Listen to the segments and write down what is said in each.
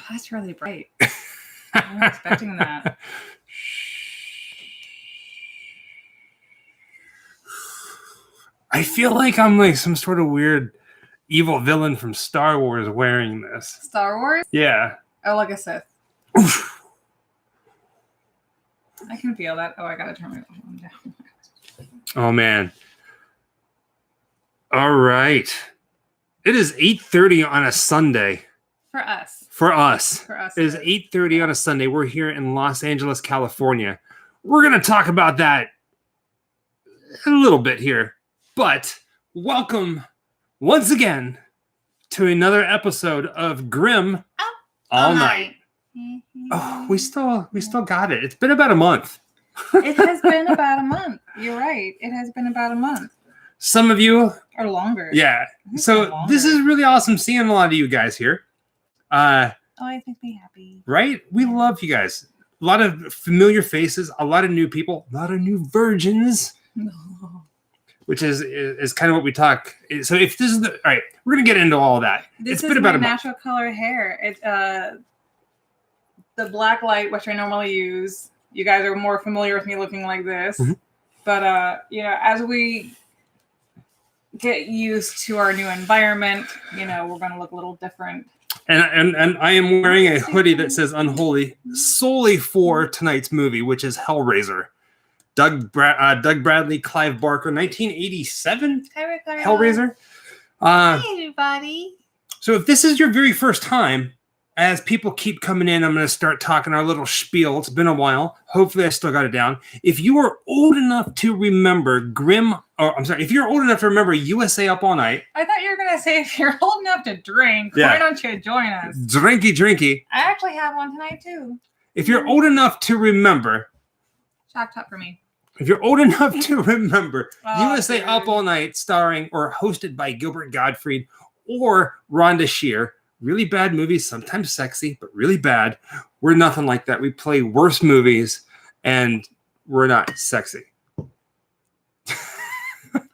that's really bright. I'm not expecting that. I feel like I'm like some sort of weird evil villain from Star Wars wearing this. Star Wars? Yeah. Oh, like a Sith. I can feel that. Oh, I gotta turn my phone down. Oh man. All right. It is 8:30 on a Sunday. For us. For us. For us. It is 8:30 on a Sunday. We're here in Los Angeles, California. We're going to talk about that a little bit here. But welcome once again to another episode of Grim All Night. Oh, we still got it. It's been about a month. It has been about a month. You're right. It has been about a month. Some of you or longer. Yeah. So this is really awesome seeing a lot of you guys here. It makes me happy. Right? We love you guys. A lot of familiar faces, a lot of new people, a lot of new virgins. Which is kind of what we talk. So if this is all right, we're gonna get into all of that. It's been about my natural color hair. It's the black light, which I normally use. You guys are more familiar with me looking like this. Mm-hmm. But as we get used to our new environment, we're gonna look a little different. And I am wearing a hoodie that says Unholy solely for tonight's movie, which is HELLRAISER. Doug Bradley, Clive Barker, 1987. HELLRAISER. Hi, everybody. So if this is your very first time, as people keep coming in, I'm going to start talking our little spiel. It's been a while. Hopefully I still got it down. If you are old enough to remember if you're old enough to remember USA Up All Night. I thought you were going to say if you're old enough to drink, why don't you join us? Drinky. I actually have one tonight, too. If you're old enough to remember. Shock top for me. If you're old enough to remember USA Up All Night starring or hosted by Gilbert Gottfried or Rhonda Shear. Really bad movies, sometimes sexy, but really bad. We're nothing like that. We play worse movies, and we're not sexy.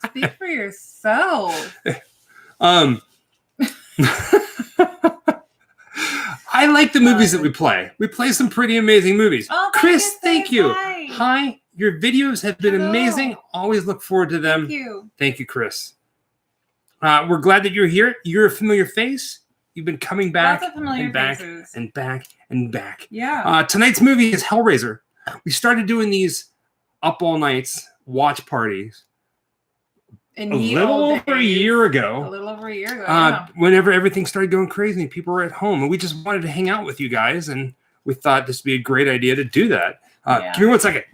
Speak for yourself. I like the movies that we play. We play some pretty amazing movies. Oh, Chris, thank you. Hi. Your videos have been amazing. Always look forward to them. Thank you, Chris. We're glad that you're here. You're a familiar face. You've been coming back and back faces. And back and back. Yeah. Tonight's movie is HELLRAISER. We started doing these up all nights watch parties a little over a year ago. Yeah. Whenever everything started going crazy and people were at home, and we just wanted to hang out with you guys, and we thought this would be a great idea to do that. Give me 1 second.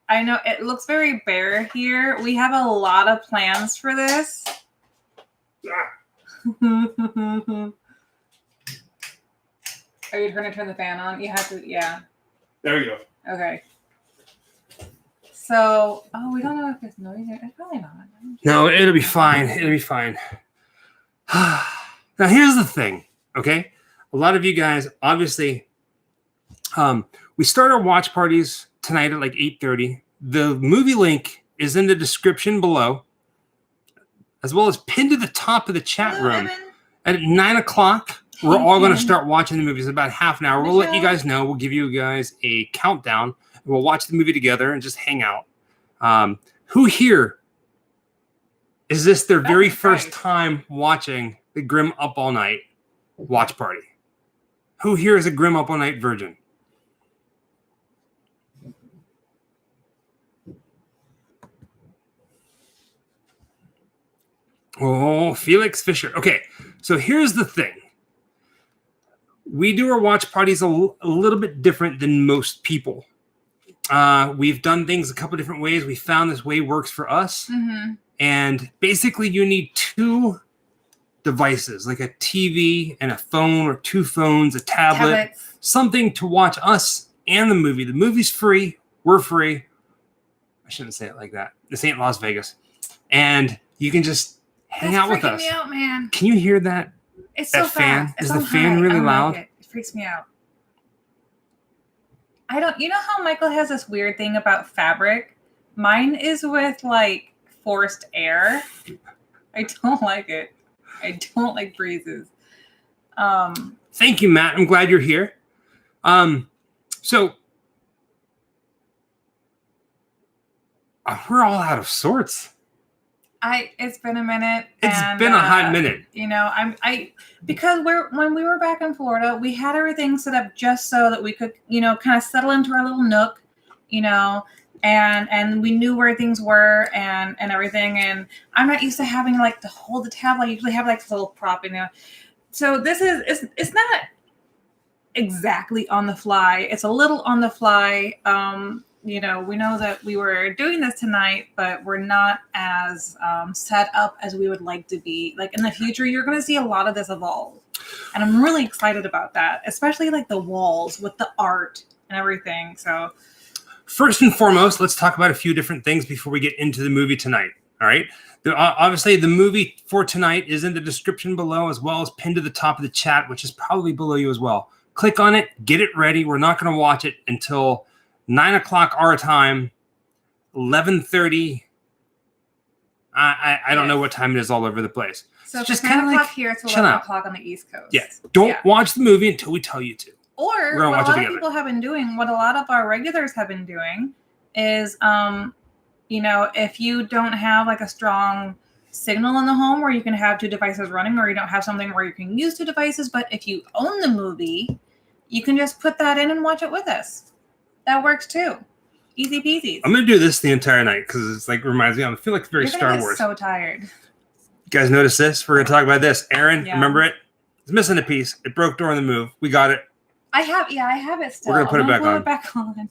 I know it looks very bare here. We have a lot of plans for this. Are you trying to turn the fan on? You have to, yeah. There we go. Okay. So, we don't know if there's noise there. It's probably not. No, it'll be fine. It'll be fine. Now, here's the thing, okay? A lot of you guys, obviously, we start our watch parties tonight at like 8:30. The movie link is in the description below, as well as pinned to the top of the chat room. At 9 o'clock, we're all going to start watching the movies in about half an hour. We'll let you guys know. We'll give you guys a countdown. We'll watch the movie together and just hang out. Who here is this their very first time watching the Grim Up All Night watch party? Who here is a Grim Up All Night virgin? Oh, Felix Fisher. Okay, so here's the thing. We do our watch parties a little bit different than most people. We've done things a couple different ways. We found this way works for us. Mm-hmm. And basically you need 2 devices, like a TV and a phone, or 2 phones, a tablet, something to watch us and the movie. The movie's free. We're free. I shouldn't say it like that. This ain't Las Vegas. And you can just hang out with us. Me out, man. Can you hear that? It's so fast. Is the fan really loud? It freaks me out. You know how Michael has this weird thing about fabric? Mine is with like forced air. I don't like it. I don't like breezes. Thank you, Matt. I'm glad you're here. So we're all out of sorts. It's been a minute. It's been a hot minute. You know, because when we were back in Florida, we had everything set up just so that we could, you know, kind of settle into our little nook, you know, and we knew where things were and everything. And I'm not used to having like to hold the tablet. I usually have like this little prop, you know. So it's not exactly on the fly. It's a little on the fly. You know, we know that we were doing this tonight, but we're not as set up as we would like to be. Like in the future, you're going to see a lot of this evolve. And I'm really excited about that, especially like the walls with the art and everything. So first and foremost, let's talk about a few different things before we get into the movie tonight. All right. Obviously, the movie for tonight is in the description below, as well as pinned to the top of the chat, which is probably below you as well. Click on it. Get it ready. We're not going to watch it until 9 o'clock our time, 11:30. I don't know what time it is all over the place. So it's just 9 o'clock here, it's 11 o'clock on the East Coast. Yeah. Don't watch the movie until we tell you to. Or what a lot of people have been doing, what a lot of our regulars have been doing is, you know, if you don't have like a strong signal in the home where you can have two devices running, or you don't have something where you can use two devices, but if you own the movie, you can just put that in and watch it with us. That works too. Easy peasy. I'm going to do this the entire night because it's like reminds me. I feel like it's very Star Wars. So tired. You guys notice this? We're going to talk about this. Aaron, remember it? It's missing a piece. It broke during the move. We got it. I have it still. We're going to put it back on. All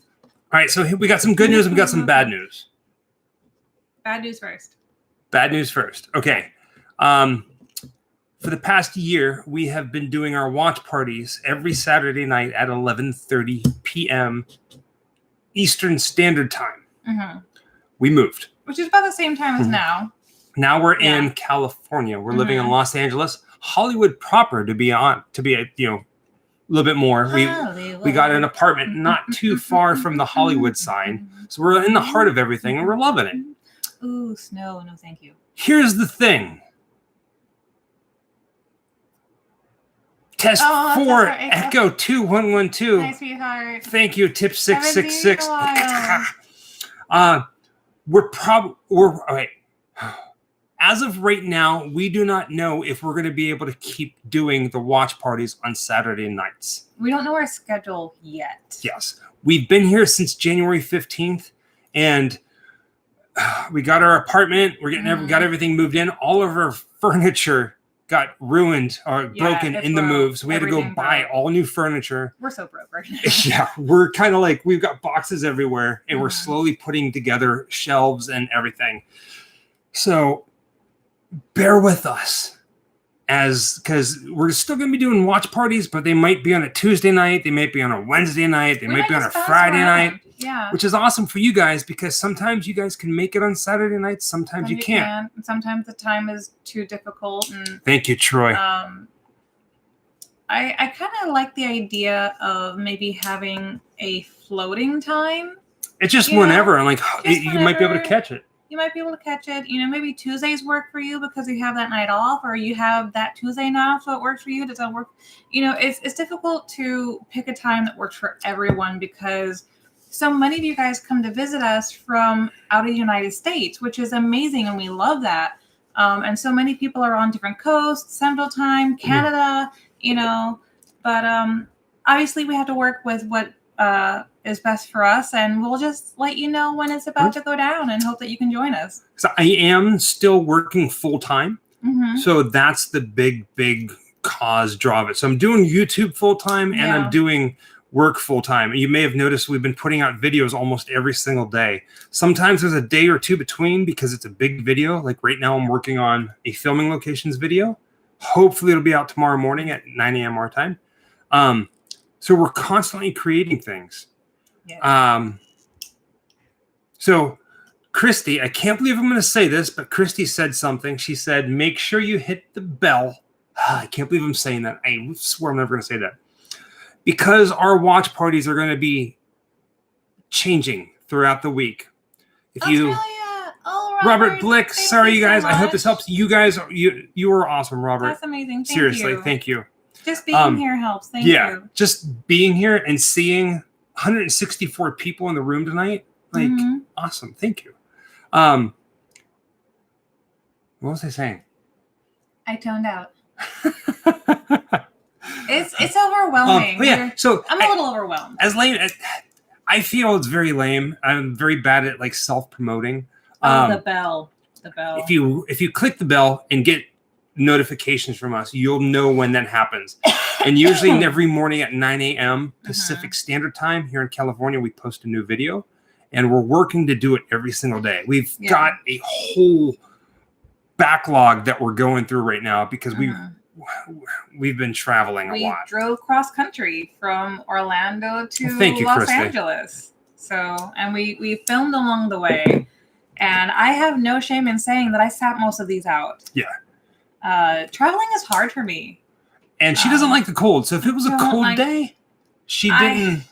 right, so we got some good news and we got some bad news. Bad news first. Bad news first. Okay. For the past year, we have been doing our watch parties every Saturday night at 11:30 p.m. Eastern Standard Time. Mm-hmm. We moved. Which is about the same time as now. Now we're in California. We're living in Los Angeles. Hollywood proper to be a little bit more. We got an apartment not too far from the Hollywood sign. So we're in the heart of everything and we're loving it. Ooh, snow. No, thank you. Here's the thing. Test 4, Echo 2112. Hi, sweetheart. Thank you, Tip 666. We're okay. As of right now, we do not know if we're going to be able to keep doing the watch parties on Saturday nights. We don't know our schedule yet. Yes. We've been here since January 15th, and we got our apartment. We got everything moved in. All of our furniture got ruined or broken in the move. So we had to go buy all new furniture. We're so broke right now. Yeah, we're kind of like, we've got boxes everywhere and we're slowly putting together shelves and everything. So bear with us because we're still going to be doing watch parties, but they might be on a Tuesday night. They might be on a Wednesday night. They might be on a Friday night. Yeah. Which is awesome for you guys because sometimes you guys can make it on Saturday nights. Sometimes you can't. Sometimes the time is too difficult. And thank you, Troy. I kind of like the idea of maybe having a floating time. It's just whenever. I'm like, you might be able to catch it. You might be able to catch it. You know, maybe Tuesdays work for you because you have that night off, or you have that Tuesday night off, so it works for you. Does that work? You know, it's difficult to pick a time that works for everyone because so many of you guys come to visit us from out of the United States, which is amazing, and we love that. And so many people are on different coasts, Central Time, Canada, you know. But obviously, we have to work with what is best for us, and we'll just let you know when it's about to go down and hope that you can join us. So I am still working full time. So that's the big cause draw of it. So I'm doing YouTube full time and I'm doing work full time. You may have noticed we've been putting out videos almost every single day. Sometimes there's a day or two between because it's a big video. Like right now I'm working on a filming locations video. Hopefully it'll be out tomorrow morning at 9 a.m. our time. So we're constantly creating things. Yeah. So Christy, I can't believe I'm going to say this, but Christy said something. She said, make sure you hit the bell. I can't believe I'm saying that. I swear I'm never going to say that. Because our watch parties are going to be changing throughout the week. If you, Robert Blick, sorry you guys. I hope this helps. You guys, you are awesome, Robert. That's amazing. Seriously, thank you. Just being here helps. Thank you. Just being here and seeing 164 people in the room tonight. Like, awesome. Thank you. What was I saying? I toned out. It's overwhelming. So I'm a little overwhelmed. As lame as I feel, it's very lame. I'm very bad at like self-promoting. The bell. If you click the bell and get notifications from us, you'll know when that happens. And usually every morning at 9 a.m. Pacific Standard Time here in California, we post a new video, and we're working to do it every single day. We've got a whole backlog that we're going through right now because we've been traveling a lot. We drove cross country from Orlando to Los Angeles. So, and we filmed along the way, and I have no shame in saying that I sat most of these out. Yeah. Traveling is hard for me. And she doesn't like the cold. So if it was a cold day, she didn't.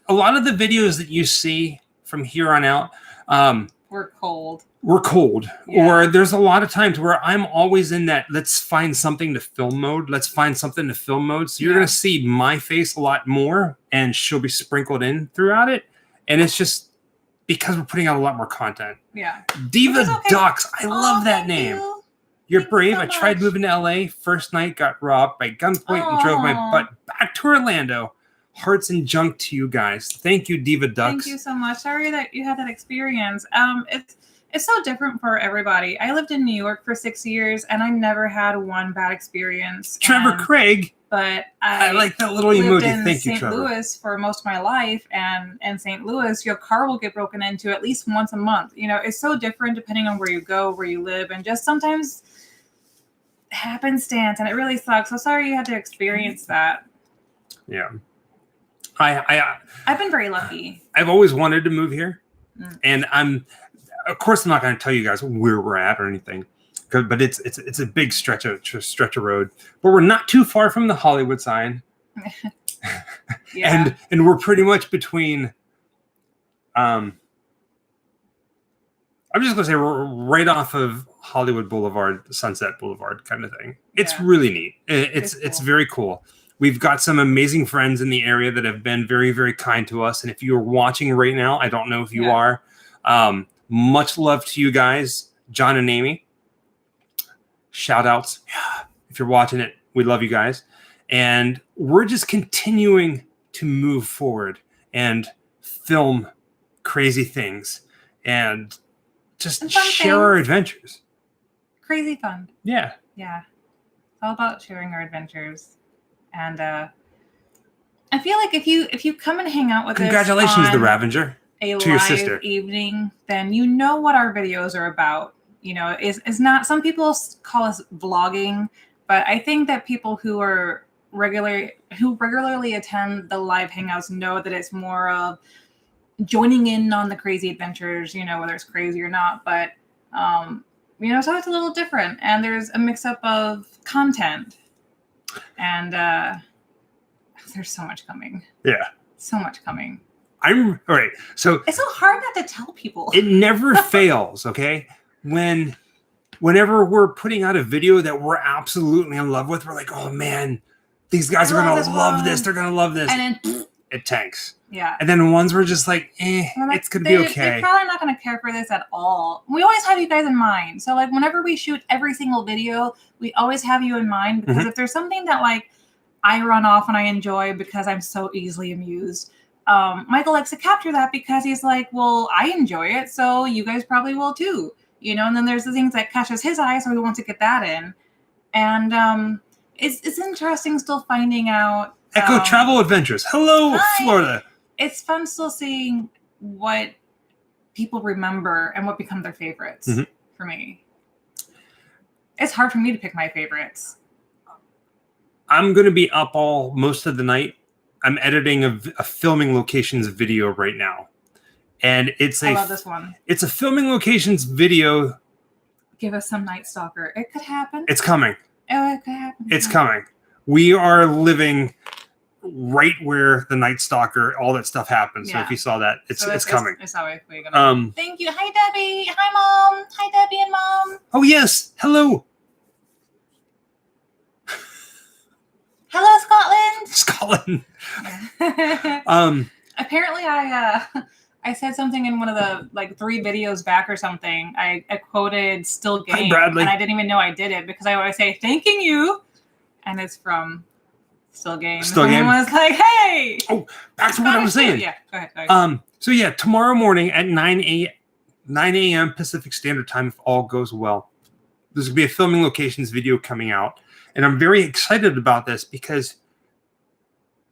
A lot of the videos that you see from here on out were cold. Or there's a lot of times where I'm always in that let's find something to film mode. So you're going to see my face a lot more, and she'll be sprinkled in throughout it. And it's just because we're putting out a lot more content. Yeah. Diva Ducks. I love that name. You're brave. So I tried moving to LA. First night, got robbed by gunpoint and drove my butt back to Orlando. Hearts and junk to you guys. Thank you, Diva Ducks. Thank you so much. Sorry that you had that experience. It's so different for everybody. I lived in New York for 6 years, and I never had one bad experience. Trevor Craig. But I like that little emoji. Thank you, Trevor. St. Louis for most of my life, and in St. Louis, your car will get broken into at least once a month. You know, it's so different depending on where you go, where you live, and just sometimes happenstance, and it really sucks. So sorry you had to experience that. Yeah. I've been very lucky. I've always wanted to move here, and of course I'm not going to tell you guys where we're at or anything, but it's a big stretch of road. But we're not too far from the Hollywood sign, and we're pretty much between. I'm just going to say we're right off of Hollywood Boulevard, Sunset Boulevard kind of thing. It's really neat. It's very cool. We've got some amazing friends in the area that have been very, very kind to us. And if you're watching right now, I don't know if you are. Much love to you guys, John and Amy. Shout outs. If you're watching it, we love you guys. And we're just continuing to move forward and film crazy things and just share our adventures. Crazy fun. Yeah. Yeah. It's all about sharing our adventures. And I feel like if you come and hang out with us, congratulations, the Ravenger, to your sister evening, then you know what our videos are about. You know, it's not. Some people call us vlogging, but I think that people who regularly attend the live hangouts know that it's more of joining in on the crazy adventures. You know, whether it's crazy or not, but you know, so it's a little different, and there's a mix up of content. And there's so much coming. Yeah. So much coming. All right. So it's so hard not to tell people. It never fails, okay? Whenever we're putting out a video that we're absolutely in love with, we're like, oh man, these guys are gonna love this. They're gonna love this. And then it tanks. Yeah. And then ones we're just like, it's gonna be okay. They're probably not gonna care for this at all. We always have you guys in mind. So like whenever we shoot every single video, we always have you in mind, because if there's something that like I run off and I enjoy because I'm so easily amused, Michael likes to capture that because he's like, well, I enjoy it, so you guys probably will too. You know, and then there's the things that catches his eye, so he wants to get that in. And it's interesting still finding out. Echo Travel Adventures. Hello, hi. Florida. It's fun still seeing what people remember and what become their favorites for me. It's hard for me to pick my favorites. I'm going to be up most of the night. I'm editing a filming locations video right now. And I love this one. It's a filming locations video. Give us some Night Stalker. It could happen. It's coming. Oh, it could happen. It's coming. We are living right where the Night Stalker, all that stuff happens. Yeah. So if you saw that, it's coming. It's always gonna. Thank you. Hi, Debbie. Hi, Mom. Hi, Debbie and Mom. Oh yes. Hello. Scotland. Apparently, I said something in one of the like 3 videos back or something. I quoted "Still Game," Hi, Bradley. and I didn't even know I did it because I always say "thanking you," and it's from Still Game. Still Game. Someone was like, "Hey!" Oh, back to what I was saying. Yeah, go ahead. So yeah, tomorrow morning at 9 a.m. Pacific Standard Time, if all goes well, there's gonna be a filming locations video coming out, and I'm very excited about this because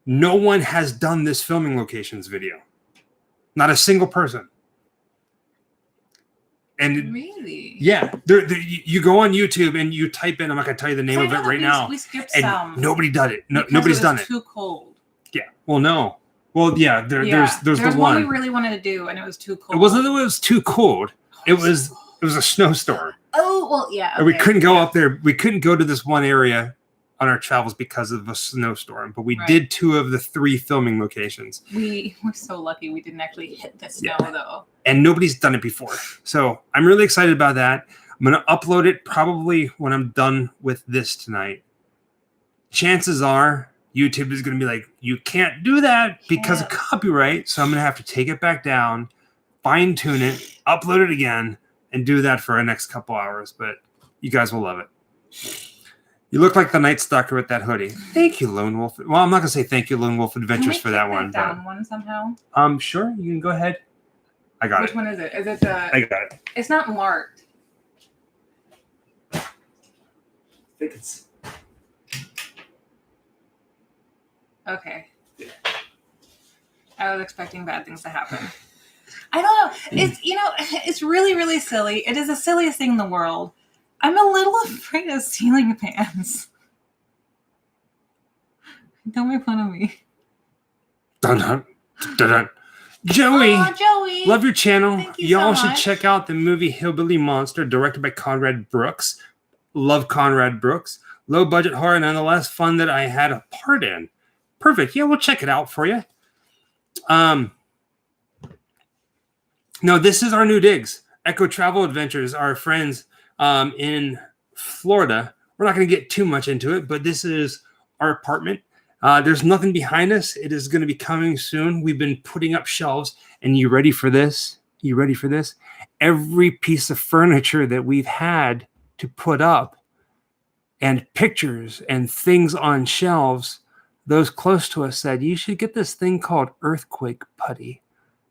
no one has done this filming locations video. Not a single person. And really? Yeah. You go on YouTube and you type in, I'm not going to tell you the name of it right now. We skipped and some. Nobody did it. No, nobody's done it. Too cold. Yeah. Well, no. Well, yeah. There's the one we really wanted to do, and it was too cold. It wasn't that it was too cold. It was a snowstorm. Oh, well, yeah. Okay. And we couldn't go up there. We couldn't go to this one area on our travels because of a snowstorm, but we did 2 of the 3 filming locations. We were so lucky we didn't actually hit the snow though. And nobody's done it before. So I'm really excited about that. I'm going to upload it probably when I'm done with this tonight. Chances are YouTube is going to be like, you can't do that because of copyright. So I'm going to have to take it back down, fine tune it, upload it again, and do that for the next couple hours. But you guys will love it. You look like the Night Stalker with that hoodie. Thank you, Lone Wolf. Well, I'm not gonna say thank you, Lone Wolf Adventures, for that one. Down one somehow. Sure, you can go ahead. I got it. Which one is it? Is it the? I got it. It's not marked. I think it's. Okay. I was expecting bad things to happen. I don't know. It's really, really silly. It is the silliest thing in the world. I'm a little afraid of ceiling fans. Don't make fun of me. Dun, dun, dun, dun. Joey, Joey, love your channel. Thank you Y'all so should much. check out the movie Hillbilly Monster, directed by Conrad Brooks. Love Conrad Brooks. Low budget horror, nonetheless fun that I had a part in. Perfect. Yeah, we'll check it out for you. No, this is our new digs. Echo Travel Adventures, our friends in Florida. We're not going to get too much into it, but this is our apartment. There's nothing behind us. It is going to be coming soon. We've been putting up shelves, and you ready for this? You ready for this? Every piece of furniture that we've had to put up and pictures and things on shelves, those close to us said, you should get this thing called earthquake putty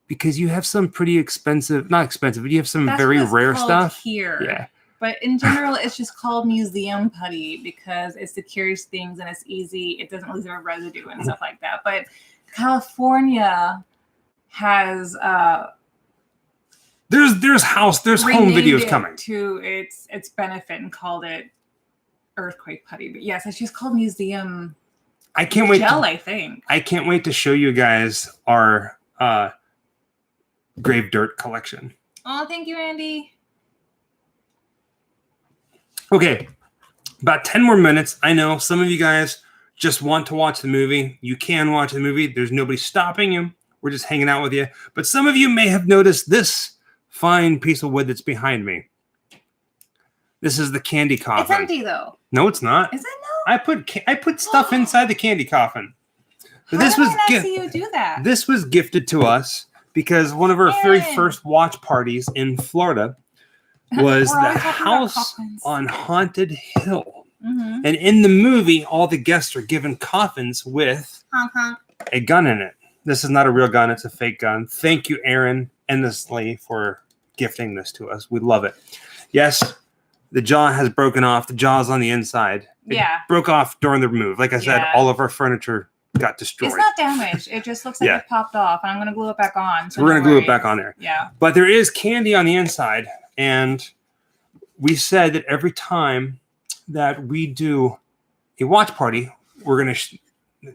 because you have some pretty expensive, not expensive, but you have some very rare stuff here. Yeah. But in general, it's just called museum putty because it secures things and it's easy. It doesn't leave a residue and stuff like that. But California has there's home videos coming to its benefit and called it earthquake putty. But yes, it's just called museum. I can't wait. I think I can't wait to show you guys our grave dirt collection. Oh, thank you, Andy. Okay, about 10 more minutes. I know some of you guys just want to watch the movie. You can watch the movie. There's nobody stopping you. We're just hanging out with you. But some of you may have noticed this fine piece of wood that's behind me. This is the candy coffin. It's empty, though. No, it's not. Is it no? I put stuff inside the candy coffin. How did I not see you do that? This was gifted to us because one of our very first watch parties in Florida was the House on Haunted Hill. Mm-hmm. And in the movie, all the guests are given coffins with a gun in it. This is not a real gun. It's a fake gun. Thank you, Aaron endlessly, for gifting this to us. We love it. Yes, the jaw has broken off. The jaw's on the inside. It broke off during the move. Like I said, all of our furniture got destroyed. It's not damaged. It just looks like it popped off. And I'm going to glue it back on. So we're going to glue it back on there. Yeah. But there is candy on the inside. And we said that every time that we do a watch party, we're going to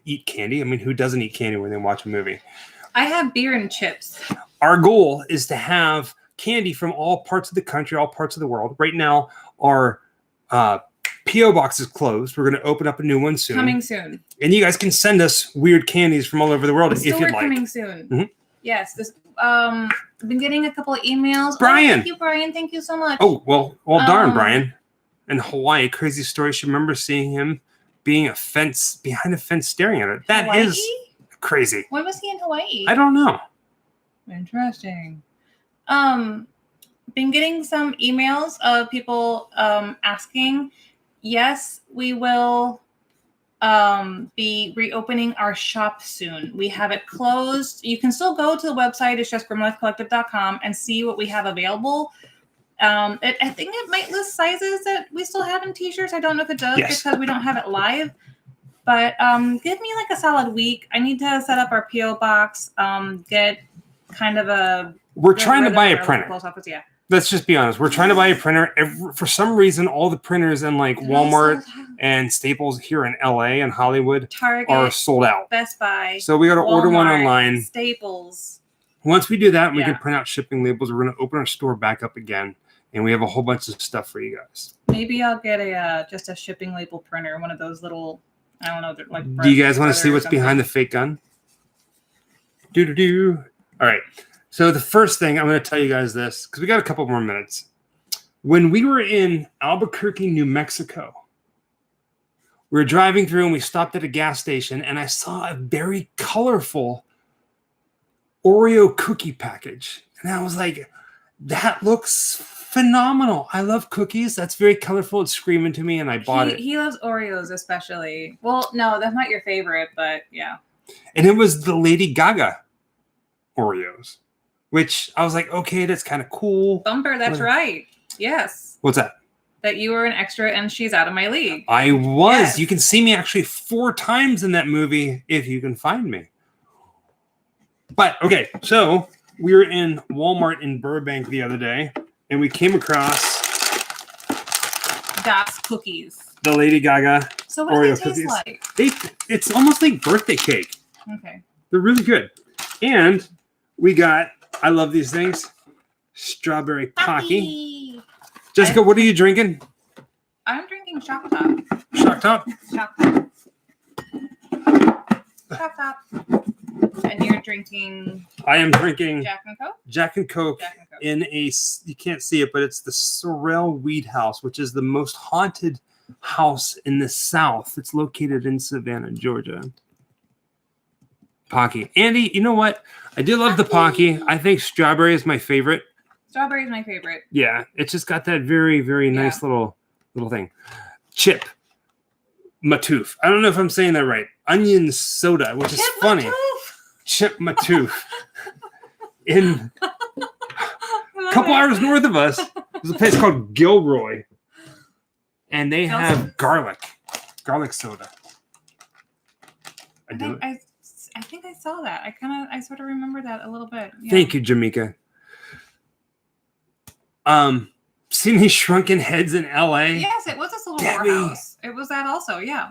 eat candy. I mean, who doesn't eat candy when they watch a movie? I have beer and chips. Our goal is to have candy from all parts of the country, all parts of the world. Right now, our P.O. box is closed. We're going to open up a new one soon. Coming soon. And you guys can send us weird candies from all over the world if you'd like. Coming soon. Mm-hmm. Yes. This I've been getting a couple of emails. Brian. Oh, thank you, Brian. Thank you so much. Oh, well darn, Brian. In Hawaii, crazy story. She remembers seeing him being a fence behind a fence staring at it. That Hawaii? is crazy. When was he in Hawaii? I don't know. Interesting. Been getting some emails of people asking. Yes, we will be reopening our shop soon. We have it closed. You can still go to the website, it's just grimlifecollective.com, and see what we have available. I think it might list sizes that we still have in t-shirts. I don't know if it does because we don't have it live. But give me like a solid week. I need to set up our PO box. Get kind of a. We're trying to buy a printer. Post office, yeah. Let's just be honest. We're trying to buy a printer. For some reason, all the printers in like Walmart and Staples here in LA and Hollywood Target are sold out. Best Buy. So we got to order one online. Staples. Once we do that, and we can print out shipping labels. We're going to open our store back up again, and we have a whole bunch of stuff for you guys. Maybe I'll get a just a shipping label printer, one of those little. I don't know. Like. Do you guys want to see what's behind the fake gun? All right. So the first thing I'm going to tell you guys this, because we got a couple more minutes. When we were in Albuquerque, New Mexico, we were driving through and we stopped at a gas station and I saw a very colorful Oreo cookie package. And I was like, that looks phenomenal. I love cookies. That's very colorful. It's screaming to me and I bought it. He loves Oreos especially. Well, no, that's not your favorite, but yeah. And it was the Lady Gaga Oreos. Which I was like, okay, that's kind of cool. Bumper, that's right. Yes. What's that? That you were an extra and she's out of my league. I was. Yes. You can see me actually 4 times in that movie if you can find me. But, okay, so we were in Walmart in Burbank the other day, and we came across Das cookies. The Lady Gaga so what Oreo do they taste like? It's almost like birthday cake. Okay. They're really good. And we got... I love these things. Strawberry Pocky. Jessica, what are you drinking? I'm drinking Shock Top. Shock Top? Shock Top. Shock Top. And you're drinking... I am drinking... Jack and Coke? Jack and Coke in a... You can't see it, but it's the Sorrel Weed House, which is the most haunted house in the South. It's located in Savannah, Georgia. Pocky. Andy, you know what? I do love the Pocky. I think strawberry is my favorite. Strawberry is my favorite. Yeah, it's just got that very, very nice little thing. Chip Matouf. I don't know if I'm saying that right. Onion soda, which is funny. Matouf. Chip Matouf. In a couple hours north of us, there's a place called Gilroy. And they have garlic soda. I think I saw that. I sort of remember that a little bit. Yeah. Thank you, Jamaica. Seen these shrunken heads in LA? Yes, it was this little warehouse. It was that also, yeah.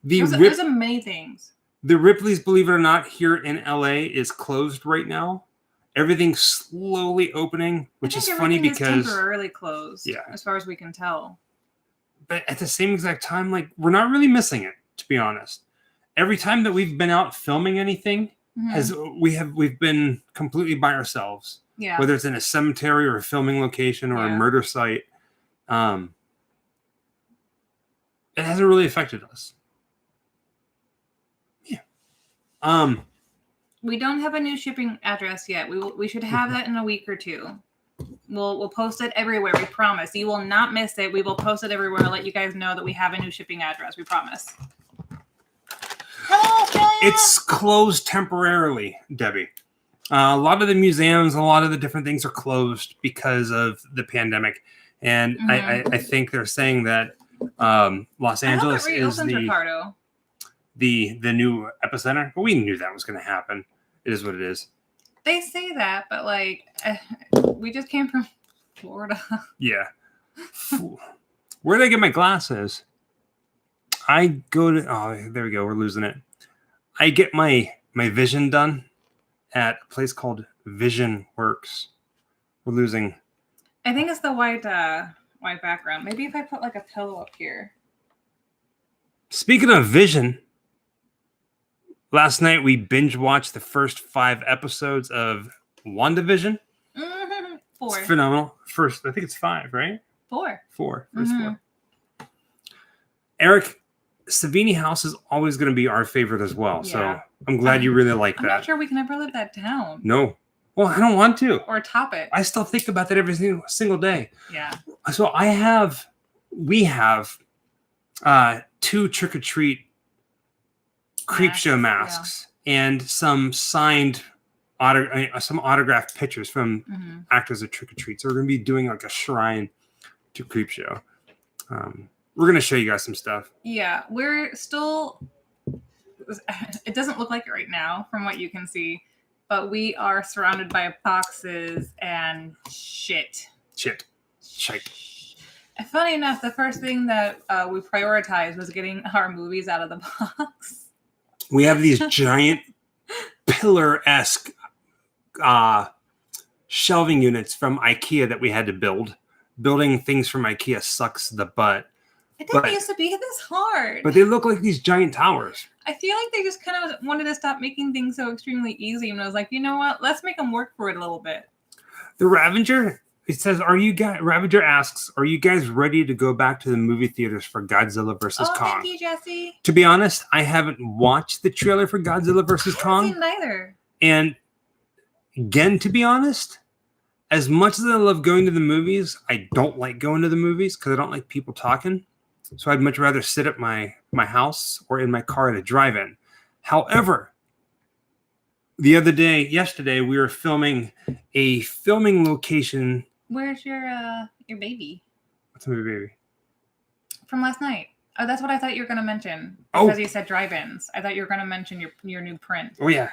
There's many things. The Ripley's, believe it or not, here in LA is closed right now. Everything's slowly opening, which is funny because temporarily closed. Yeah, as far as we can tell. But at the same exact time, like we're not really missing it, to be honest. Every time that we've been out filming anything, we've been completely by ourselves. Yeah. Whether it's in a cemetery or a filming location or a murder site, it hasn't really affected us. Yeah. We don't have a new shipping address yet. We should have that in a week or two. We'll post it everywhere. We promise. You will not miss it. We will post it everywhere to let you guys know that we have a new shipping address. We promise. Hello, Australia. It's closed temporarily, Debbie. A lot of the museums, a lot of the different things are closed because of the pandemic. And I think they're saying that Los Angeles is the new epicenter. But we knew that was going to happen. It is what it is. They say that, but like, we just came from Florida. Yeah. Where did I get my glasses? I go to, oh, there we go. We're losing it. I get my vision done at a place called Vision Works. We're losing. I think it's the white background. Maybe if I put like a pillow up here. Speaking of vision, last night we binge watched the first 5 episodes of WandaVision. 4. It's phenomenal. First, I think it's 5, right? 4. 4. First 4. Eric Savini House is always going to be our favorite as well. Yeah. So I'm glad you really like I'm that. not sure we can ever live that down. No. Well, I don't want to. Or top it. I still think about that every single day. Yeah. So we have 2 trick-or-treat creep show masks and some signed some autographed pictures from actors at Trick-or-Treat. So we're going to be doing like a shrine to creep show. We're going to show you guys some stuff. Yeah, we're still, it doesn't look like it right now from what you can see, but we are surrounded by boxes and shit. Shite. Funny enough, the first thing that we prioritized was getting our movies out of the box. We have these giant pillar-esque shelving units from IKEA that we had to build. Building things from IKEA sucks the butt. It didn't used to be this hard. But they look like these giant towers. I feel like they just kind of wanted to stop making things so extremely easy. And I was like, you know what? Let's make them work for it a little bit. The Ravager, it says, Ravager asks, are you guys ready to go back to the movie theaters for Godzilla vs. Kong? Thank you, Jesse. To be honest, I haven't watched the trailer for Godzilla vs. Kong. I haven't seen neither. And again, to be honest, as much as I love going to the movies, I don't like going to the movies because I don't like people talking. So I'd much rather sit at my house or in my car at a drive-in. However, yesterday, we were filming a filming location. Where's your baby? What's my baby? From last night. Oh, that's what I thought you were going to mention. Because you said drive-ins. I thought you were going to mention your new print. Oh, yeah.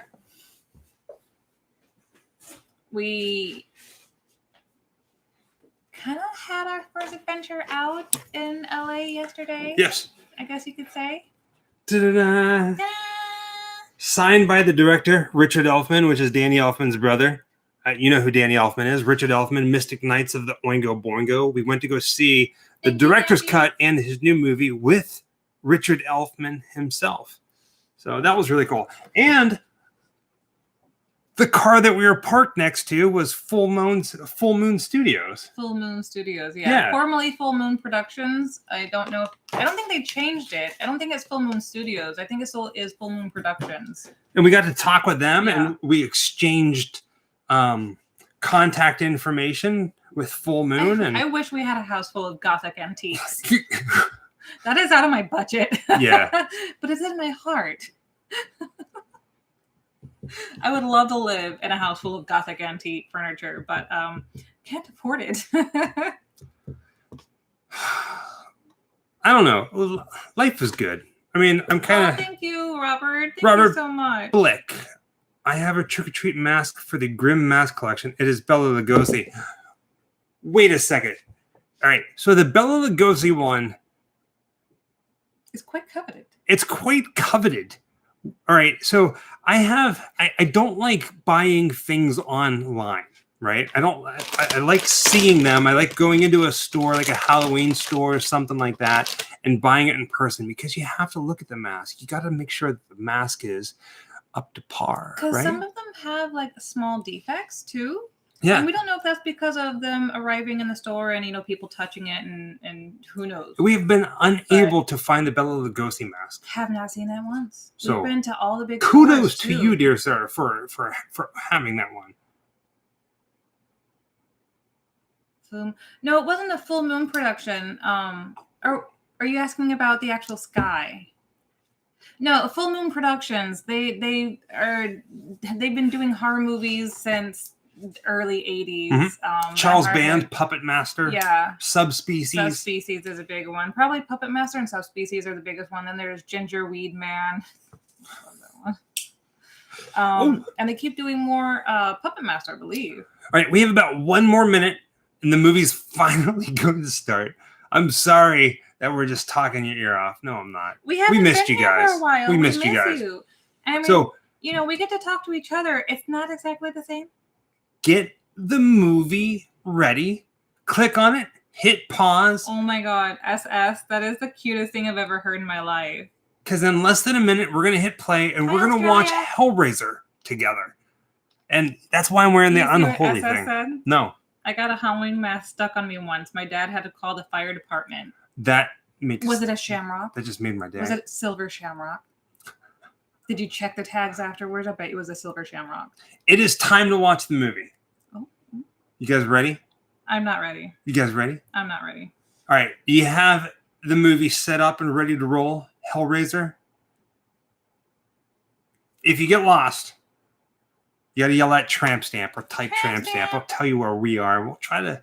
We kind of had our first adventure out in LA yesterday. Yes. I guess you could say. Ta-da-da. Signed by the director, Richard Elfman, which is Danny Elfman's brother. You know who Danny Elfman is. Richard Elfman, Mystic Knights of the Oingo Boingo. We went to go see the director's cut and his new movie with Richard Elfman himself. So that was really cool. And the car that we were parked next to was Full Moon Studios. Full Moon Studios, yeah. Formerly Full Moon Productions. I don't know. I don't think they changed it. I don't think it's Full Moon Studios. I think it still is Full Moon Productions. And we got to talk with them, and we exchanged contact information with Full Moon. I wish we had a house full of Gothic antiques. That is out of my budget. Yeah. But it's in my heart. I would love to live in a house full of Gothic antique furniture, but can't afford it. I don't know. Life is good. I mean, I'm kind of... thank you, Robert. Thank you so much. Blick. I have a trick-or-treat mask for the Grimm Mask Collection. It is Bela Lugosi. Wait a second. All right. So the Bela Lugosi one... is quite coveted. It's quite coveted. All right, so I don't like buying things online, right? I like seeing them. I like going into a store, like a Halloween store or something like that, and buying it in person because you have to look at the mask. You got to make sure that the mask is up to par, because right? some of them have like small defects too. Yeah. And we don't know if that's because of them arriving in the store and, people touching it and who knows. We have been unable to find the Bela Lugosi mask. Have not seen that once. So we've been to all the big kudos to you, dear sir, for having that one. No, it wasn't a Full Moon production. Are you asking about the actual sky? No, Full Moon Productions. They've been doing horror movies since early 80s. Mm-hmm. Charles Band, Puppet Master. Yeah. Subspecies. Subspecies is a big one. Probably Puppet Master and Subspecies are the biggest one. Then there's Ginger Weed Man. And they keep doing more Puppet Master, I believe. All right, we have about 1 more minute, and the movie's finally going to start. I'm sorry that we're just talking your ear off. No, I'm not. We missed you guys. For a while. We missed you guys. I mean, so, we get to talk to each other. It's not exactly the same. Get the movie ready. Click on it. Hit pause. Oh my God, SS. That is the cutest thing I've ever heard in my life. Because in less than a minute, we're going to hit play, and we're going to watch Hellraiser together. And that's why I'm wearing the unholy thing. No. I got a Halloween mask stuck on me once. My dad had to call the fire department. That Was it a shamrock? That just made my day. Was it silver shamrock? Did you check the tags afterwards? I bet it was a silver shamrock. It is time to watch the movie. Oh. You guys ready? I'm not ready. You guys ready? I'm not ready. All right. Do you have the movie set up and ready to roll? HELLRAISER? If you get lost, you got to yell at tramp stamp or type tramp stamp. I'll tell you where we are. We'll try to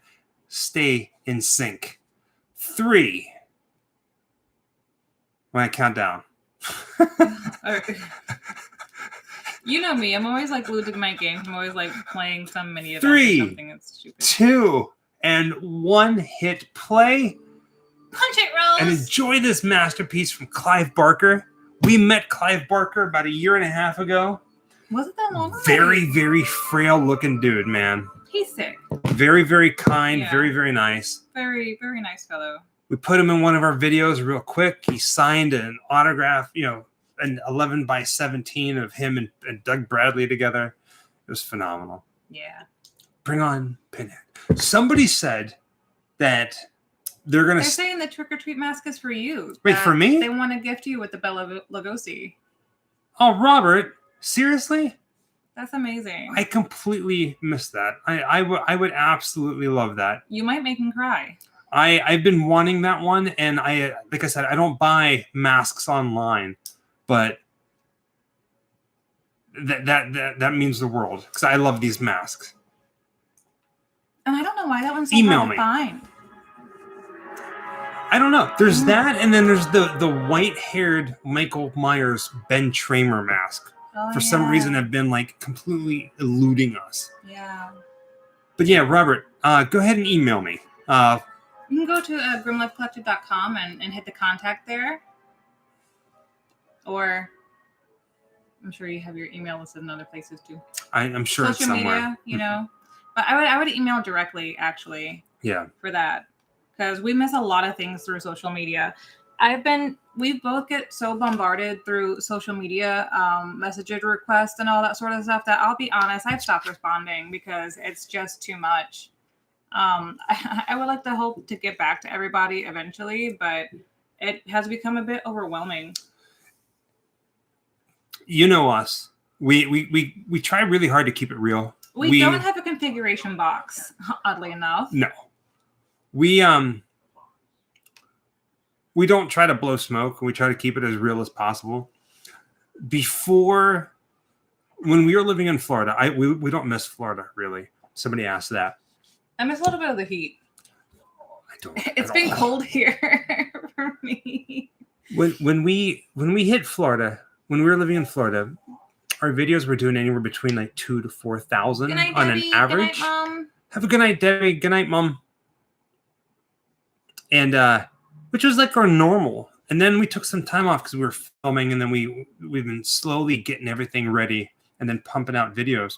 stay in sync. 3. When I count down. Okay. You know me. I'm always like glued to my games. I'm always like playing some mini event 3, or something that's stupid. 2, and 1. Hit play. Punch it, Rose. And enjoy this masterpiece from Clive Barker. We met Clive Barker about 1.5 years ago. Was it that long? Very, very frail looking dude, man. He's sick. Very, very kind. Yeah. Very, very nice. Very, very nice fellow. We put him in one of our videos real quick. He signed an autograph, an 11x17 of him and Doug Bradley together. It was phenomenal. Yeah. Bring on Pinhead. Somebody said that they're saying the trick or treat mask is for you. Wait, for me? They want to gift you with the Bela Lugosi. Oh, Robert, seriously? That's amazing. I completely missed that. I would absolutely love that. You might make him cry. I've been wanting that one, and like I said, I don't buy masks online, but that means the world because I love these masks. And I don't know why that one's so Email hard me. to find. I don't know. There's that, and then there's the white-haired Michael Myers Ben Tramer mask. For some reason, have been like completely eluding us. Yeah. But yeah, Robert, go ahead and email me. You can go to grimlifecollected.com and hit the contact there. Or I'm sure you have your email listed in other places too. I'm sure it's somewhere. Social media, know. But I would email directly, actually. Yeah. For that. Because we miss a lot of things through social media. We both get so bombarded through social media, message requests and all that sort of stuff that I'll be honest, I've stopped responding because it's just too much. I would like to hope to get back to everybody eventually, but it has become a bit overwhelming. You know us. We try really hard to keep it real. We don't have a configuration box, oddly enough. No. We don't try to blow smoke. We try to keep it as real as possible. Before, when we were living in Florida, we don't miss Florida, really. Somebody asked that. I miss a little bit of the heat. I don't. It's been cold here for me. When we hit Florida, when we were living in Florida, our videos were doing anywhere between like 2,000 to 4,000 on an average. Good night, Mom. Have a good night, Debbie. Good night, Mom. And which was like our normal. And then we took some time off because we were filming, and then we've been slowly getting everything ready and then pumping out videos.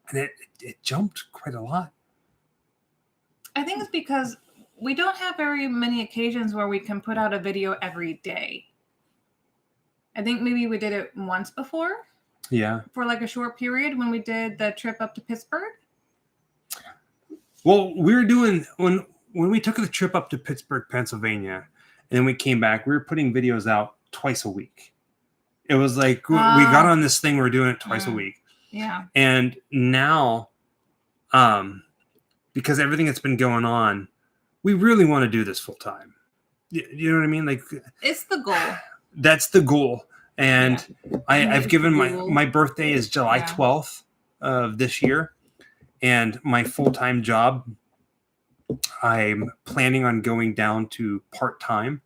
And it jumped quite a lot. I think it's because we don't have very many occasions where we can put out a video every day. I think maybe we did it once before. Yeah. For like a short period when we did the trip up to Pittsburgh. Well, we were doing when we took the trip up to Pittsburgh, Pennsylvania, and then we came back, we were putting videos out twice a week. It was like we got on this thing, we're doing it twice a week. Yeah. And now, because everything that's been going on, we really want to do this full time. You know what I mean? Like, it's the goal. That's the goal. And yeah. I've given my birthday is July 12th of this year. And my full-time job, I'm planning on going down to part-time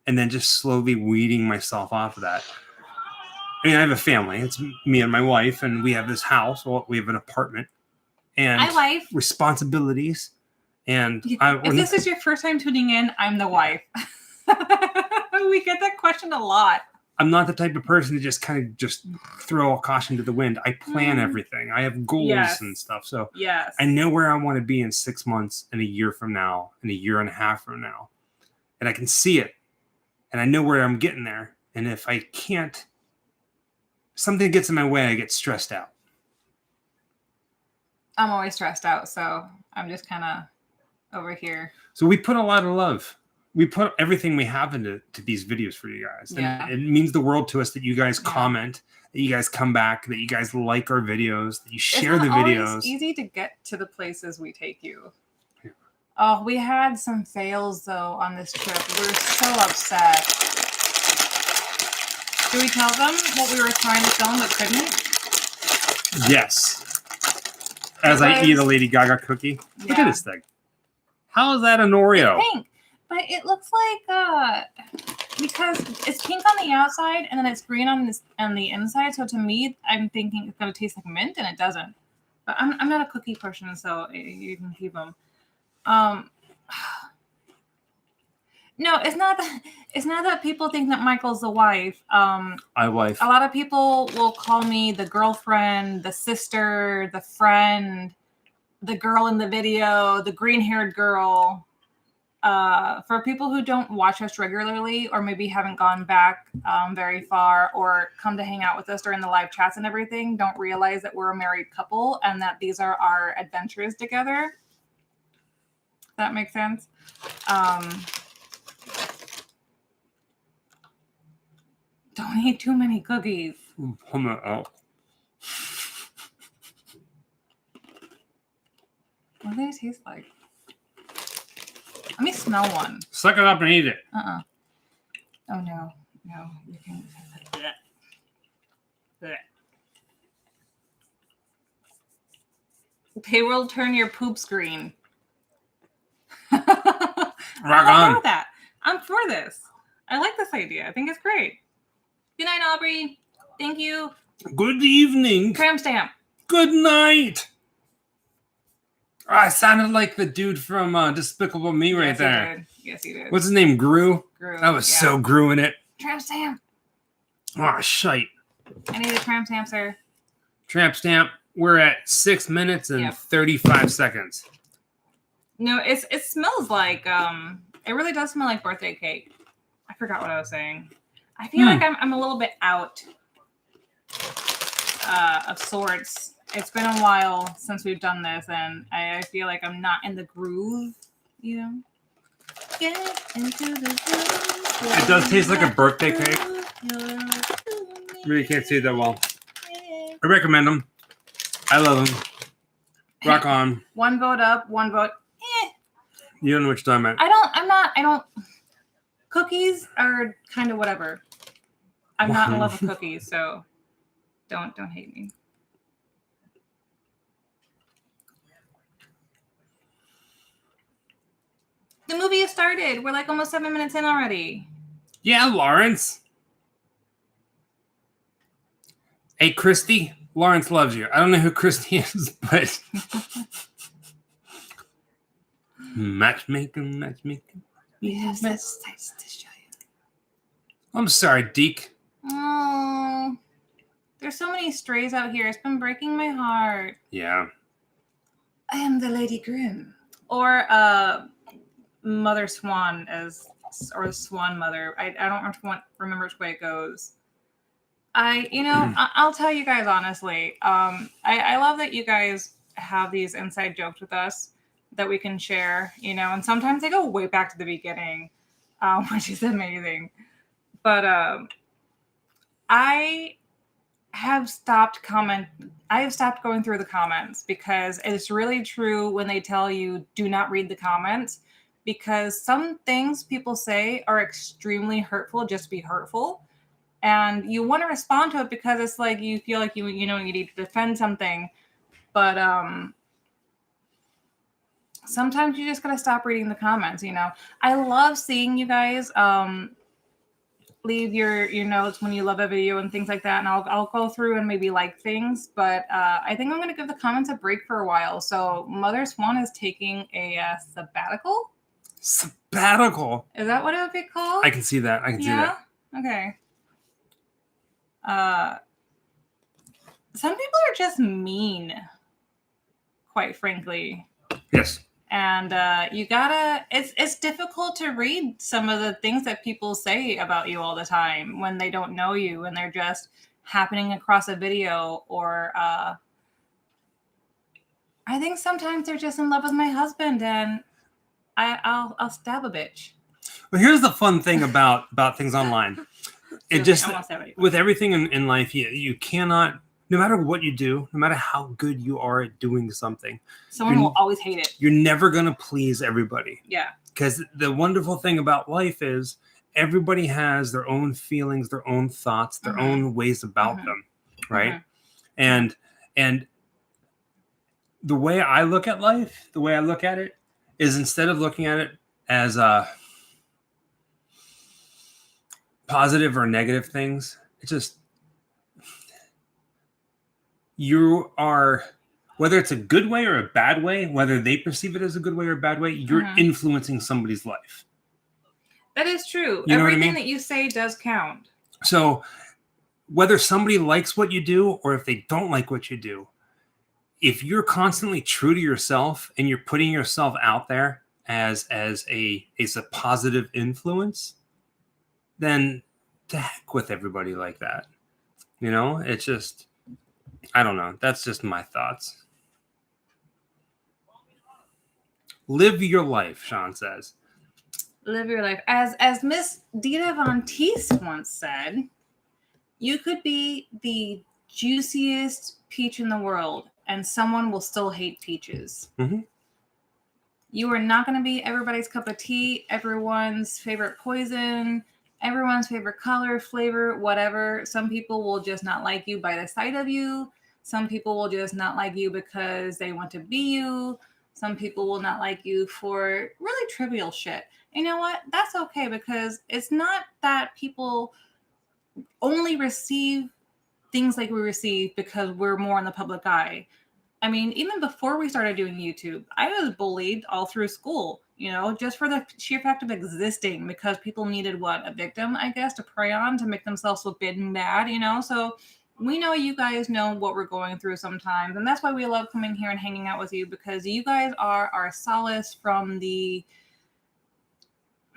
and then just slowly weeding myself off of that. I mean, I have a family. It's me and my wife, and we have this house. Well, we have an apartment and responsibilities. And if this is your first time tuning in, I'm the wife. We get that question a lot. I'm not the type of person to just kind of just throw a caution to the wind. I plan everything. I have goals and stuff. So I know where I want to be in 6 months and a year from now and a year and a half from now. And I can see it. And I know where I'm getting there. And if I can't, something gets in my way, I get stressed out. I'm always stressed out. So I'm just kind of over here. So we put a lot of love. we put everything we have into these videos for you guys. Yeah. And it means the world to us that you guys Yeah. comment, that you guys come back, that you guys like our videos, that you share it's the not videos. always easy to get to the places we take you. Yeah. Oh, we had some fails though on this trip. We're so upset. Do we tell them what we were trying to film but couldn't? Yes. As I eat a Lady Gaga cookie. Yeah. Look at this thing. How is that an Oreo? It's pink, but it looks like because it's pink on the outside and then it's green on the inside. So to me, I'm thinking it's gonna taste like mint, and it doesn't. But I'm not a cookie person, so you can keep them. No, it's not that. It's not that people think that Michael's the wife. Wife. A lot of people will call me the girlfriend, the sister, the friend, the girl in the video, the green-haired girl. For people who don't watch us regularly, or maybe haven't gone back very far, or come to hang out with us during the live chats and everything, don't realize that we're a married couple and that these are our adventures together. That makes sense. Don't eat too many cookies. Oh. What do they taste like? Let me smell one. Suck it up and eat it. Oh no, you can't. They will turn your poop screen. Rock I'm on. for that. I'm for this. I like this idea. I think it's great. Good night, Aubrey. Thank you. Good evening. Tram stamp. Good night. Oh, I sounded like the dude from Despicable Me right there. Yes, he did. What's his name? Gru? Gru. That was so Gru in it. Tramp stamp. Oh, shite. I need a tramp stamp, sir. Tramp stamp. We're at 6 minutes and 35 seconds. No, it smells like it really does smell like birthday cake. I forgot what I was saying. I feel like I'm a little bit out of sorts. It's been a while since we've done this, and I feel like I'm not in the groove, you know? Get into the groove. It does taste like a birthday cake. Really can't see it that well. I recommend them. I love them. Rock on. One vote up, one vote. You don't know what you're talking about. I don't. Cookies are kind of whatever. I'm not in love with cookies, so don't hate me. The movie has started. We're like almost 7 minutes in already. Yeah, Lawrence. Hey, Christy. Lawrence loves you. I don't know who Christy is, but matchmaking. Yes, that's nice to show you. I'm sorry, Deke. Oh, there's so many strays out here. It's been breaking my heart. Yeah. I am the Lady Grimm, or Mother Swan, or Swan Mother. I don't remember which way it goes. I'll tell you guys honestly. I love that you guys have these inside jokes with us that we can share, and sometimes they go way back to the beginning, which is amazing. But I have stopped going through the comments, because it's really true when they tell you do not read the comments, because some things people say are extremely hurtful just to be hurtful. And you want to respond to it because it's like you feel like you need to defend something. But sometimes you just got to stop reading the comments, I love seeing you guys leave your notes when you love a video and things like that. And I'll go through and maybe like things. But I think I'm going to give the comments a break for a while. So Mother Swan is taking a sabbatical. Sabbatical? Is that what it would be called? I can see that. I can see that. Okay. Some people are just mean, quite frankly. Yes. And it's difficult to read some of the things that people say about you all the time when they don't know you and they're just happening across a video, or I think sometimes they're just in love with my husband and I'll stab a bitch. But here's the fun thing about things online. It just with everything in life, you cannot. No matter what you do, no matter how good you are at doing something, someone will always hate it. You're never going to please everybody. Yeah. Because the wonderful thing about life is everybody has their own feelings, their own thoughts, their own ways about them, right? And the way I look at life, the way I look at it, is instead of looking at it as positive or negative things, it's just you are, whether it's a good way or a bad way, whether they perceive it as a good way or a bad way, you're influencing somebody's life. That is true. You know Everything what I mean? that you say does count. So whether somebody likes what you do or if they don't like what you do, if you're constantly true to yourself and you're putting yourself out there as a positive influence, then to heck with everybody like that. You know, it's just, I don't know. That's just my thoughts. Live your life, Sean says. Live your life. As Miss Dita Von Teese once said, you could be the juiciest peach in the world and someone will still hate peaches. You are not going to be everybody's cup of tea, everyone's favorite poison, everyone's favorite color, flavor, whatever. Some people will just not like you by the sight of you. Some people will just not like you because they want to be you. Some people will not like you for really trivial shit. You know what? That's okay, because it's not that people only receive things like we receive because we're more in the public eye. I mean, even before we started doing YouTube, I was bullied all through school, you know, just for the sheer fact of existing, because people needed a victim, I guess, to prey on to make themselves look big and bad, you know? So we know you guys know what we're going through sometimes. And that's why we love coming here and hanging out with you, because you guys are our solace from the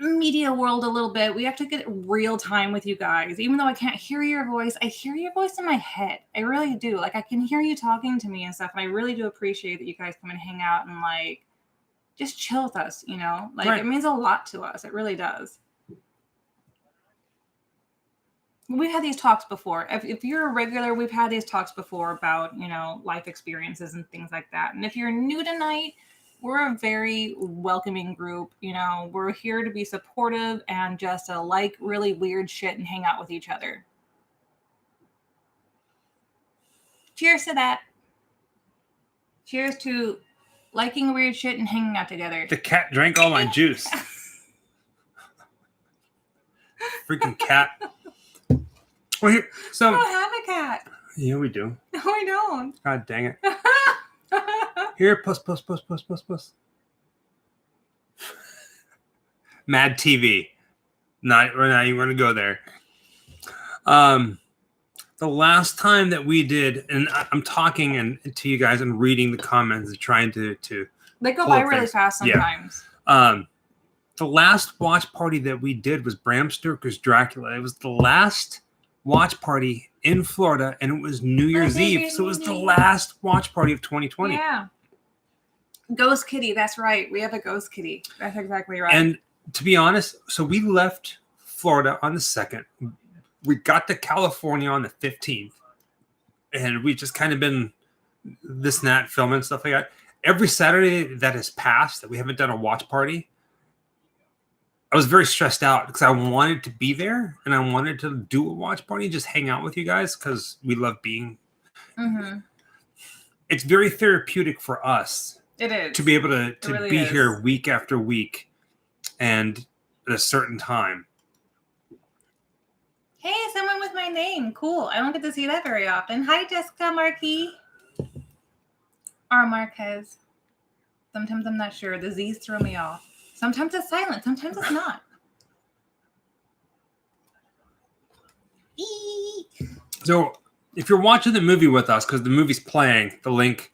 media world a little bit. We have to get real time with you guys. Even though I can't hear your voice, I hear your voice in my head. I really do. Like, I can hear you talking to me and stuff. And I really do appreciate that you guys come and hang out and like just chill with us, you know? Like, It means a lot to us. It really does. We've had these talks before. If you're a regular, we've had these talks before about, you know, life experiences and things like that. And if you're new tonight, we're a very welcoming group. You know, we're here to be supportive and just to like really weird shit and hang out with each other. Cheers to that. Cheers to liking weird shit and hanging out together. The cat drank all my juice. Freaking cat. Well, here, so I don't have a cat. Yeah, we do. No, I don't. God dang it. Here, puss. Mad TV. Not right now. You want to go there. The last time that we did, and I'm talking to you guys and reading the comments and trying to they go by really fast sometimes. Yeah. The last watch party that we did was Bram Stoker's Dracula. It was the last watch party in Florida, and it was New Year's Eve. So it was the last watch party of 2020. Yeah. Ghost kitty. That's right. We have a ghost kitty. That's exactly right. And to be honest, so we left Florida on the 2nd. We got to California on the 15th. And we've just kind of been this and that, filming stuff like that. Every Saturday that has passed that we haven't done a watch party, I was very stressed out because I wanted to be there and I wanted to do a watch party and just hang out with you guys because we love being. It's very therapeutic for us. It is. To be able to really be here week after week and at a certain time. Hey, someone with my name. Cool. I don't get to see that very often. Hi, Jessica Marquis. Or Marquez. Sometimes I'm not sure. The Z's throw me off. Sometimes it's silent. Sometimes it's not. So if you're watching the movie with us, because the movie's playing, the link,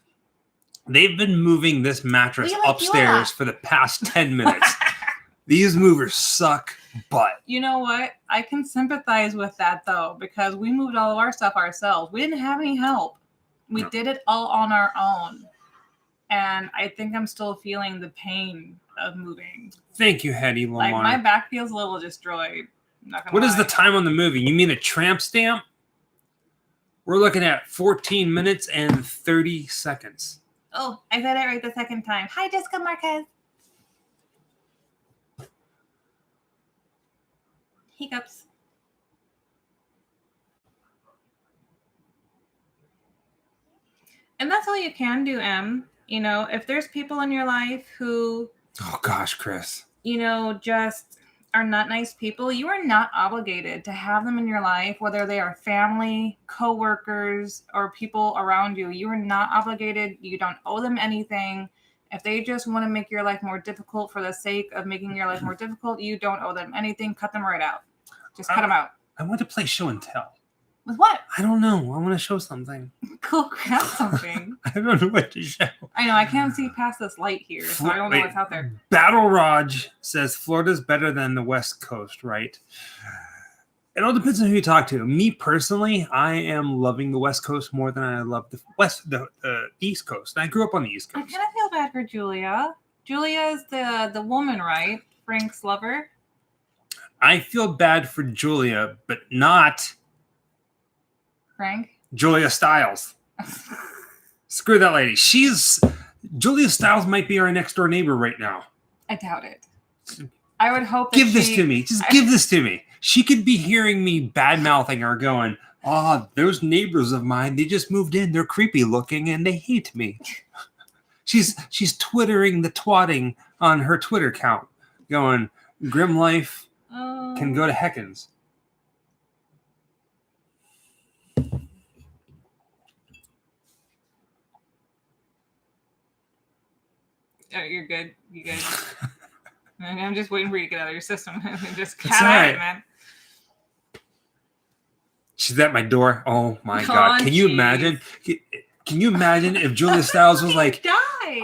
they've been moving this mattress upstairs for the past 10 minutes. These movers suck butt. You know what? I can sympathize with that, though, because we moved all of our stuff ourselves. We didn't have any help. We did it all on our own. and I think I'm still feeling the pain of moving. Thank you, Hetty Lamar. Like, my back feels a little destroyed. I'm not gonna What is lie. the time on the movie? You mean a tramp stamp? We're looking at 14 minutes and 30 seconds. Oh, I said it right the second time. Hi, Jessica Marquez. Hiccups. And that's all you can do, Em. You know, if there's people in your life who... Oh, gosh, Chris. You know, just are not nice people, you are not obligated to have them in your life, whether they are family, co-workers, or people around you. You are not obligated. You don't owe them anything. If they just want to make your life more difficult for the sake of making your life more difficult, you don't owe them anything. Cut them right out. Just cut them out. I want to play show and tell. With what? I don't know. I want to show something. Cool, grab something. I don't know what to show. I know. I can't see past this light here, so I don't know what's out there. Battle Raj says Florida's better than the West Coast, right? It all depends on who you talk to. Me personally, I am loving the West Coast more than I love the East Coast. I grew up on the East I Coast. kind of feel bad for Julia. Julia is the woman, right? Frank's lover. I feel bad for Julia, but not Frank. Julia Stiles. Screw that lady. Julia Stiles might be our next door neighbor right now. I doubt it. I would hope that Give this to me. Give this to me. She could be hearing me bad-mouthing her going, those neighbors of mine, they just moved in. They're creepy looking and they hate me. She's twittering the twatting on her Twitter account going, Grim Life can go to Heckins. Oh, you're good. You good. I'm just waiting for you to get out of your system. Just That's cat all at right. it, man. She's at my door. Oh my God. Can you imagine? Can you imagine if Julia Stiles was like,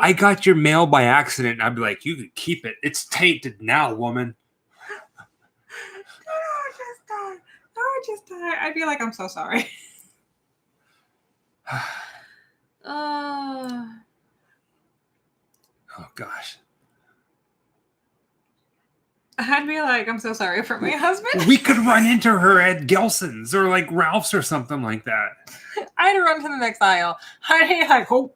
I got your mail by accident? I'd be like, you can keep it. It's tainted now, woman. Just die. I'd be like, I'm so sorry. Oh gosh. I'd be like, I'm so sorry for my husband. We could run into her at Gelson's or like Ralph's or something like that. I'd run to the next aisle. I'd be like, oh.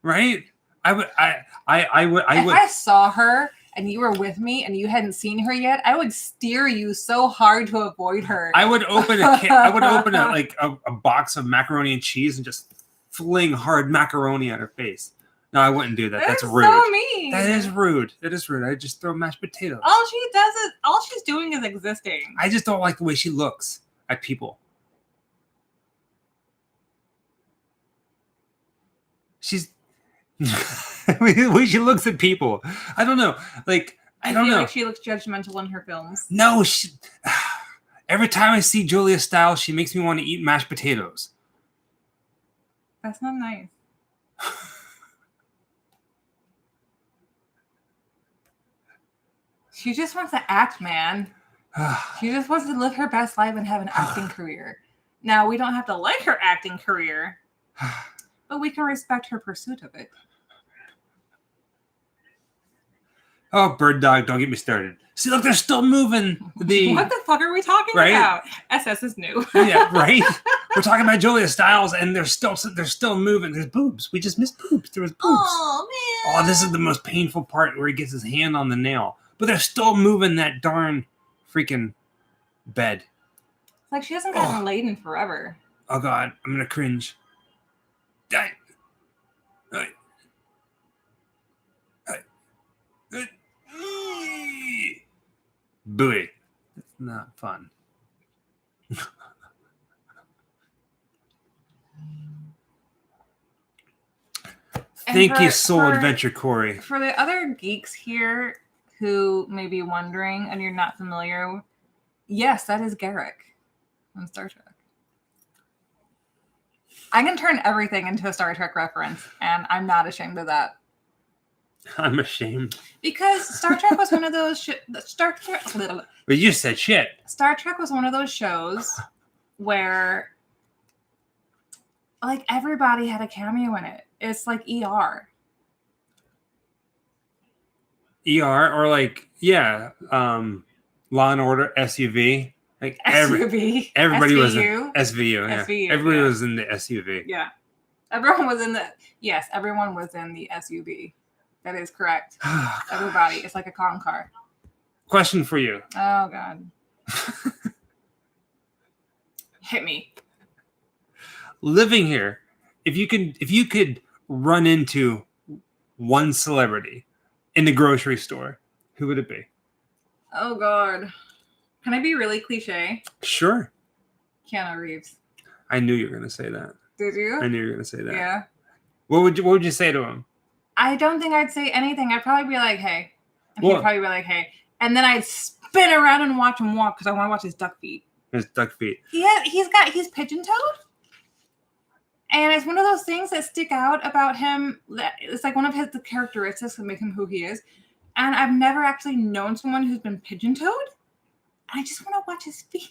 Right? I would. If I saw her and you were with me and you hadn't seen her yet, I would steer you so hard to avoid her. I would open a box of macaroni and cheese and just fling hard macaroni at her face. No, I wouldn't do that. That's rude. So mean. That is rude. That is rude. I just throw mashed potatoes. All she's doing is existing. I just don't like the way she looks at people. She's the way she looks at people. I don't know. I don't know. Like she looks judgmental in her films. No, every time I see Julia Stiles, she makes me want to eat mashed potatoes. That's not nice. She just wants to act, man. She just wants to live her best life and have an acting career. Now, we don't have to like her acting career, but we can respect her pursuit of it. Oh, Bird Dog, don't get me started. See, look, they're still moving. What the fuck are we talking about? SS is new. Yeah, right? We're talking about Julia Stiles, and they're still moving. There's boobs. We just missed boobs. There was boobs. Oh, man. Oh, this is the most painful part where he gets his hand on the nail. But they're still moving that darn freaking bed. It's like she hasn't gotten laid in forever. Oh, God. I'm going to cringe. Booey. It's not fun. Thank you, Soul Adventure Corey. For the other geeks here who may be wondering and you're not familiar, yes, that is Garrick from Star Trek. I can turn everything into a Star Trek reference, and I'm not ashamed of that. I'm ashamed. Because Star Trek was one of those... But you said shit. Star Trek was one of those shows where like everybody had a cameo in it. It's like ER. ER or like Law and Order SUV. Like SUV. everybody was in SVU. SVU. Yeah. SVU, Everybody yeah. was in the SUV. Yeah. Everyone was in the everyone was in the SUV. That is correct. Oh, Everybody. It's like a con car. question for you. Oh God. Hit me. Living here, if you could run into one celebrity in the grocery store, who would it be? Oh God. Can I be really cliche? Sure. Keanu Reeves. I knew you were gonna say that. Did you? I knew you were gonna say that. Yeah. What would you say to him? I don't think I'd say anything. I'd probably be like, hey. And Well- he'd probably be like, hey. And then I'd spin around and watch him walk because I want to watch his duck feet. His duck feet. He's pigeon-toed. And it's one of those things that stick out about him. It's like one of the characteristics that make him who he is. And I've never actually known someone who's been pigeon-toed. I just want to watch his feet.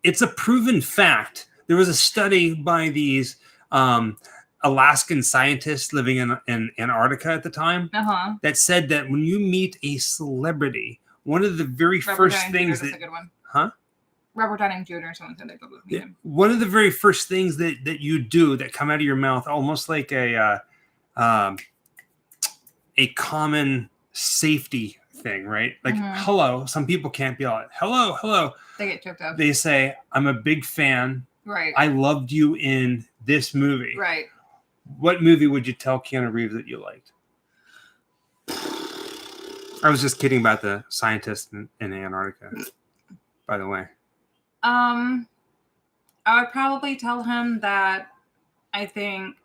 It's a proven fact. There was a study by these Alaskan scientists living in Antarctica at the time that said that when you meet a celebrity, one of the very first things that's a good one. Huh? Robert Downey Jr. Someone said they go with him. One of the very first things that you do that come out of your mouth, almost like a common safety thing, right? Like hello. Some people can't be like hello. They get choked up. They say, "I'm a big fan. Right. I loved you in this movie." Right. What movie would you tell Keanu Reeves that you liked? I was just kidding about the scientist in Antarctica, by the way. I would probably tell him that I think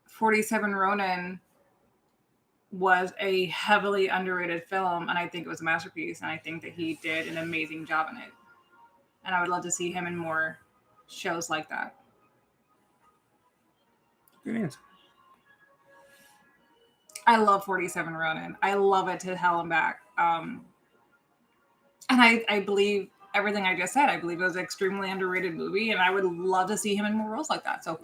47 Ronin was a heavily underrated film, and I think it was a masterpiece, and I think that he did an amazing job in it. And I would love to see him in more shows like that. Good answer. I love 47 Ronin. I love it to hell and back. And I believe everything I just said. I believe it was an extremely underrated movie, and I would love to see him in more roles like that. So,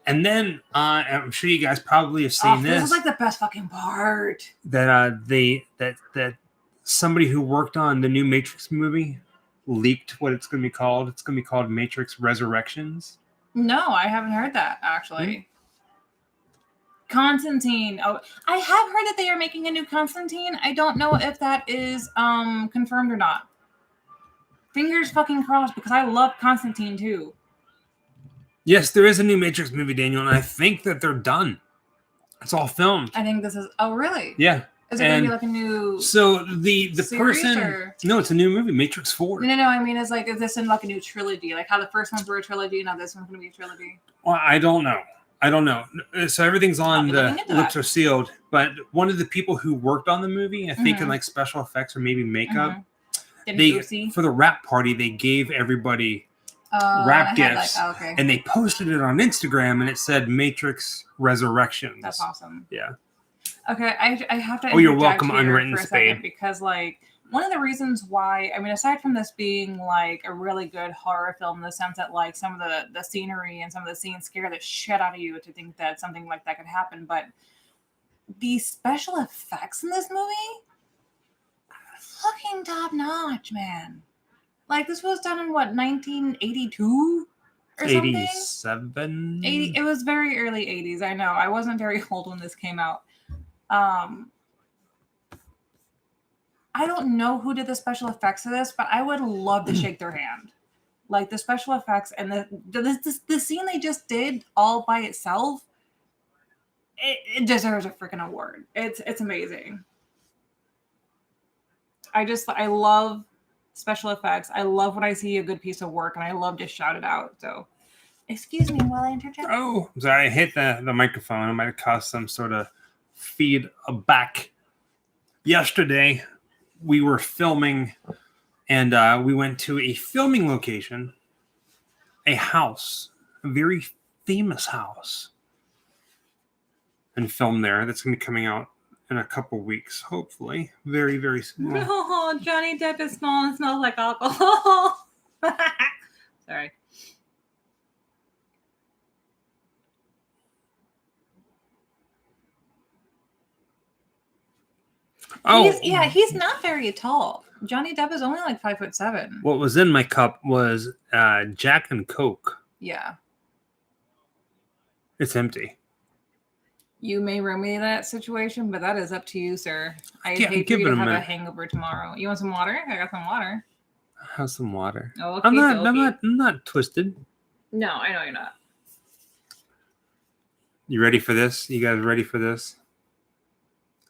and then I'm sure you guys probably have seen this. This is like the best fucking part. That that somebody who worked on the new Matrix movie leaked what it's going to be called. It's going to be called Matrix Resurrections. No, I haven't heard that actually. Constantine. Oh, I have heard that they are making a new Constantine. I don't know if that is confirmed or not. Fingers fucking crossed because I love Constantine too. Yes, there is a new Matrix movie, Daniel, and I think that they're done. It's all filmed. I think this is. Oh, really? Yeah. Is it going to be like a new? So the person. Or? No, it's a new movie, Matrix 4. No. I mean, is this in like a new trilogy? Like how the first ones were a trilogy, now this one's going to be a trilogy. Well, I don't know. So everything's on the lips are sealed. But one of the people who worked on the movie, I think in like special effects or maybe makeup, for the wrap party, they gave everybody wrap gifts, and they posted it on Instagram, and it said Matrix Resurrections. That's awesome. Yeah. Okay, I have to. Oh, you're welcome, Unwritten for a Spade. second because like one of the reasons why, I mean, aside from this being like a really good horror film in the sense that like some of the scenery and some of the scenes scare the shit out of you to think that something like that could happen, but the special effects in this movie, fucking top notch, man. Like this was done in what, 1982 or 87? something? 80. It was very early 80s. I know. I wasn't very old when this came out. I don't know who did the special effects of this, but I would love to shake their hand. Like the special effects and the scene they just did all by itself, it deserves a freaking award. It's amazing. I love special effects. I love when I see a good piece of work, and I love to shout it out. So, excuse me while I interject. Oh, sorry, I hit the microphone. It might have caused some sort of feedback. Yesterday, we were filming, and we went to a filming location, a house, a very famous house, and filmed there. That's going to be coming out in a couple weeks, hopefully. Very, very small. Oh, Johnny Depp is small and smells like alcohol. Sorry. Oh, he's not very tall. Johnny Depp is only like 5'7". What was in my cup was Jack and Coke. Yeah. It's empty. You may remedy that situation, but that is up to you, sir. I'd Yeah, hate for give you it to a have a minute. hangover tomorrow. You want some water? I got some water. Have some water. Oh, okay, I'm not twisted. No, I know you're not. You ready for this? You guys ready for this?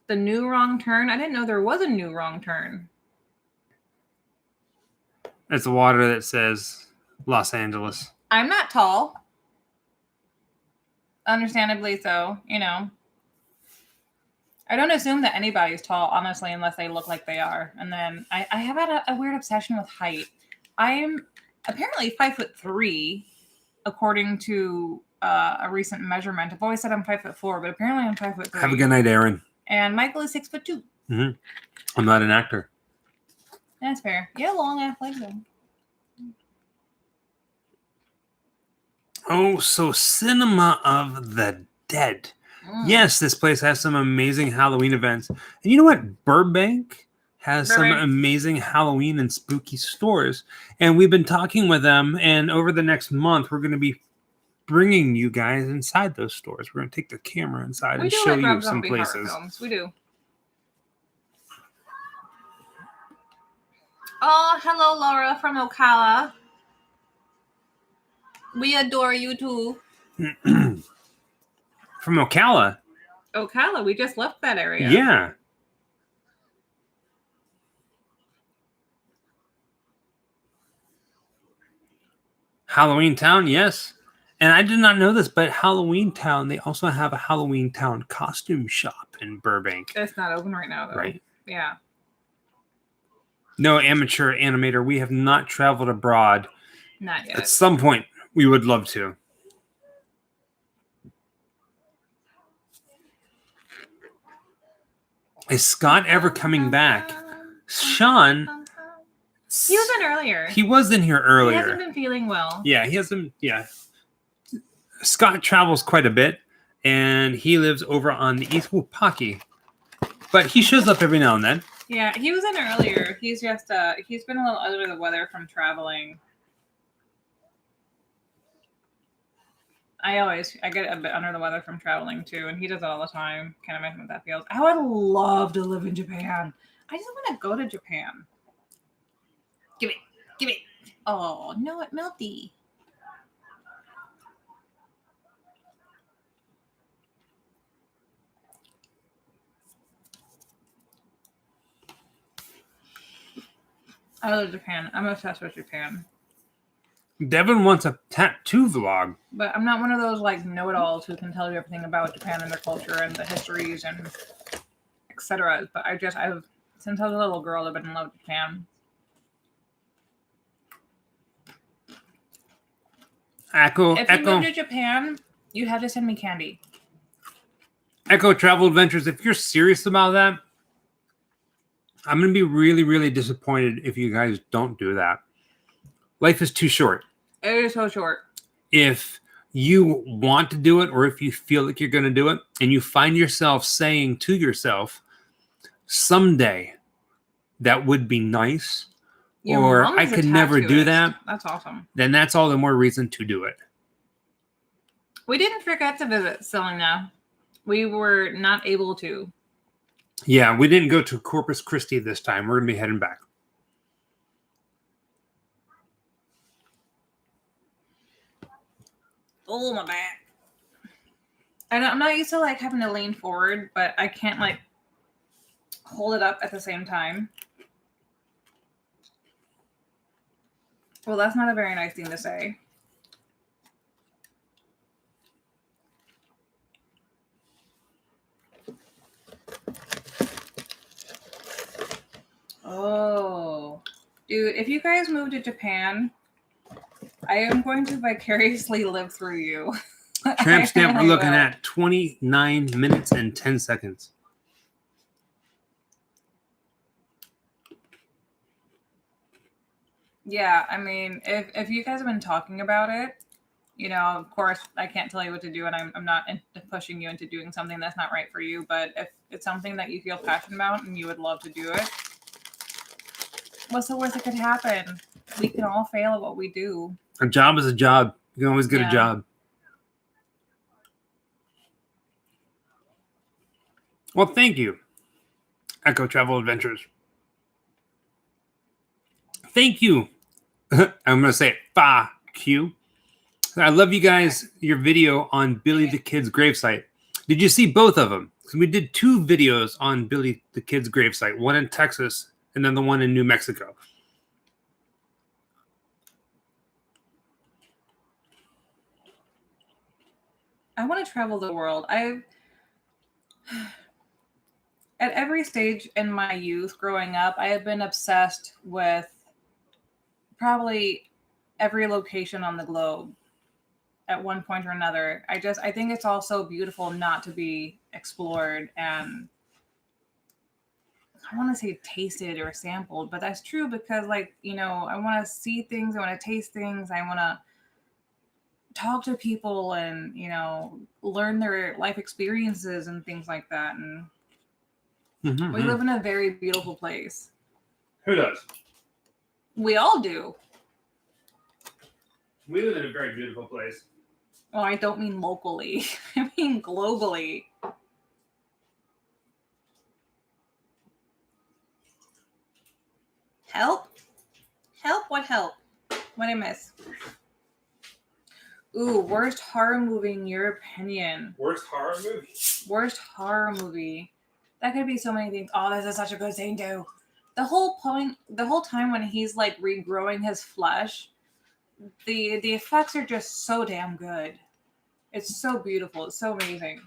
The new wrong turn? I didn't know there was a new wrong turn. It's the water that says Los Angeles. I'm not tall. Understandably so, you know. I don't assume that anybody's tall, honestly, unless they look like they are. And then I have had a weird obsession with height. I'm apparently 5'3", according to a recent measurement. I've always said I'm 5'4", but apparently I'm 5'3". Have a good night, Aaron. And Michael is 6'2". Mm-hmm. I'm not an actor. That's fair. You have long ass legs though. Oh, so Cinema of the Dead. Yes, this place has some amazing Halloween events. And you know what? Burbank has some amazing Halloween and spooky stores. And we've been talking with them. And over the next month, we're going to be bringing you guys inside those stores. We're going to take the camera inside and show you some places. We do. Oh, hello, Laura from Ocala. We adore you too. From Ocala? Ocala, we just left that area. Yeah. Halloween Town, yes. And I did not know this, but Halloween Town, they also have a Halloween Town costume shop in Burbank. It's not open right now, though. Right. Yeah. No, amateur animator, we have not traveled abroad. Not yet. At some point, we would love to. Is Scott ever coming back? Sean... He was in earlier. He was in here earlier. He hasn't been feeling well. Yeah, he hasn't... Yeah. Scott travels quite a bit, and he lives over on the East Wapaki. But he shows up every now and then. Yeah, he was in earlier. He's just he's been a little under the weather from traveling. I get a bit under the weather from traveling too, and he does it all the time. Can't imagine what that feels. I would love to live in Japan. I just want to go to Japan. Give it. Oh no, it melty. I love Japan. I'm obsessed with Japan. Devin wants a tattoo vlog. But I'm not one of those like know-it-alls who can tell you everything about Japan and their culture and the histories and etc. But I've since I was a little girl, I've been in love with Japan. If you move to Japan, you have to send me candy. Echo Travel Adventures, if you're serious about that, I'm going to be really, really disappointed if you guys don't do that. Life is too short. It is so short. If you want to do it, or if you feel like you're going to do it, and you find yourself saying to yourself, someday that would be nice, or I could never do that. That's awesome. Then that's all the more reason to do it. We didn't forget to visit Selena. We were not able to. Yeah, we didn't go to Corpus Christi this time. We're going to be heading back. Oh, my back. I'm not used to like having to lean forward, but I can't like hold it up at the same time. Well, that's not a very nice thing to say. Oh, dude, if you guys move to Japan, I am going to vicariously live through you. Tramp stamp, we're looking at 29 minutes and 10 seconds. Yeah, I mean, if you guys have been talking about it, You know, of course, I can't tell you what to do, and I'm not pushing you into doing something that's not right for you. But if it's something that you feel passionate about and you would love to do it, what's the worst that could happen? We can all fail at what we do. A job is a job. You can always get a job. Well, thank you, Echo Travel Adventures. Thank you. I'm going to say it. Fuck you. I love you guys. Your video on Billy the Kid's gravesite. Did you see both of them? We did 2 videos on Billy the Kid's gravesite. One in Texas and then the one in New Mexico. I want to travel the world. At every stage in my youth growing up, I have been obsessed with probably every location on the globe at one point or another. I think it's all so beautiful not to be explored, and I want to say tasted or sampled, but that's true because, like, you know, I want to see things, I want to taste things, I want to talk to people and, you know, learn their life experiences and things like that. And we live in a very beautiful place. Who does? We all do. We live in a very beautiful place. Well, I don't mean locally. I mean globally. Help? Help? What help? What I miss? Ooh, worst horror movie in your opinion. Worst horror movie? Worst horror movie. That could be so many things. Oh, this is such a good thing too. The whole time when he's like regrowing his flesh, the effects are just so damn good. It's so beautiful. It's so amazing.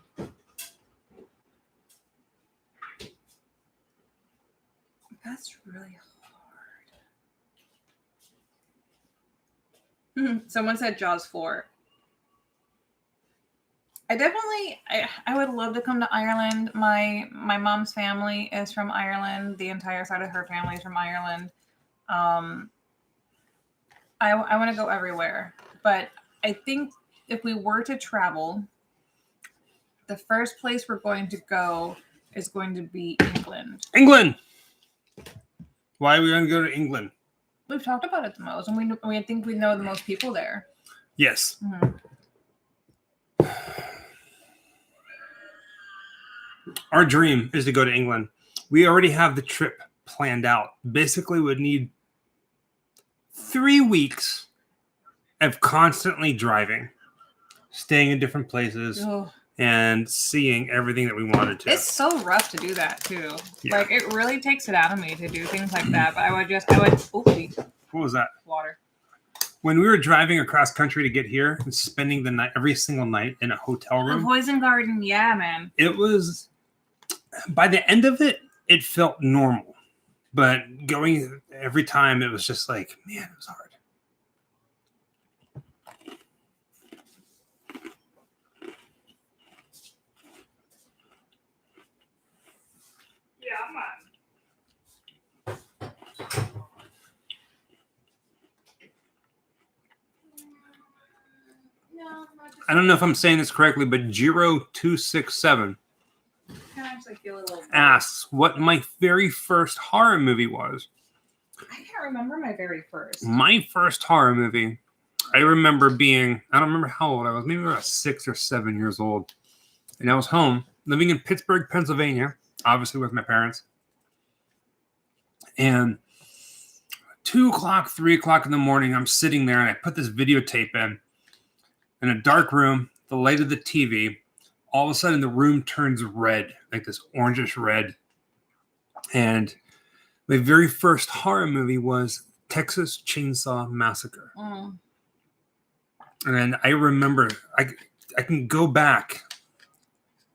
That's really hard. Someone said Jaws 4. I would love to come to Ireland. My mom's family is from Ireland. The entire side of her family is from Ireland. I want to go everywhere. But I think if we were to travel, the first place we're going to go is going to be England. England! Why are we going to go to England? We've talked about it the most, and we think we know the most people there. Yes. Mm-hmm. Our dream is to go to England. We already have the trip planned out. Basically, we would need 3 weeks of constantly driving, staying in different places, and seeing everything that we wanted to. It's so rough to do that too. Yeah. Like, it really takes it out of me to do things like that. But I would. What was that? Water. When we were driving across country to get here and spending the night, every single night in a hotel room. The Poison Garden, yeah, man. It was, by the end of it, it felt normal. But going every time, it was just like, man, it was hard. Yeah, man. I don't know if I'm saying this correctly, but Giro267 asks what my very first horror movie was. I can't remember my very first. My first horror movie, I remember being, I don't remember how old I was, maybe about 6 or 7 years old. And I was home, living in Pittsburgh, Pennsylvania, obviously with my parents. And 2 o'clock, 3 o'clock in the morning, I'm sitting there and I put this videotape in a dark room, the light of the TV. All of a sudden, the room turns red, like this orangish red. And my very first horror movie was Texas Chainsaw Massacre. Mm. And I remember, I can go back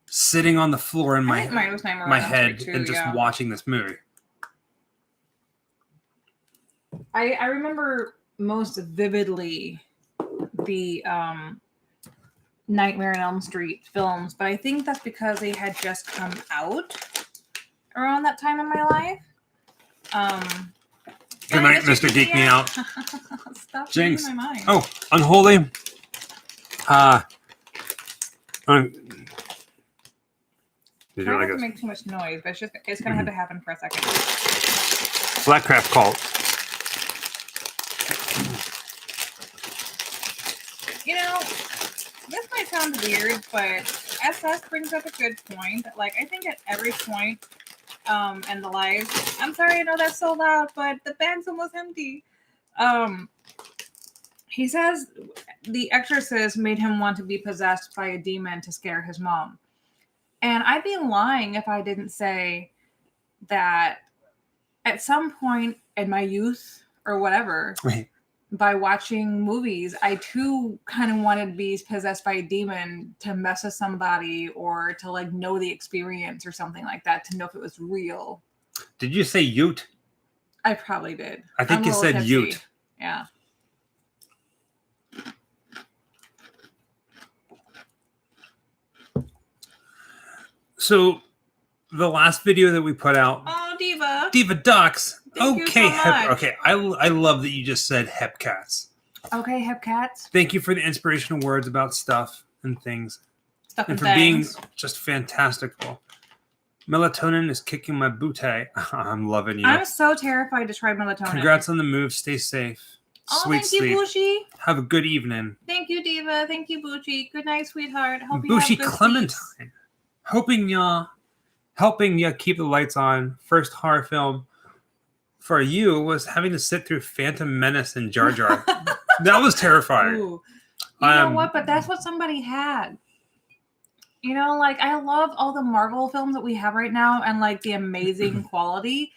sitting on the floor in my head too, and just watching this movie. I remember most vividly the Nightmare on Elm Street films, but I think that's because they had just come out around that time in my life. Good night, Mr. Geek Me Out. Stop Jinx. my mind. Oh, Unholy. Did Try you not like to this? make too much noise, but it's gonna have to happen for a second. Blackcraft Cult. You know, this might sound weird, but SS brings up a good point. Like, I think at every point, and the live, I'm sorry, I know that's so loud, but the bag's almost empty. He says the exorcist made him want to be possessed by a demon to scare his mom. And I'd be lying if I didn't say that at some point in my youth or whatever, Right. by watching movies, I too kind of wanted to be possessed by a demon to mess with somebody or to like know the experience or something like that, to know if it was real. Did you say Ute? I probably did. I think you said Ute. Yeah. So the last video that we put out, Oh, Diva. Diva Ducks. Thank you Okay, so much. okay. I love that you just said Hepcats. Okay, Hepcats. Thank you for the inspirational words about stuff and things, Stuff and and for things. being just fantastical. Melatonin is kicking my booty. I'm loving you. I'm so terrified to try melatonin. Congrats on the move. Stay safe. Oh, Sweet thank you, sleep. Bushi. Have a good evening. Thank you, Diva. Thank you, Bushi. Good night, sweetheart. Hope you Bushi have good Clementine. sleeps. Helping ya keep the lights on. First horror film for you was having to sit through Phantom Menace and Jar Jar. That was terrifying. Ooh. You know what? But that's what somebody had. You know, like, I love all the Marvel films that we have right now and like the amazing quality.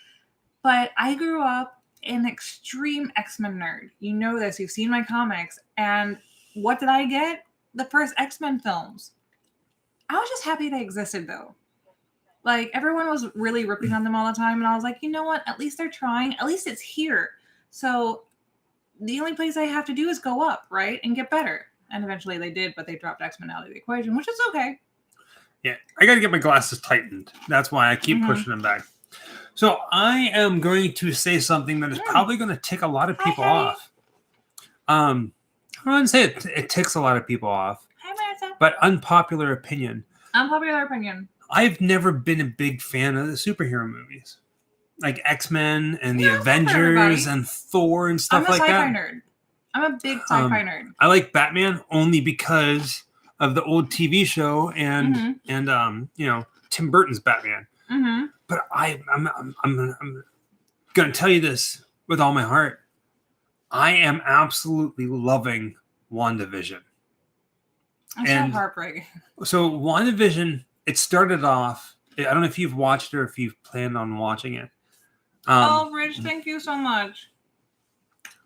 But I grew up an extreme X-Men nerd. You know this. You've seen my comics. And what did I get? The first X-Men films. I was just happy they existed, though. Like, everyone was really ripping on them all the time. And I was like, you know what? At least they're trying. At least it's here. So the only place I have to do is go up, right? And get better. And eventually they did, but they dropped X-Men out of the equation, which is okay. Yeah, I got to get my glasses tightened. That's why I keep pushing them back. So I am going to say something that is probably going to tick a lot of people off. I wouldn't say it ticks a lot of people off. Hi, Martha. But unpopular opinion. Unpopular opinion. I've never been a big fan of the superhero movies. Like X-Men and the Avengers and Thor and stuff like that. I'm a sci-fi nerd. I'm a big sci-fi nerd. I like Batman only because of the old TV show and you know, Tim Burton's Batman. But I'm gonna tell you this with all my heart. I am absolutely loving WandaVision. I'm so heartbreaking. So WandaVision, it started off. I don't know if you've watched it or if you've planned on watching it. Rich, thank you so much.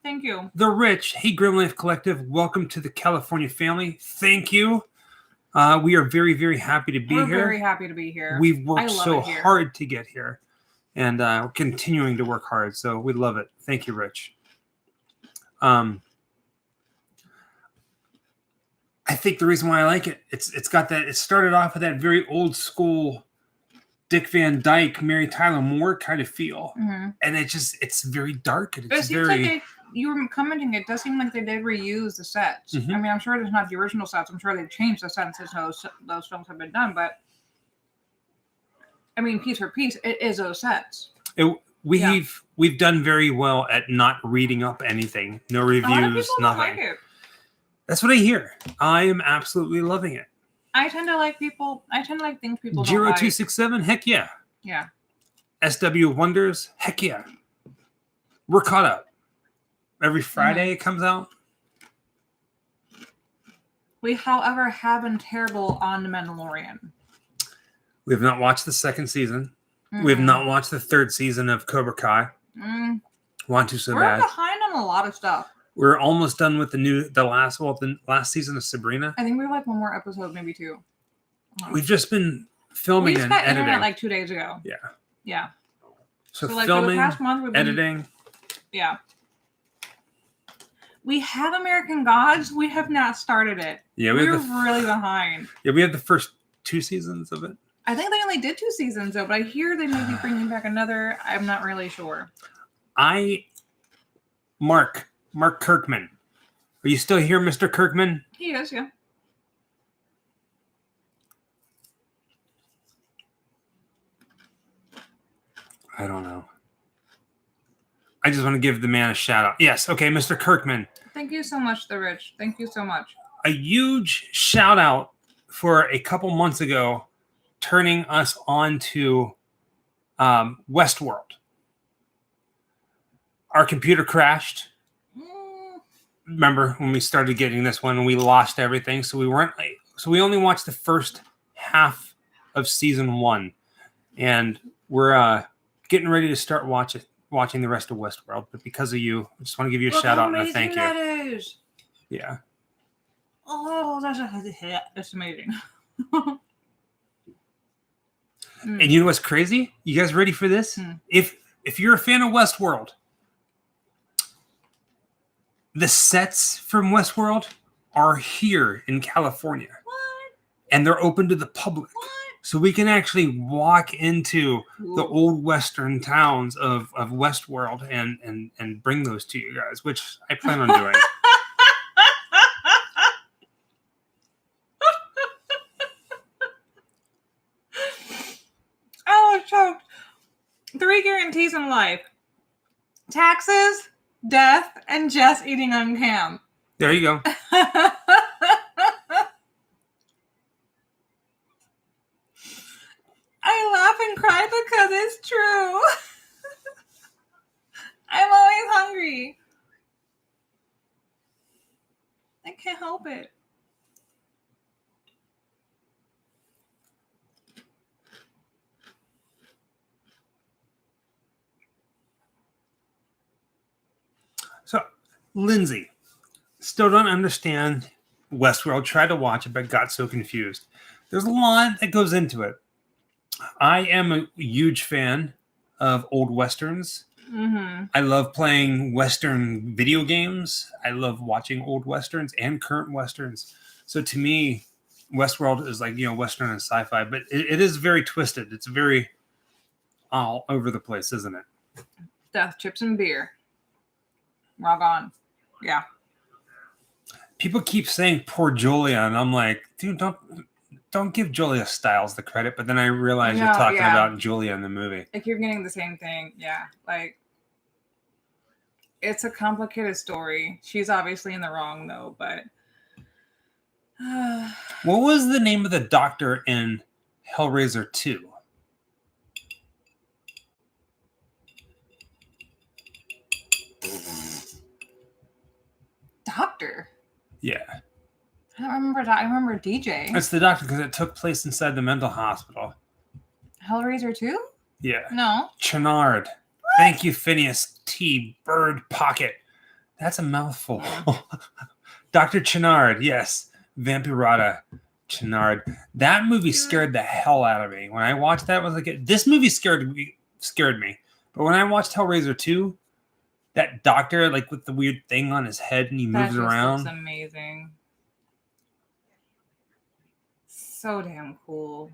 Thank you. The Rich, hey Grim Life Collective, welcome to the California family. Thank you. We are very, very happy to be here. We're very happy to be here. We've worked so hard to get here, and we're continuing to work hard. So we love it. Thank you, Rich. I think the reason why I like it, it's got that. It started off with that very old school Dick Van Dyke, Mary Tyler Moore kind of feel, and it's very dark and it's very. Like you were commenting, it does seem like they did reuse the sets. I mean, I'm sure there's not the original sets. I'm sure they've changed the sets since those films have been done. But I mean, piece for piece, it is those sets. We've done very well at not reading up anything. No reviews, a lot of people nothing. Don't like it. That's what I hear. I am absolutely loving it. I tend to like things people don't like. 0267, heck yeah. Yeah. SW Wonders, heck yeah. We're caught up. Every Friday it comes out. We, however, have been terrible on The Mandalorian. We have not watched the second season. We have not watched the third season of Cobra Kai. Want to so bad. We're behind on a lot of stuff. We're almost done with the last season of Sabrina. I think we have like one more episode, maybe two. We've just been filming and editing. Internet like 2 days ago. Yeah. Yeah. So like filming, for the past month, we've been, editing. Yeah. We have American Gods. We have not started it. Yeah, we're really behind. Yeah, we had the first 2 seasons of it. I think they only did 2 seasons though, but I hear they may be bringing back another. I'm not really sure. Mark Kirkman. Are you still here, Mr. Kirkman? He is, yeah. I don't know. I just want to give the man a shout out. Yes, okay, Mr. Kirkman. Thank you so much, The Rich. Thank you so much. A huge shout out for a couple months ago turning us on to Westworld. Our computer crashed. Remember when we started getting this one and we lost everything, so we weren't. So we only watched the first half of season 1, and we're getting ready to start watching the rest of Westworld. But because of you, I just want to give you a shout out and a thank you. That is. Yeah. Oh, that's amazing. And you know what's crazy? You guys ready for this? If you're a fan of Westworld, the sets from Westworld are here in California. What? And they're open to the public. What? So we can actually walk into the old Western towns of Westworld and bring those to you guys, which I plan on doing. Oh, choked. 3 guarantees in life: taxes, death, and Jess eating on cam. There you go. I laugh and cry because it's true. I'm always hungry. I can't help it. So, Lindsay, still don't understand Westworld. Tried to watch it, but got so confused. There's a lot that goes into it. I am a huge fan of old Westerns. Mm-hmm. I love playing Western video games. I love watching old Westerns and current Westerns. So to me, Westworld is like, Western and sci-fi, but it is very twisted. It's very all over the place, isn't it? Death, chips, and beer. Rock on. Yeah. People keep saying poor Julia, and I'm like, dude, don't give Julia Stiles the credit. But then I realize you're talking about Julia in the movie. Like, you're getting the same thing. Yeah. Like, it's a complicated story. She's obviously in the wrong, though, but... What was the name of the doctor in Hellraiser 2? Doctor? Yeah. I don't remember. I remember DJ. It's the doctor because it took place inside the mental hospital. Hellraiser 2? Yeah. No. Channard. Thank you, Phineas T. Bird Pocket. That's a mouthful. Dr. Channard, yes. Vampirata Channard. That movie scared the hell out of me. When I watched that, I was like, this movie scared me. But when I watched Hellraiser 2, that doctor, like with the weird thing on his head and he moves around. That's amazing. So damn cool.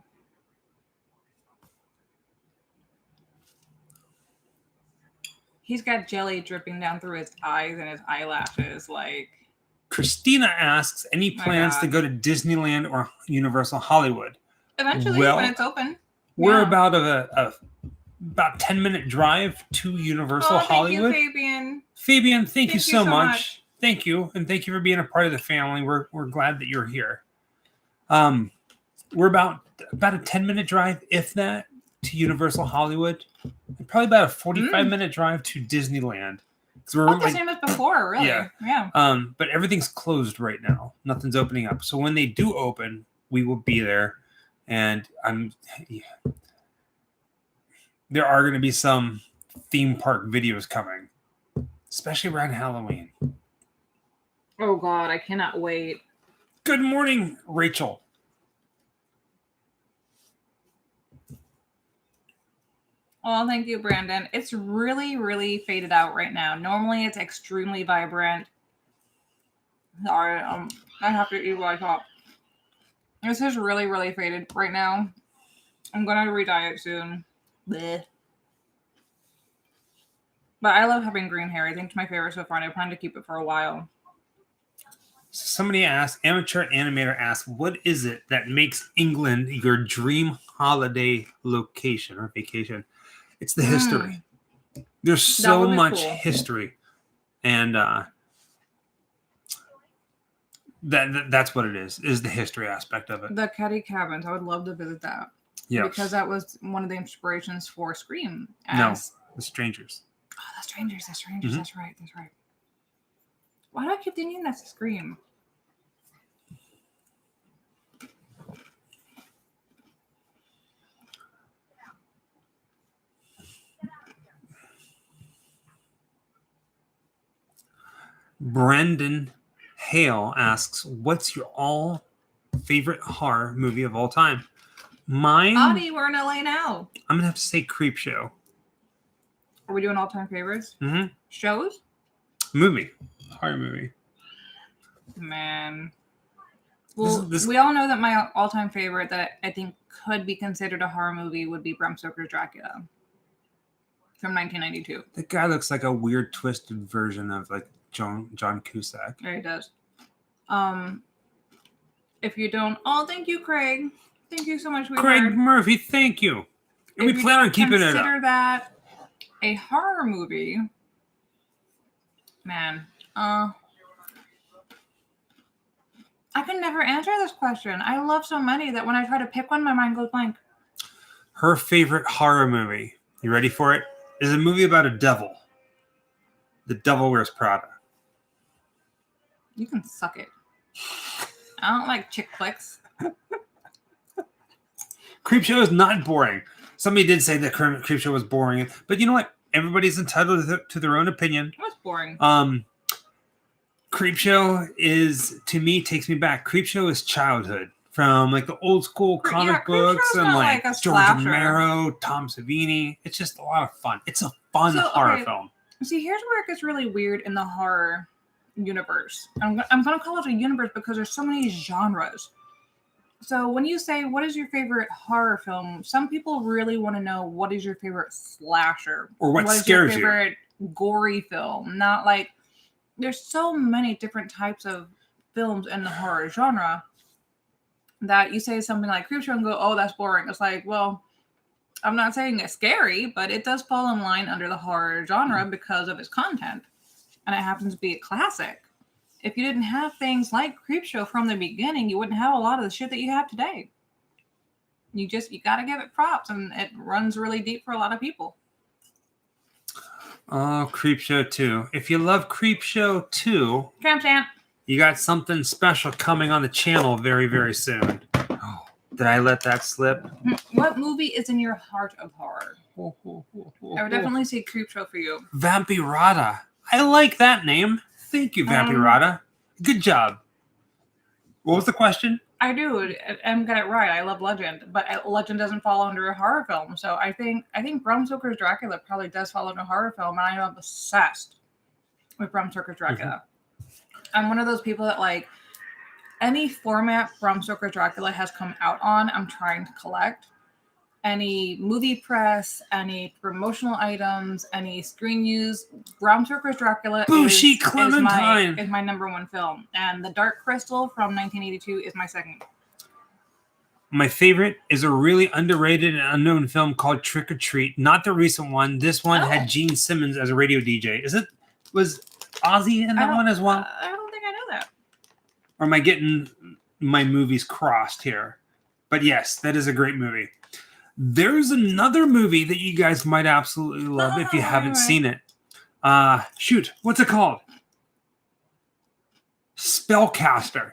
He's got jelly dripping down through his eyes and his eyelashes. Like, Christina asks, any plans to go to Disneyland or Universal Hollywood? Eventually, when it's open. We're about about 10-minute drive to Universal Hollywood. Thank you, Fabian. Fabian, thank you so much. Thank you, and thank you for being a part of the family. We're glad that you're here. We're about a 10-minute drive, if that, to Universal Hollywood. And probably about a 45-minute drive to Disneyland. We're the same as before, really. Yeah. But everything's closed right now. Nothing's opening up. So when they do open, we will be there. And there are going to be some theme park videos coming, especially around Halloween. Oh, God, I cannot wait. Good morning, Rachel. Oh, thank you, Brandon. It's really, really faded out right now. Normally, it's extremely vibrant. Sorry, I have to eat what I talk. This is really, really faded right now. I'm going to re-dye it soon. Blech. But I love having green hair. I think it's my favorite so far, and I plan to keep it for a while. Somebody asked, Amateur Animator asked, what is it that makes England your dream holiday location or vacation? It's the history. There's so would be much cool. history, and that's what it is the history aspect of it. The Ketty Cabins. I would love to visit that. Yeah, because that was one of the inspirations for Scream. No, the Strangers. Oh, the Strangers. Mm-hmm. That's right. Why do I keep thinking that's Scream? Brendan Hale asks, "What's your all favorite horror movie of all time?" Mine. Audie, we're in LA now. I'm gonna have to say Creepshow. Are we doing all-time favorites? Mm-hmm. Shows? Movie. Horror movie. Man. Well, we all know that my all-time favorite that I think could be considered a horror movie would be Bram Stoker's Dracula from 1992. The guy looks like a weird, twisted version of like John Cusack. Yeah, he does. If you don't, thank you, Craig. Thank you so much, Craig Murphy. Thank you. And we plan on keeping it up. Consider that a horror movie, man. I can never answer this question. I love so many that when I try to pick one, my mind goes blank. Her favorite horror movie, you ready for it? Is a movie about a devil. The Devil Wears Prada. You can suck it. I don't like chick flicks. Creepshow is not boring. Somebody did say that Creepshow was boring, but you know what? Everybody's entitled to their own opinion. What's boring? Creepshow is, to me, takes me back. Creepshow is childhood from like the old school comic books and like George Romero, Tom Savini. It's just a lot of fun. It's a fun horror film. See, here's where it gets really weird in the horror universe. I'm going to call it a universe because there's so many genres. So when you say, what is your favorite horror film? Some people really want to know, what is your favorite slasher? Or what scares you? What is your favorite gory film? Not like, there's so many different types of films in the horror genre that you say something like Creepshow and go, oh, that's boring. It's like, well, I'm not saying it's scary, but it does fall in line under the horror genre because of its content. And it happens to be a classic. If you didn't have things like Creepshow from the beginning, you wouldn't have a lot of the shit that you have today. You got to give it props, and it runs really deep for a lot of people. Oh, Creepshow 2. If you love Creepshow 2, Tramp. You got something special coming on the channel very, very soon. Oh, did I let that slip? What movie is in your heart of horror? I would definitely say Creepshow for you. Vampirata. I like that name. Thank you, Vampirata. Good job. What was the question? I do. I'm got it right. I love Legend, but Legend doesn't fall under a horror film. So I think Bram Stoker's Dracula probably does fall under a horror film, and I am obsessed with Bram Stoker's Dracula. I'm one of those people that like any format Bram Stoker's Dracula has come out on, I'm trying to collect. Any movie press, any promotional items, any screen use, Bram Stoker's Dracula is my number one film. And The Dark Crystal from 1982 is my second. My favorite is a really underrated and unknown film called Trick or Treat. Not the recent one. This one had Gene Simmons as a radio DJ. Was Ozzy in that one as well? I don't think I know that. Or am I getting my movies crossed here? But yes, that is a great movie. There's another movie that you guys might absolutely love if you haven't seen it. Shoot, what's it called? Spellcaster.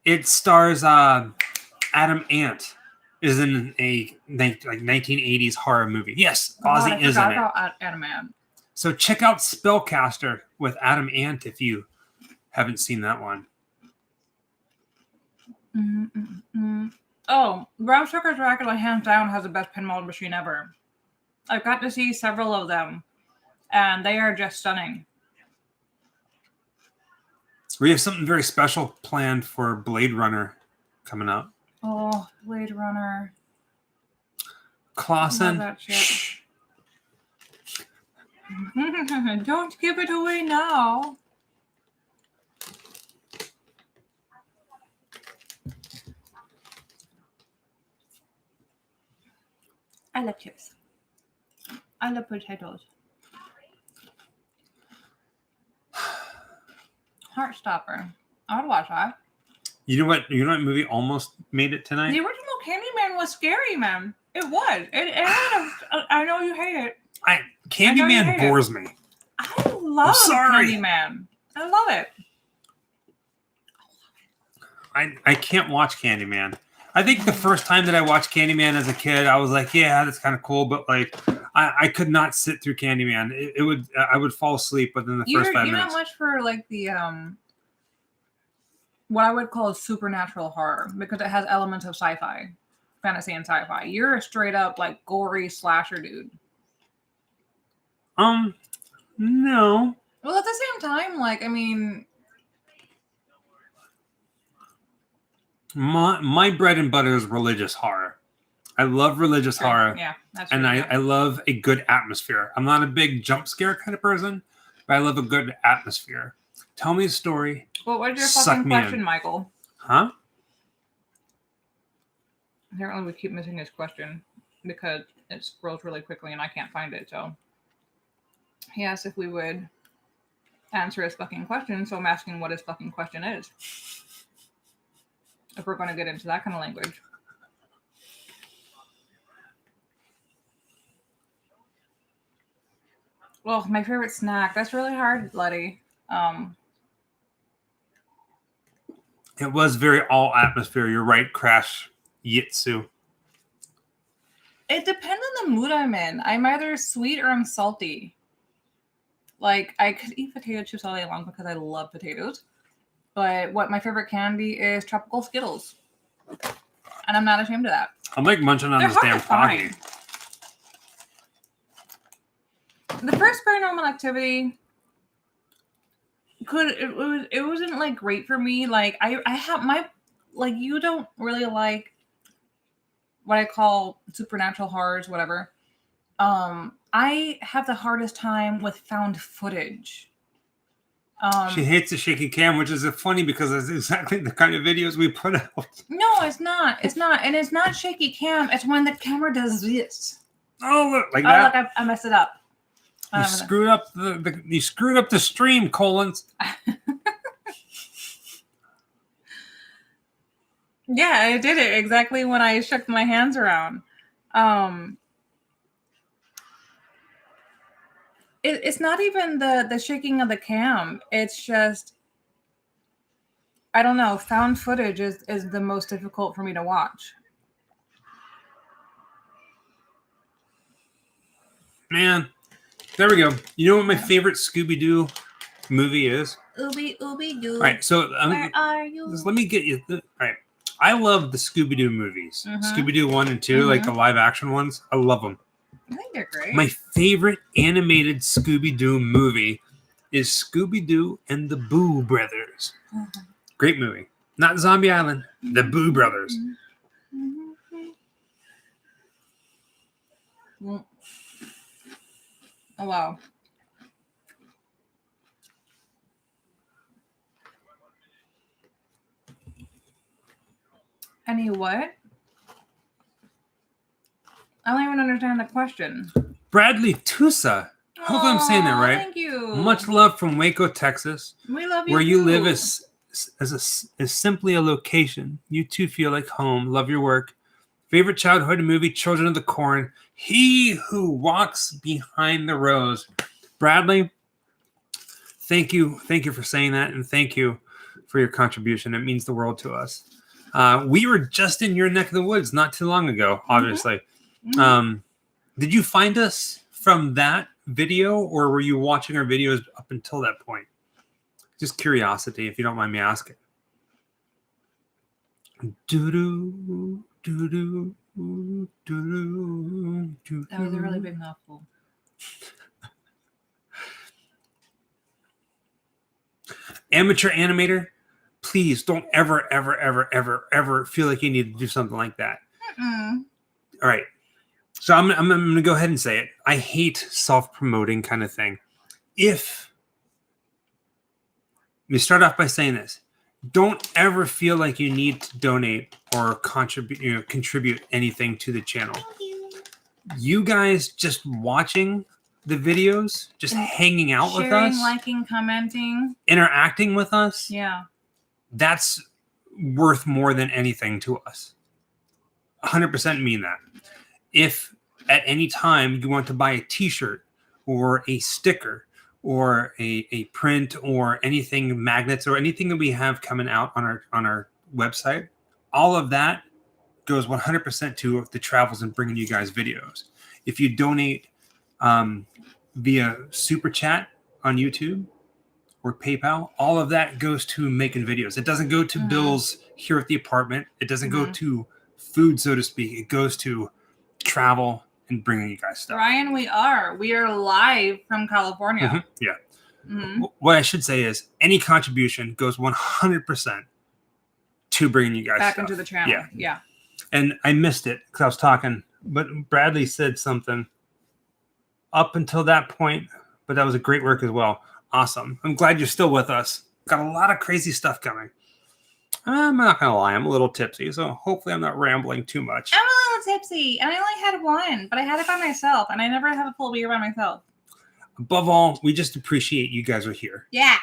It stars Adam Ant. Is in a 1980s horror movie. Yes, Ozzy is in it. About Adam Ant. So check out Spellcaster with Adam Ant if you haven't seen that one. Oh, Bram Stoker's Dracula hands down has the best pinball machine ever. I've got to see several of them, and they are just stunning. We have something very special planned for Blade Runner coming up. Oh, Blade Runner. Clausen. Shh. Don't give it away now. I love chips. I love potatoes. Heartstopper. I would watch that. You know what? You know what movie almost made it tonight? The original Candyman was scary, man. It was. It had I know you hate it. Candyman bores me. I love Candyman. I love it. I can't watch Candyman. I think the first time that I watched Candyman as a kid, I was like, yeah, that's kind of cool, but like, I could not sit through Candyman. I would fall asleep within the first 5 minutes. You're not much for like the what I would call supernatural horror because it has elements of sci-fi, fantasy, and sci-fi. You're a straight up like gory slasher dude. No. Well, at the same time, like I mean. My bread and butter is religious horror. I love religious horror. Yeah, that's and I love a good atmosphere. I'm not a big jump scare kind of person, but I love a good atmosphere. Tell me a story. Well, what is your fucking question, Michael? Huh? Apparently, we keep missing his question because it scrolls really quickly and I can't find it. So he asked if we would answer his fucking question. So I'm asking what his fucking question is. If we're going to get into that kind of language. Well, my favorite snack. That's really hard, Letty. It was very all atmosphere. You're right, Crash Yitsu. It depends on the mood I'm in. I'm either sweet or I'm salty. Like, I could eat potato chips all day long because I love potatoes. But what my favorite candy is tropical Skittles. And I'm not ashamed of that. I'm like munching on this damn coffee. The first Paranormal Activity it wasn't like great for me. Like I have my like you don't really like what I call supernatural horrors, whatever. I have the hardest time with found footage. She hates the shaky cam, which is funny because that's exactly the kind of videos we put out. No, it's not. It's not. And it's not shaky cam. It's when the camera does this. Oh, look, like that. Look, I messed it up. You screwed up you screwed up the stream, Collins. Yeah, I did it exactly when I shook my hands around. It's not even the shaking of the cam. It's just, I don't know. Found footage is the most difficult for me to watch. Man, there we go. You know what my favorite Scooby-Doo movie is? Ooby-Doo. All right, so where are you? Let me get you. All right, I love the Scooby-Doo movies. Scooby-Doo 1 and 2, like the live-action ones. I love them. I think they're great. My favorite animated Scooby-Doo movie is Scooby-Doo and the Boo Brothers. Great movie. Not Zombie Island. The Boo Brothers. Oh, wow. Any what? I don't even understand the question. Bradley Tusa. I hope I'm saying that right. Thank you. Much love from Waco, Texas. We love you. Where you too. live is simply a location. You too feel like home. Love your work. Favorite childhood movie, Children of the Corn. He Who Walks Behind the Rose. Bradley, thank you. Thank you for saying that, and thank you for your contribution. It means the world to us. We were just in your neck of the woods not too long ago, obviously. Did you find us from that video, or were you watching our videos up until that point? Just curiosity, if you don't mind me asking. Doo-doo, doo-doo, doo-doo, doo-doo. That was a really big mouthful. Amateur animator, please don't ever feel like you need to do something like that. All right. So I'm going to go ahead and say it. I hate self-promoting kind of thing. Let me start off by saying this. Don't ever feel like you need to donate or contribute anything to the channel. You guys just watching the videos, just hanging out with Sharing, us, liking, commenting, interacting with us. Yeah. That's worth more than anything to us. 100% mean that. If at any time you want to buy a t-shirt or a sticker or a print or anything, magnets or anything that we have coming out on our website, all of that goes 100% to the travels and bringing you guys videos. If you donate via Super Chat on YouTube or PayPal, all of that goes to making videos. It doesn't go to bills here at the apartment. It doesn't go to food, so to speak. It goes to travel and bringing you guys stuff. Ryan, we are live from California. Yeah. What I should say is any contribution goes 100% to bringing you guys back stuff. into the channel. Yeah. And I missed it because I was talking, but Bradley said something up until that point, but that was a great work as well. Awesome. I'm glad you're still with us. Got a lot of crazy stuff coming. I'm not going to lie. I'm a little tipsy, so hopefully I'm not rambling too much. I'm a little tipsy, and I only had one, but I had it by myself, and I never have a full beer by myself. Above all, we just appreciate you guys are here. Yeah.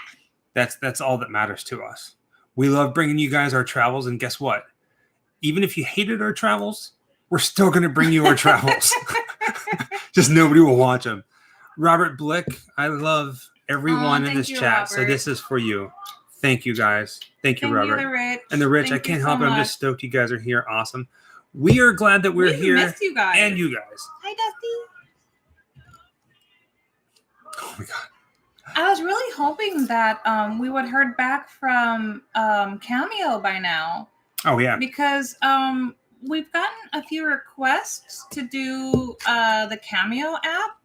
That's all that matters to us. We love bringing you guys our travels, and guess what? Even if you hated our travels, we're still going to bring you our travels. Just nobody will watch them. Robert Blick, I love everyone in this chat, Robert. So this is for you. Thank you, guys. Thank you, Robert. The Rich. And the Rich, I can't help it. I'm just stoked you guys are here. Awesome. We are glad that we're here. Missed you guys. And you guys. Hi, Dusty. Oh, my God. I was really hoping that we would heard back from Cameo by now. Oh, yeah. Because we've gotten a few requests to do the Cameo app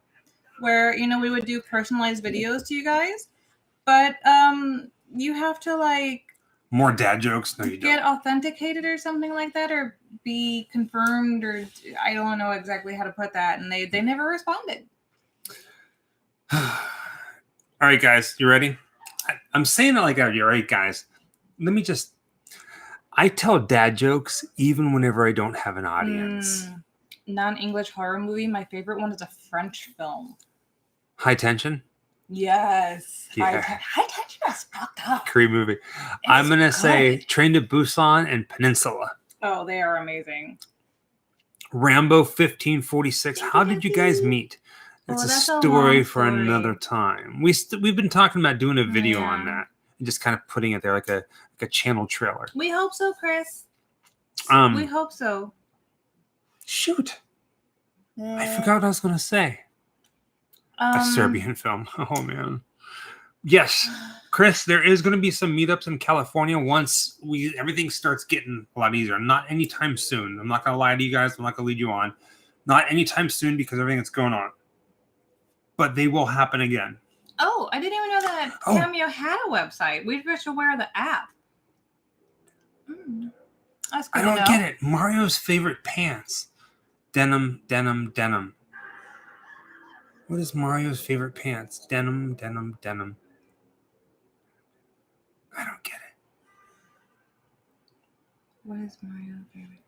where, we would do personalized videos to you guys. But you have to, like... More dad jokes? No, you don't. Get authenticated or something like that, or be confirmed, or I don't know exactly how to put that. And they never responded. All right, guys. You ready? I'm saying it like, you're right, guys. Let me just... I tell dad jokes even whenever I don't have an audience. Non-English horror movie. My favorite one is a French film. High Tension? Yes. Yeah. High Tension is fucked up. Great movie. I'm going to say Train to Busan and Peninsula. Oh, they are amazing. Rambo 1546. How did you guys meet? It's a story for another time. We've been talking about doing a video on that. And just kind of putting it there like a channel trailer. We hope so, Chris. We hope so. Shoot. I forgot what I was going to say. A Serbian film. Oh, man. Yes. Chris, there is going to be some meetups in California once everything starts getting a lot easier. Not anytime soon. I'm not going to lie to you guys. I'm not going to lead you on. Not anytime soon because everything that's going on. But they will happen again. Oh, I didn't even know that Cameo had a website. We just aware of the app. That's good. I don't get it. Mario's favorite pants. Denim, denim, denim. What is Mario's favorite pants? Denim, denim, denim. I don't get it. What is Mario's favorite?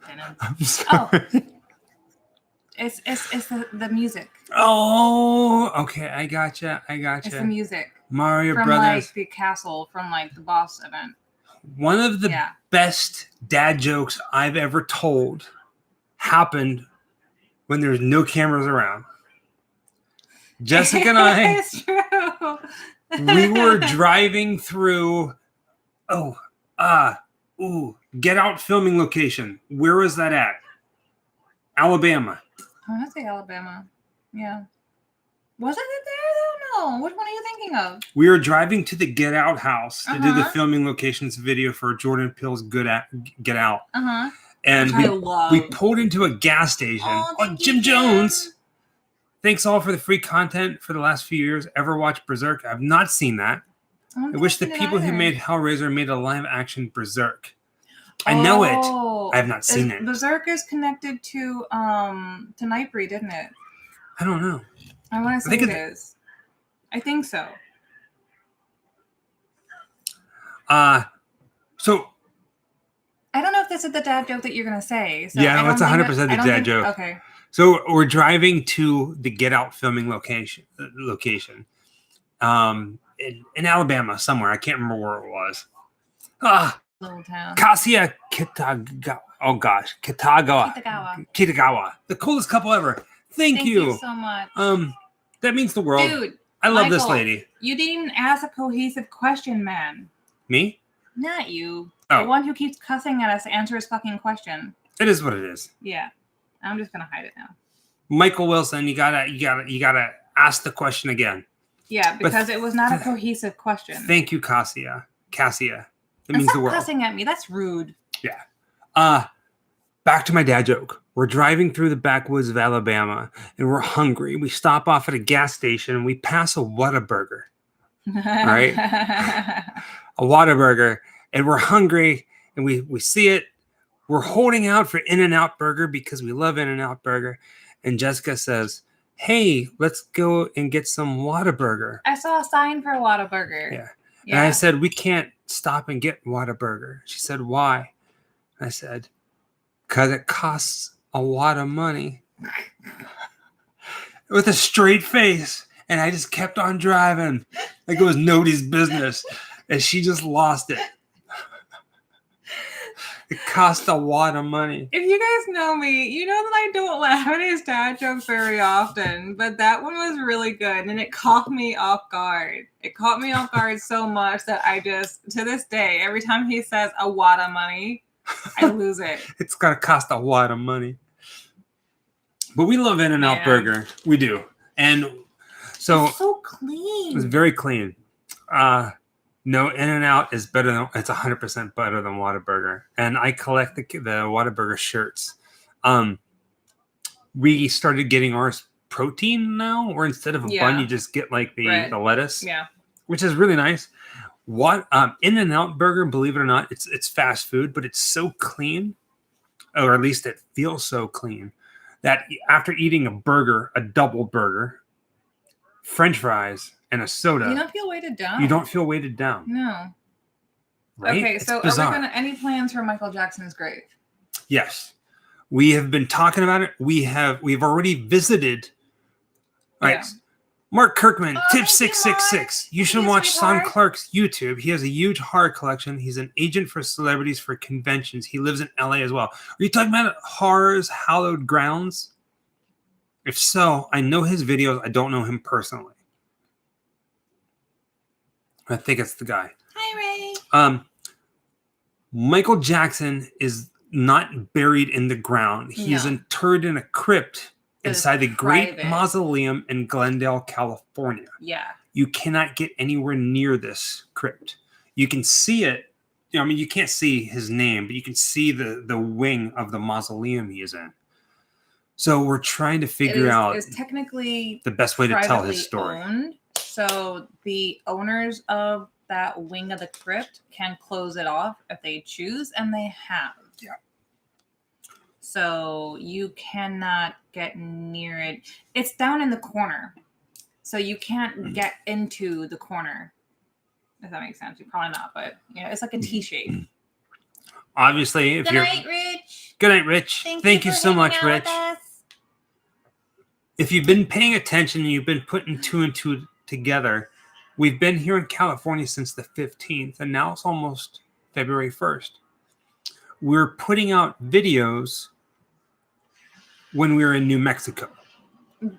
Denim. I'm sorry. Oh. It's the music. Oh, okay. I gotcha. It's the music. Mario from Brothers. Like the castle from like the boss event. One of the best dad jokes I've ever told happened when there's no cameras around. Jessica and I, it's true. We were driving through, Get Out filming location. Where was that at? Alabama. I want to say Alabama. Yeah. Wasn't it there though? No. Which one are you thinking of? We were driving to the Get Out house to do the filming locations video for Jordan Peele's Get Out. And we pulled into a gas station. Oh, Jim Jones. Thanks all for the free content for the last few years. Ever watched Berserk? I've not seen that. I wish the people who made Hellraiser made a live action Berserk. I know it. I have not seen it. Berserk is connected to Nightbreed, isn't it? I don't know. I want to say it is. I think so. So I don't know if this is the dad joke that you're gonna say. So yeah, no, it's 100% the dad joke. Okay. So we're driving to the Get Out filming location, in Alabama somewhere. I can't remember where it was. Little town. Cassia Kitagawa. Oh gosh, Kitagawa. The coolest couple ever. Thank you so much. That means the world. Dude, I love this Michael, lady. You didn't even ask a cohesive question, man. Me? Not you. Oh. The one who keeps cussing at us to answer his fucking question. It is what it is. Yeah. I'm just gonna hide it now. Michael Wilson, you gotta ask the question again. Yeah, because it was not a cohesive question. Thank you, Cassia. That means stop the world. Cussing at me. That's rude. Yeah. Back to my dad joke. We're driving through the backwoods of Alabama and we're hungry. We stop off at a gas station and we pass a Whataburger. Right? A Whataburger. And we're hungry and we see it. We're holding out for In-N-Out Burger because we love In-N-Out Burger. And Jessica says, hey, let's go and get some Whataburger. I saw a sign for a Whataburger. Yeah. And I said, we can't stop and get Whataburger. She said, why? I said, because it costs a lot of money. With a straight face. And I just kept on driving like it was nobody's business. And she just lost it. It cost a lot of money. If you guys know me, you know that I don't laugh at his dad jokes very often, but that one was really good and it caught me off guard. It caught me off guard so much that I just, to this day, every time he says a lot of money, I lose it. It's going to cost a lot of money. But we love In-N-Out Burger. We do. And so it's so clean. It's very clean. No, In-N-Out is better than, it's 100% better than Whataburger. And I collect the Whataburger shirts. We started getting ours protein now, or instead of a bun, you just get like the lettuce. Yeah. Which is really nice. In-N-Out Burger, believe it or not, it's fast food, but it's so clean, or at least it feels so clean, that after eating a burger, a double burger, French fries, and a soda, you don't feel weighted down. You don't feel weighted down. No. Right? Okay, It's so bizarre. are we gonna any plans for Michael Jackson's grave? Yes. We have been talking about it. We've already visited. Right. Yeah. Mark Kirkman, Oh, tip thank you, 666. You should Thank you, watch Son sweetheart. Clark's YouTube. He has a huge horror collection. He's an agent for celebrities for conventions. He lives in LA as well. Are you talking about Horror's Hallowed Grounds? If so, I know his videos. I don't know him personally. I think it's the guy. Hi, Ray. Michael Jackson is not buried in the ground. He's interred in a crypt inside the Great Mausoleum in Glendale, California. Yeah. You cannot get anywhere near this crypt. You can see it. I mean, you can't see his name, but you can see the wing of the mausoleum he is in. So we're trying to figure out it's technically the best way to tell his story. Owned, so the owners of that wing of the crypt can close it off if they choose, and they have. Yeah. So you cannot get near it. It's down in the corner, so you can't get into the corner. If that makes sense, you probably not, but it's like a T shape. Obviously, if Good you're night, Rich. Good night, Rich. Thank you so much, Rich. If you've been paying attention and you've been putting two and two together, we've been here in California since the 15th, and now it's almost February 1st. We're putting out videos when we were in New Mexico.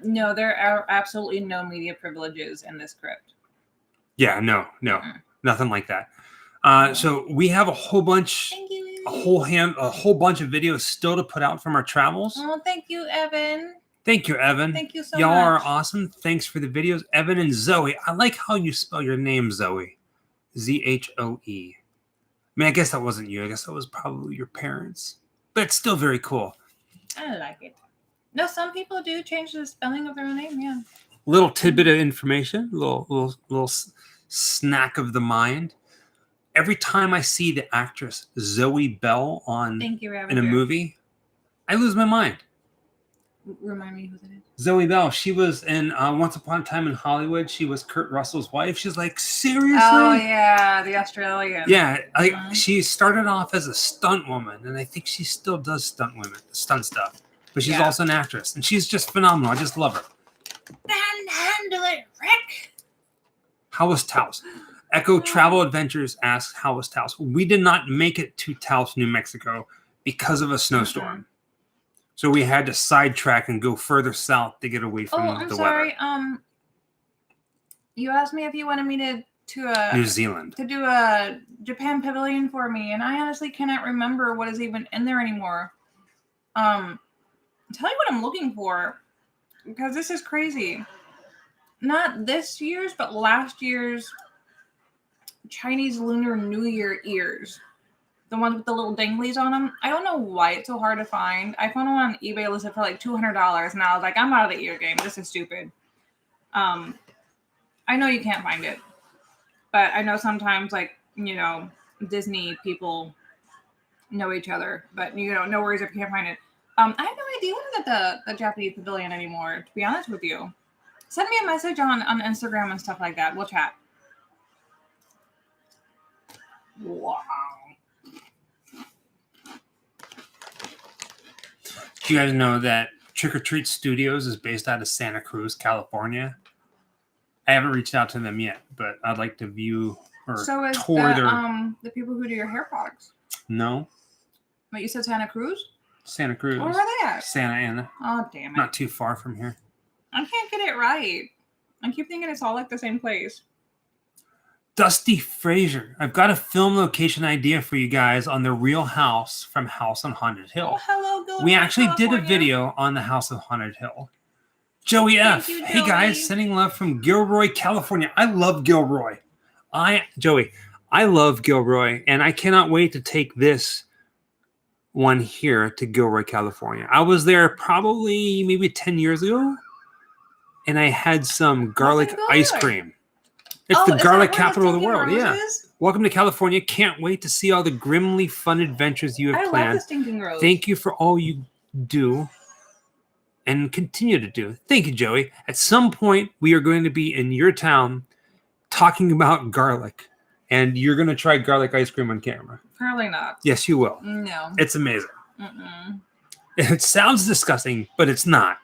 No, there are absolutely no media privileges in this crypt. Yeah, no, nothing like that. So we have a whole bunch, a whole bunch of videos still to put out from our travels. Oh, thank you, Evan. Thank you, Evan. Thank you so Y'all much. are awesome. Thanks for the videos, Evan and Zoe. I like how you spell your name, Zoe. Z-H-O-E. I mean, I guess that wasn't you. I guess that was probably your parents. But it's still very cool. I like it. No, some people do change the spelling of their own name, yeah. Little tidbit of information, little snack of the mind. Every time I see the actress Zoe Bell in a movie, I lose my mind. Remind me who that is. Zoe Bell. She was in Once Upon a Time in Hollywood. She was Kurt Russell's wife. She's like, seriously? Oh, yeah, the Australian. Yeah, she started off as a stunt woman, and I think she still does stunt stuff. but she's Yeah. also an actress, and she's just phenomenal. I just love her. Handle it, Rick. How was Taos? Echo Travel Adventures asks, how was Taos? We did not make it to Taos, New Mexico because of a snowstorm. So we had to sidetrack and go further south to get away from I'm the sorry. weather. You asked me if you wanted me to New Zealand. to do a Japan pavilion for me, and I honestly cannot remember what is even in there anymore. Tell you what I'm looking for, because this is crazy. Not this year's, but last year's Chinese Lunar New Year ears. The ones with the little danglies on them. I don't know why it's so hard to find. I found them on eBay listed for like $200, and I was like, I'm out of the ear game. This is stupid. I know you can't find it, but I know sometimes, like, you know, Disney people know each other, but, you know, no worries if you can't find it. I have no idea what is at the Japanese pavilion anymore, to be honest with you. Send me a message on Instagram and stuff like that. We'll chat. Wow. Do you guys know that Trick or Treat Studios is based out of Santa Cruz, California? I haven't reached out to them yet, but I'd like to view or So is tour the people who do your hair products. No, But you said Santa Cruz? Santa Cruz. Where are they at? Santa Ana. Oh, damn it. Not too far from here. I can't get it right. I keep thinking it's all like the same place. Dusty Frazier. I've got a film location idea for you guys on the real house from House on Haunted Hill. Oh, hello, Gilroy, We actually did a California. video on the House of Haunted Hill. Joey Thank F. you, Hey Joey. guys, sending love from Gilroy, California. I love Gilroy. Joey, I love Gilroy, and I cannot wait to take this one here to Gilroy, California. I was there probably maybe 10 years ago, and I had some garlic Gilroy? ice cream. It's Oh, the is garlic that where capital of the Stinking world. Rose Yeah. is? Welcome to California. Can't wait to see all the grimly fun adventures you have I love planned. the Stinking Rose. Thank you for all you do and continue to do. Thank you, Joey. At some point, we are going to be in your town talking about garlic, and you're going to try garlic ice cream on camera. Probably not. Yes, you will. No. It's amazing. Mm-mm. It sounds disgusting, but it's not.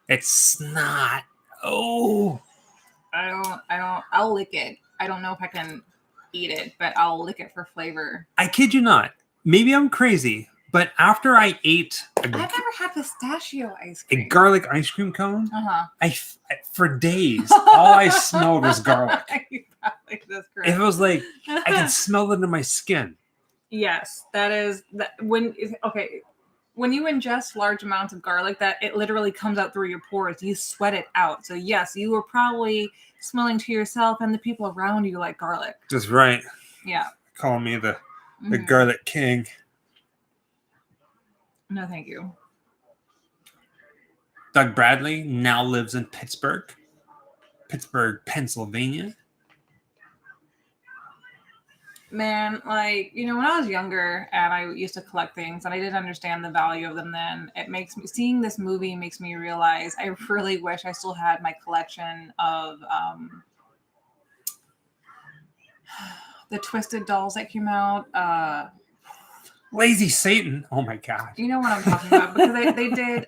It's not. Oh. I'll lick it. I don't know if I can eat it, but I'll lick it for flavor. I kid you not. Maybe I'm crazy, but after I ate I've never had pistachio ice a cream. garlic ice cream cone, Uh-huh. for days, all I smelled was garlic. That's correct. It was like I could smell it in my skin. Yes, that is that when you ingest large amounts of garlic, that it literally comes out through your pores. You sweat it out. So yes, you were probably smelling to yourself and the people around you like garlic. That's right. Yeah. Call me the Mhm. garlic king. No, thank you. Doug Bradley now lives in Pittsburgh, Pennsylvania. Man, like, you know, when I was younger and I used to collect things and I didn't understand the value of them then, it makes me, seeing this movie makes me realize I really wish I still had my collection of the Twisted dolls that came out. Lazy Satan. Oh my God. You know what I'm talking about, because they did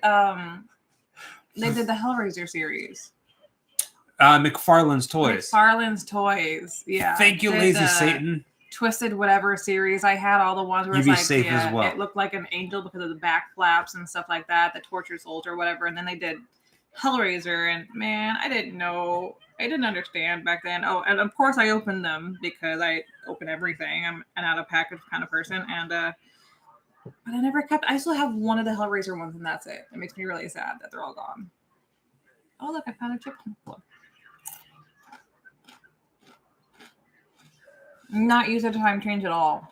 the Hellraiser series. McFarlane's Toys. McFarlane's Toys. Yeah. Thank you, Did Lazy the Satan. Twisted whatever series. I had all the ones where You it's be like, safe as well. it looked like an angel because of the back flaps and stuff like that, the tortured souls or whatever. And then they did Hellraiser, and man, I didn't understand back then. Oh, and of course I opened them because I open everything. I'm an out of package kind of person, and but I never kept. I still have one of the Hellraiser ones, and that's it. It makes me really sad that they're all gone. Oh, look, I found a chip on the floor. Not used to time change at all.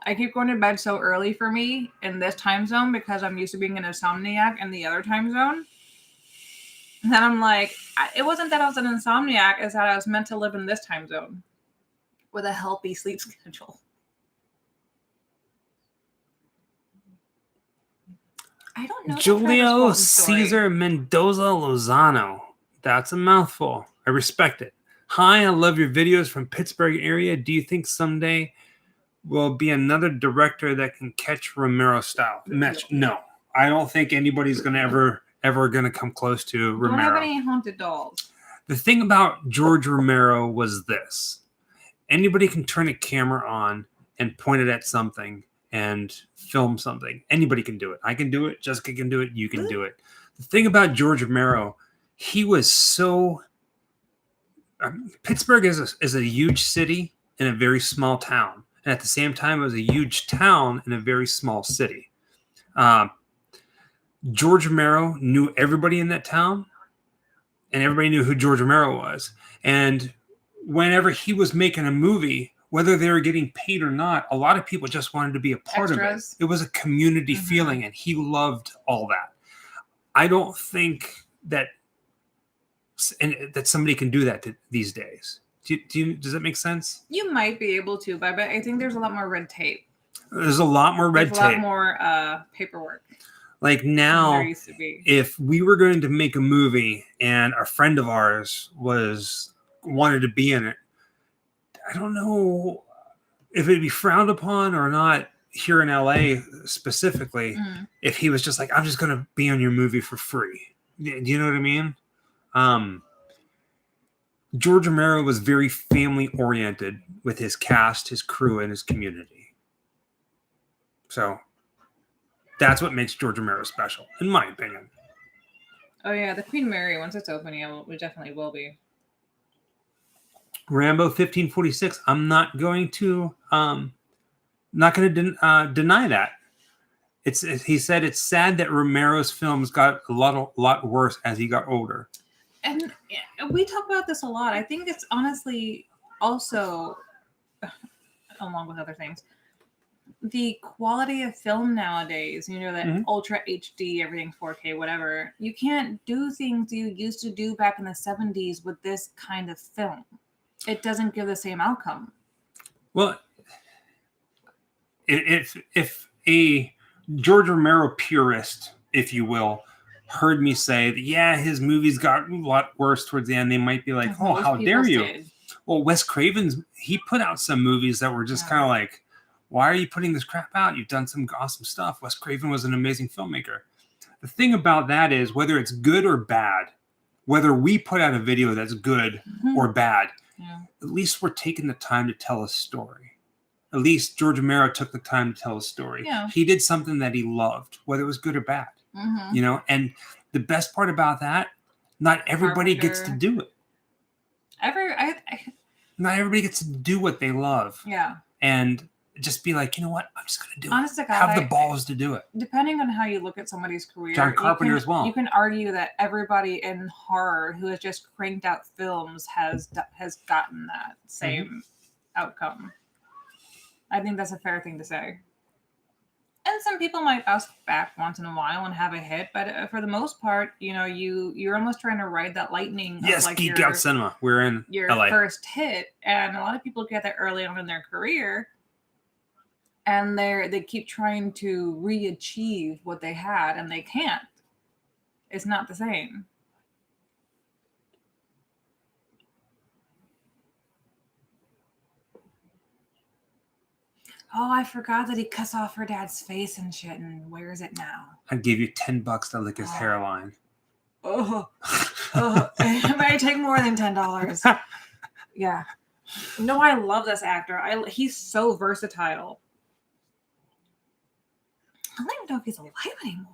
I keep going to bed so early for me in this time zone because I'm used to being an insomniac in the other time zone. And then I'm like, it wasn't that I was an insomniac, it's that I was meant to live in this time zone with a healthy sleep schedule. I don't know. Julio Cesar Mendoza Lozano. That's a mouthful. I respect it. Hi, I love your videos from Pittsburgh area. Do you think someday will be another director that can catch Romero style? No, I don't think anybody's gonna ever gonna come close to Romero. Don't have any haunted dolls. The thing about George Romero was this: anybody can turn a camera on and point it at something and film something. Anybody can do it. I can do it. Jessica can do it. You can do it. The thing about George Romero, he was so. Pittsburgh is a huge city in a very small town, and at the same time, it was a huge town in a very small city. George Romero knew everybody in that town, and everybody knew who George Romero was. And whenever he was making a movie, whether they were getting paid or not, a lot of people just wanted to be a part of it. It was a community feeling, and he loved all that. I don't think that somebody can do that these days. Does that make sense? You might be able to, but I think there's a lot more red tape. There's a lot more red tape. A lot more paperwork. Like now, if we were going to make a movie and a friend of ours wanted to be in it, I don't know if it'd be frowned upon or not here in LA specifically. If he was just like, I'm just going to be on your movie for free. Do you know what I mean? George Romero was very family oriented with his cast, his crew, and his community. So that's what makes George Romero special, in my opinion. Oh yeah, the Queen Mary, once it's open, yeah, we definitely will be. Rambo 1546. I'm not going to deny that. He said it's sad that Romero's films got a lot worse as he got older. And we talk about this a lot. I think it's honestly also, along with other things, the quality of film nowadays, you know, that ultra HD, everything 4K, whatever, you can't do things you used to do back in the 70s with this kind of film. It doesn't give the same outcome. Well, if a George Romero purist, if you will, heard me say that, yeah, his movies got a lot worse towards the end, they might be like, oh, how dare you? Did. Well, Wes Craven's, he put out some movies that were just kind of like, why are you putting this crap out? You've done some awesome stuff. Wes Craven was an amazing filmmaker. The thing about that is, whether it's good or bad, whether we put out a video that's good or bad, at least we're taking the time to tell a story. At least George Romero took the time to tell a story. Yeah. He did something that he loved, whether it was good or bad. You know, and the best part about that, not everybody gets to do it. Not everybody gets to do what they love. Yeah. And just be like, you know what? I'm just going to do it. Have the balls to do it. Depending on how you look at somebody's career. John Carpenter as well. You can argue that everybody in horror who has just cranked out films has gotten that same outcome. I think that's a fair thing to say. And some people might bounce back once in a while and have a hit, but for the most part, you know, you're almost trying to ride that lightning. Yes, of like Geek Out Cinema. We're in your LA. First hit, and a lot of people get that early on in their career, and they keep trying to re-achieve what they had, and they can't. It's not the same. Oh, I forgot that he cuts off her dad's face and shit and wears it now. I'd give you $10 to lick his hairline. It might take more than $10. Yeah. No, I love this actor. He's so versatile. I don't even know if he's alive anymore.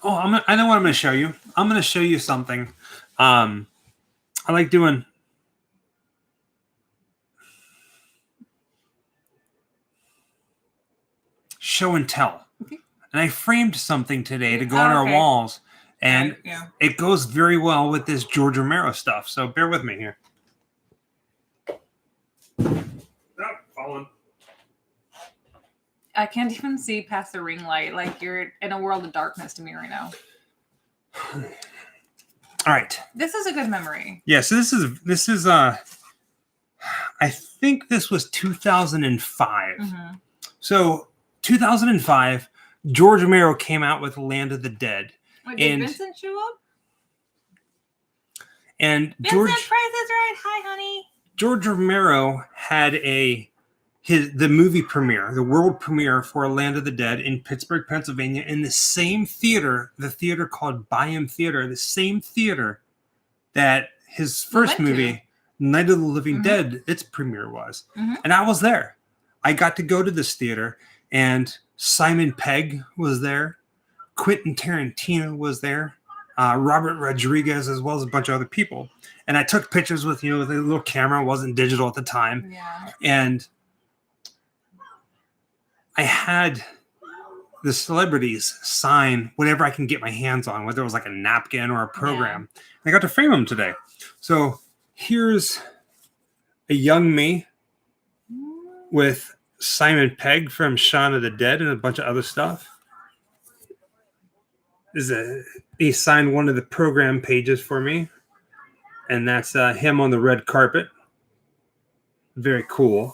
Oh, I know what I'm going to show you. I'm going to show you something. I like doing show and tell. Okay. And I framed something today to go on our walls. And it goes very well with this George Romero stuff. So bear with me here. Fallen. I can't even see past the ring light. Like, you're in a world of darkness to me right now. All right. This is a good memory. Yeah, so this is I think this was 2005. So 2005, George Romero came out with Land of the Dead. Wait, did Vincent show up? And Vincent, Price is right. Hi, honey. George Romero had a the movie premiere, the world premiere for Land of the Dead in Pittsburgh, Pennsylvania, in the same theater, the theater called Byam Theater, the same theater that his first movie, Night of the Living Dead, its premiere was. And I was there. I got to go to this theater, and Simon Pegg was there. Quentin Tarantino was there. Robert Rodriguez, as well as a bunch of other people. And I took pictures with, with a little camera. It wasn't digital at the time. Yeah. And I had the celebrities sign whatever I can get my hands on, whether it was like a napkin or a program. Yeah. I got to frame them today. So here's a young me with Simon Pegg from Shaun of the Dead and a bunch of other stuff. He signed one of the program pages for me. And that's him on the red carpet. Very cool.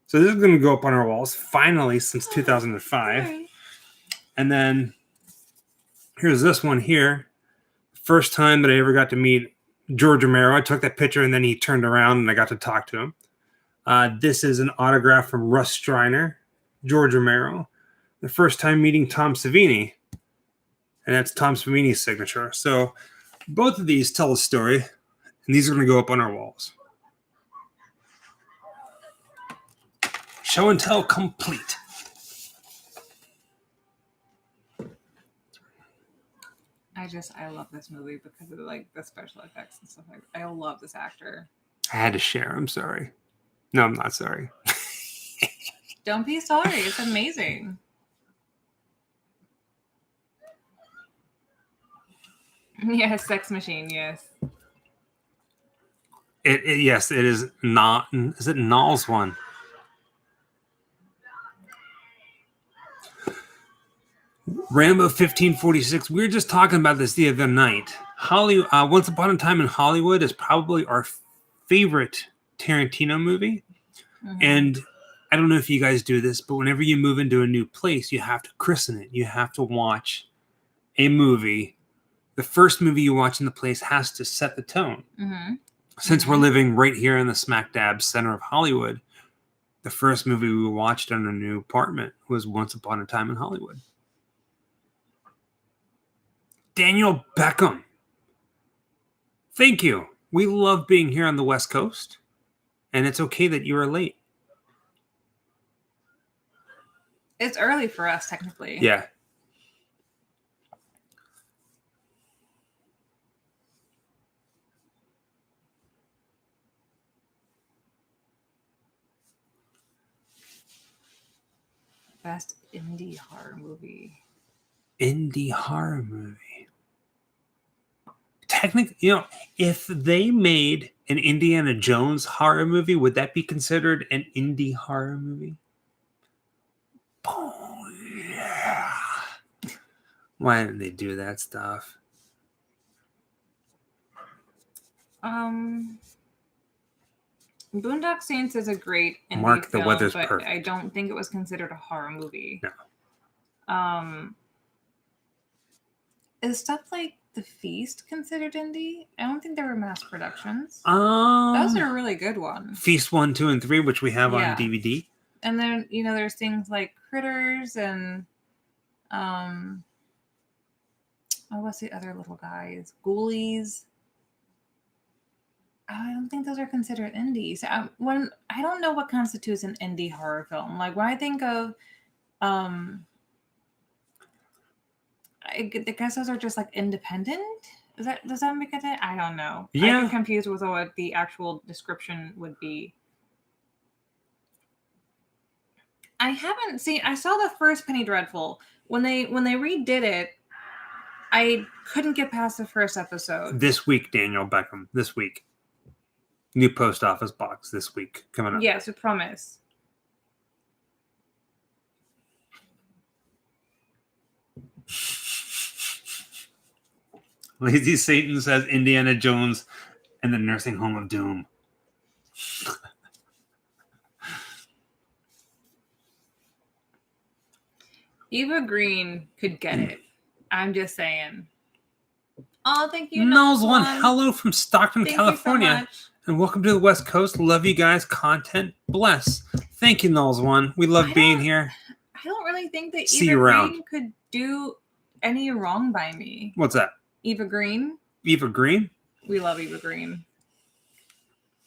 So this is going to go up on our walls, finally, since 2005. Okay. And then here's this one here. First time that I ever got to meet George Romero. I took that picture, and then he turned around, and I got to talk to him. This is an autograph from Russ Striner, George Romero. The first time meeting Tom Savini. And that's Tom Savini's signature. So both of these tell a story, and these are going to go up on our walls. Show and tell complete. I love this movie because of like the special effects and stuff. I love this actor. I had to share. I'm sorry. No, I'm not sorry. Don't be sorry. It's amazing. Yes, Sex Machine. Yes. Yes, it is not. Is it Nall's one? Rambo 1546. We were just talking about this the other night. Once Upon a Time in Hollywood is probably our favorite Tarantino movie. And I don't know if you guys do this, but whenever you move into a new place, you have to christen it. You have to watch a movie. The first movie you watch in the place has to set the tone. Since we're living right here in the smack dab center of Hollywood, the first movie we watched in our new apartment was Once Upon a Time in Hollywood. Daniel Beckham. Thank you. We love being here on the West Coast, and it's okay that you are late. It's early for us, technically. Yeah. Best indie horror movie. Indie horror movie. Technically, if they made an Indiana Jones horror movie, would that be considered an indie horror movie? Oh, yeah. Why didn't they do that stuff? Boondock Saints is a great indie Mark, the film, weather's but perfect. I don't think it was considered a horror movie. No. Is stuff like The Feast considered indie? I don't think they were mass productions. Those are a really good one. Feast 1, 2, and 3, which we have on DVD. And then, there's things like Critters and what's the other little guys? Ghoulies. I don't think those are considered indie. So I don't know what constitutes an indie horror film. Like when I think of, I guess those are just like independent. Does that make it? I don't know. Yeah. I get confused with what the actual description would be. I saw the first Penny Dreadful. When they redid it, I couldn't get past the first episode. This week, Daniel Beckham. This week. New post office box this week coming up. Yes, I promise. Lazy Satan says Indiana Jones and the Nursing Home of Doom. Eva Green could get it. I'm just saying. Oh, thank you. Nose one. Hello from Stockton, California. And welcome to the West Coast. Love you guys. Content bless. Thank you, Knowles One. We love being here. I don't really think that See Eva you around. Green could do any wrong by me. What's that? Eva Green? Eva Green? We love Eva Green.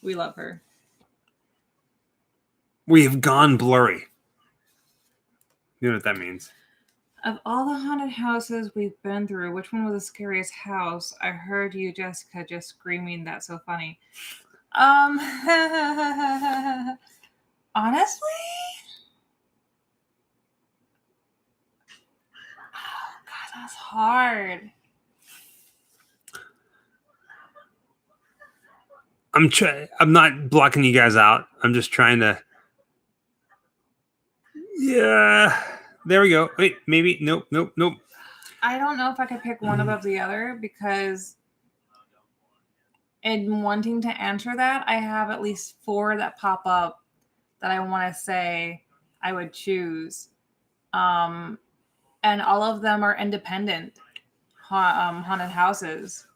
We love her. We have gone blurry. You know what that means? Of all the haunted houses we've been through, which one was the scariest house? I heard you, Jessica, just screaming. That's so funny. Honestly? Oh, God, that's hard. I'm not blocking you guys out. I'm just trying to. Yeah. There we go. Wait, maybe. Nope. I don't know if I could pick one above the other because in wanting to answer that, I have at least 4 that pop up that I want to say I would choose. And all of them are independent haunted houses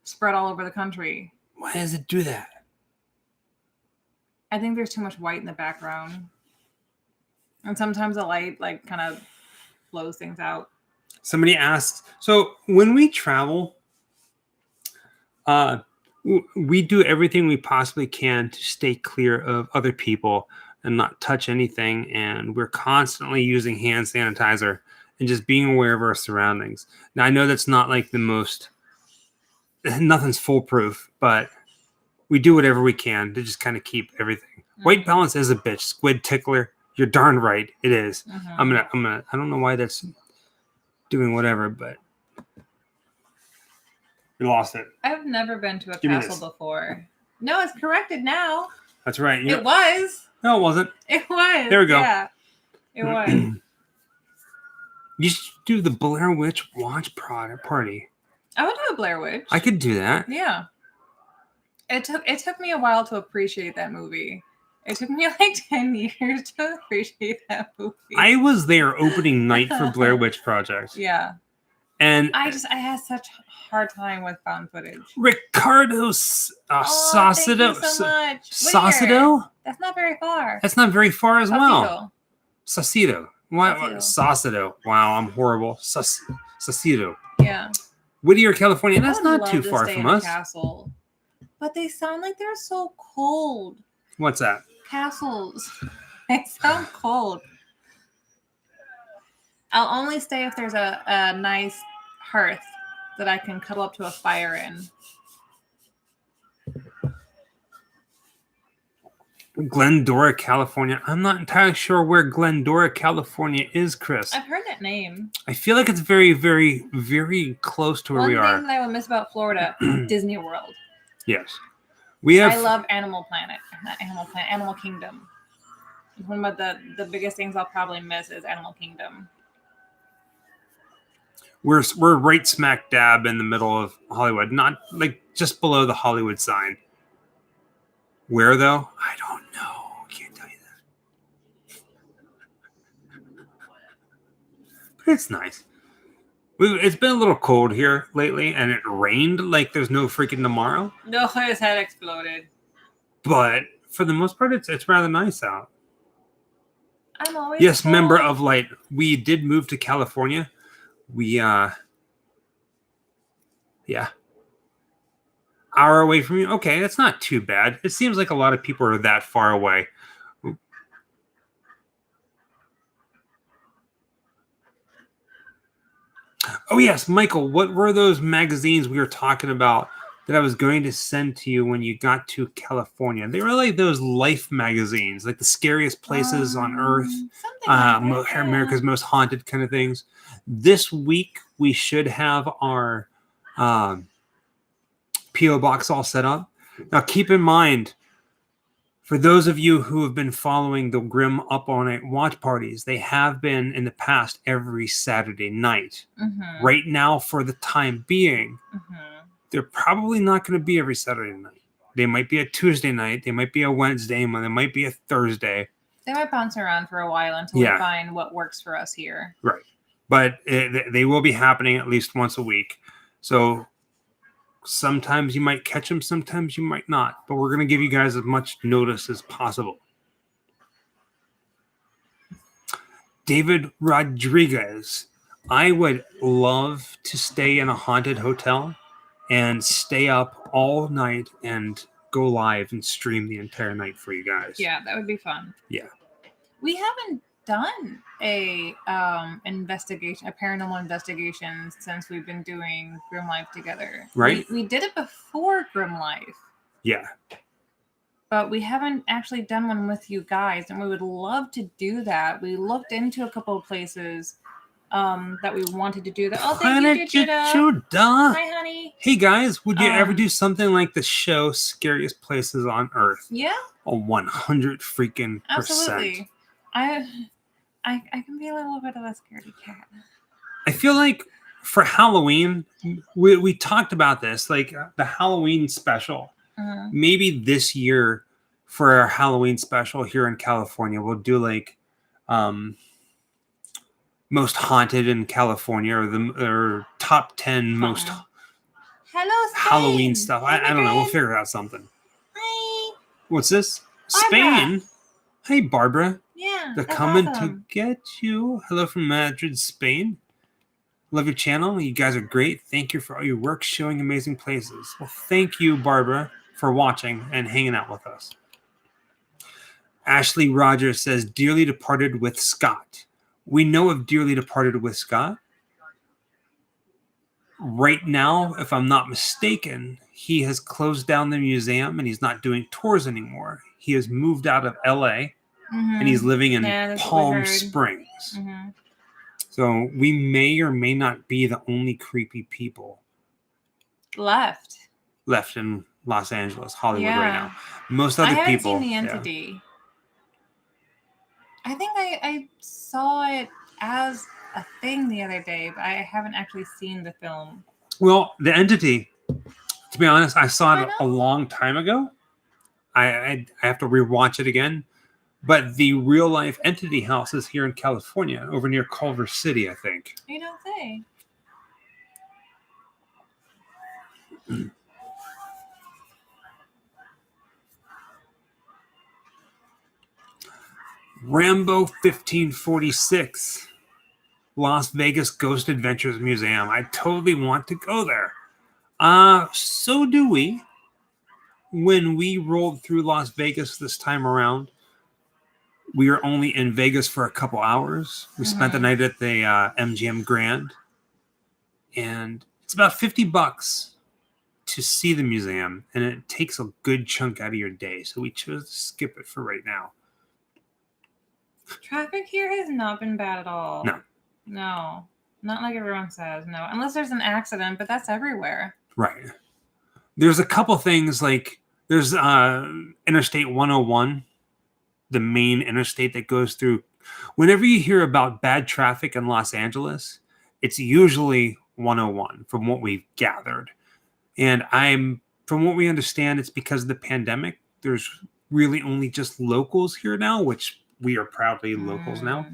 spread all over the country. Why does it do that? I think there's too much white in the background. And sometimes the light kind of blows things out. Somebody asks, so when we travel, we do everything we possibly can to stay clear of other people and not touch anything. And we're constantly using hand sanitizer and just being aware of our surroundings. Now, I know that's not like the most, nothing's foolproof, but we do whatever we can to just kind of keep everything. Mm-hmm. White balance is a bitch. Squid tickler. You're darn right. It is. Mm-hmm. I'm gonna, I don't know why that's doing whatever, but we lost it. I've never been to a castle before. No, it's corrected now. That's right. It was. No, it wasn't. It was. There we go. Yeah, it was. You should do the Blair Witch watch party. I would do a Blair Witch. I could do that. Yeah. It took me a while to appreciate that movie. It took me like 10 years to appreciate that movie. I was there opening night for Blair Witch Project. Yeah. And I had such a hard time with found footage. Ricardo Saucedo. Thank you so much. Saucedo? That's not very far. That's not very far as well. Saucedo. Saucedo. Wow, I'm horrible. Saucedo. Yeah. Whittier, California. That's not too far from us. Castle. But they sound like they're so cold. What's that? Castles. They sound cold. I'll only stay if there's a nice hearth that I can cuddle up to a fire in. Glendora, California. I'm not entirely sure where Glendora, California is, Chris. I've heard that name. I feel like it's very, very, very close to where we are. One thing that I would miss about Florida, Disney World. Yes. I love Animal Planet. Not Animal Planet, Animal Kingdom. One of the biggest things I'll probably miss is Animal Kingdom. We're right smack dab in the middle of Hollywood, not like just below the Hollywood sign. Where though? I don't know. Can't tell you that. But it's nice. It's been a little cold here lately, and it rained like there's no freaking tomorrow. No, his head exploded. But for the most part, it's rather nice out. I'm always yes, cold. Member of Light. We did move to California. We hour away from you. Okay, that's not too bad. It seems like a lot of people are that far away. Oh, yes, Michael, what were those magazines we were talking about that I was going to send to you when you got to California? They were like those Life magazines, like the scariest places on Earth, America's Most Haunted kind of things. This week, we should have our P.O. box all set up. Now, keep in mind, for those of you who have been following the Grim Up All Night watch parties, they have been in the past every Saturday night. Mm-hmm. Right now, for the time being, they're probably not going to be every Saturday night. They might be a Tuesday night. They might be a Wednesday. They might be a Thursday. They might bounce around for a while until we find what works for us here. Right. But they will be happening at least once a week. So Sometimes you might catch them, sometimes you might not. But we're going to give you guys as much notice as possible. David Rodriguez. I would love to stay in a haunted hotel and stay up all night and go live and stream the entire night for you guys. Yeah, that would be fun. Yeah. We haven't done a paranormal investigation since we've been doing Grim Life together. Right. We did it before Grim Life. Yeah. But we haven't actually done one with you guys, and we would love to do that. We looked into a couple of places that we wanted to do that. Oh, thank you, Judah. Hi, honey. Hey, guys, would you ever do something like the show Scariest Places on Earth? Yeah. 100 freaking %. Absolutely. I can be a little bit of a scaredy cat. I feel like for Halloween, we talked about this, like the Halloween special. Maybe this year for our Halloween special here in California, we'll do like most haunted in California or top 10 most Halloween stuff. I don't know. We'll figure out something. Hi. What's this? Barbara. Spain. Hey, Barbara. Yeah. They're coming to get you. Hello from Madrid, Spain. Love your channel. You guys are great. Thank you for all your work showing amazing places. Well, thank you, Barbara, for watching and hanging out with us. Ashley Rogers says, Dearly Departed with Scott. We know of Dearly Departed with Scott. Right now, if I'm not mistaken, he has closed down the museum and he's not doing tours anymore. He has moved out of LA and he's living in Palm Springs. So we may or may not be the only creepy people left in Los Angeles, Hollywood right now. Most other people. I haven't seen The Entity. Yeah. I think I saw it as a thing the other day, but I haven't actually seen the film. Well, The Entity, to be honest, I saw it a long time ago. I have to rewatch it again. But the real life Entity house is here in California, over near Culver City, I think. You don't say. Rambo 1546, Las Vegas Ghost Adventures Museum. I totally want to go there. So do we. When we rolled through Las Vegas this time around, we were only in Vegas for a couple hours. We spent the night at the MGM Grand. And it's about $50 to see the museum. And it takes a good chunk out of your day. So we chose to skip it for right now. Traffic here has not been bad at all. No. Not like everyone says. No. Unless there's an accident, but that's everywhere. Right. There's a couple things like there's Interstate 101. The main interstate that goes through. Whenever you hear about bad traffic in Los Angeles, it's usually 101 from what we've gathered. And from what we understand, it's because of the pandemic. There's really only just locals here now, which we are proudly locals now.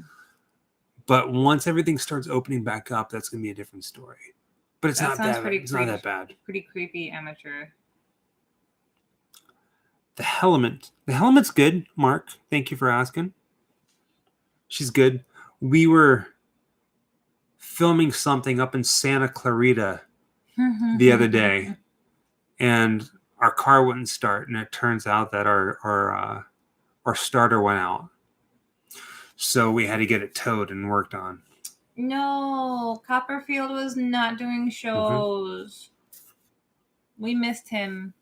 But once everything starts opening back up, that's going to be a different story. But it's not that bad. It's not that bad. Pretty creepy amateur. The Helmet. The Helmet's good, Mark. Thank you for asking. She's good. We were filming something up in Santa Clarita the other day, and our car wouldn't start, and it turns out that our starter went out. So we had to get it towed and worked on. No, Copperfield was not doing shows. We missed him.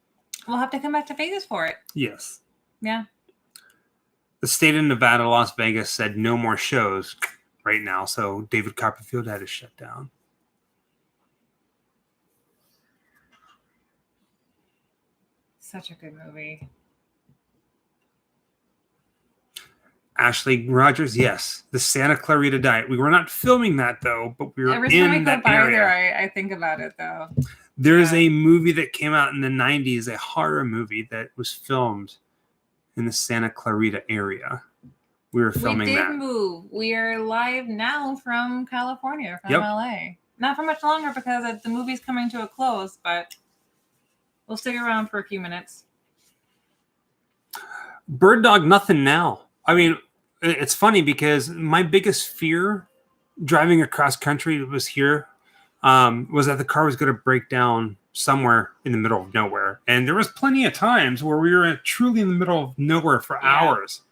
We'll have to come back to Vegas for it. Yes. Yeah. The state of Nevada, Las Vegas said no more shows right now, so David Copperfield had to shut down. Such a good movie. Ashley Rogers, yes. The Santa Clarita Diet. We were not filming that, though, but we were Every time in that I go by area. there, I think about it, though. There is a movie that came out in the 90s, a horror movie that was filmed in the Santa Clarita area. We were filming that. We did move. We are live now from California, from LA. Not for much longer because the movie's coming to a close, but We'll stick around for a few minutes. Bird dog, nothing now. I mean, it's funny because my biggest fear driving across country was that the car was going to break down somewhere in the middle of nowhere. And there was plenty of times where we were truly in the middle of nowhere for hours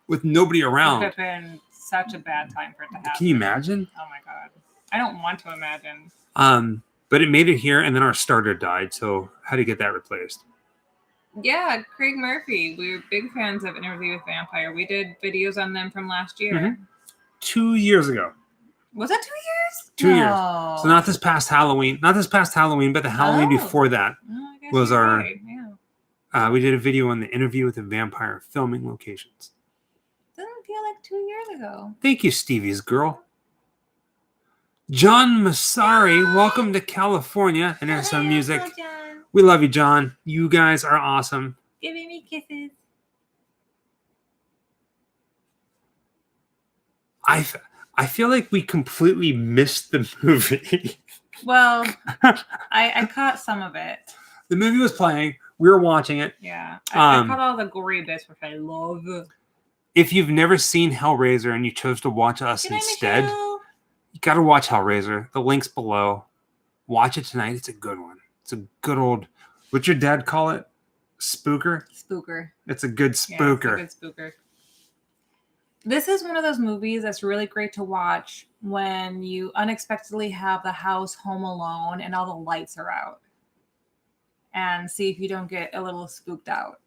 with nobody around. It would have been such a bad time for it to happen. Can you imagine? Oh my God. I don't want to imagine. But it made it here, and then our starter died. So how do you get that replaced? Yeah, Craig Murphy. We were big fans of Interview with Vampire. We did videos on them from last year. Mm-hmm. 2 years ago. Was that 2 years? 2 years. So not this past Halloween. Not this past Halloween, but the Halloween before that was our... Right. Yeah. We did a video on the Interview with the Vampire filming locations. Doesn't feel like 2 years ago. Thank you, Stevie's girl. John Masari, welcome to California. And there's some music. John. We love you, John. You guys are awesome. Giving me kisses. I feel like we completely missed the movie. Well, I caught some of it. The movie was playing. We were watching it. Yeah. I caught all the gory bits, which I love. If you've never seen Hellraiser and you chose to watch us instead, you got to watch Hellraiser. The link's below. Watch it tonight. It's a good one. It's a good old, what's your dad call it? Spooker? Spooker. It's a good spooker. Yeah, it's a good spooker. This is one of those movies that's really great to watch when you unexpectedly have the house home alone and all the lights are out. And see if you don't get a little spooked out.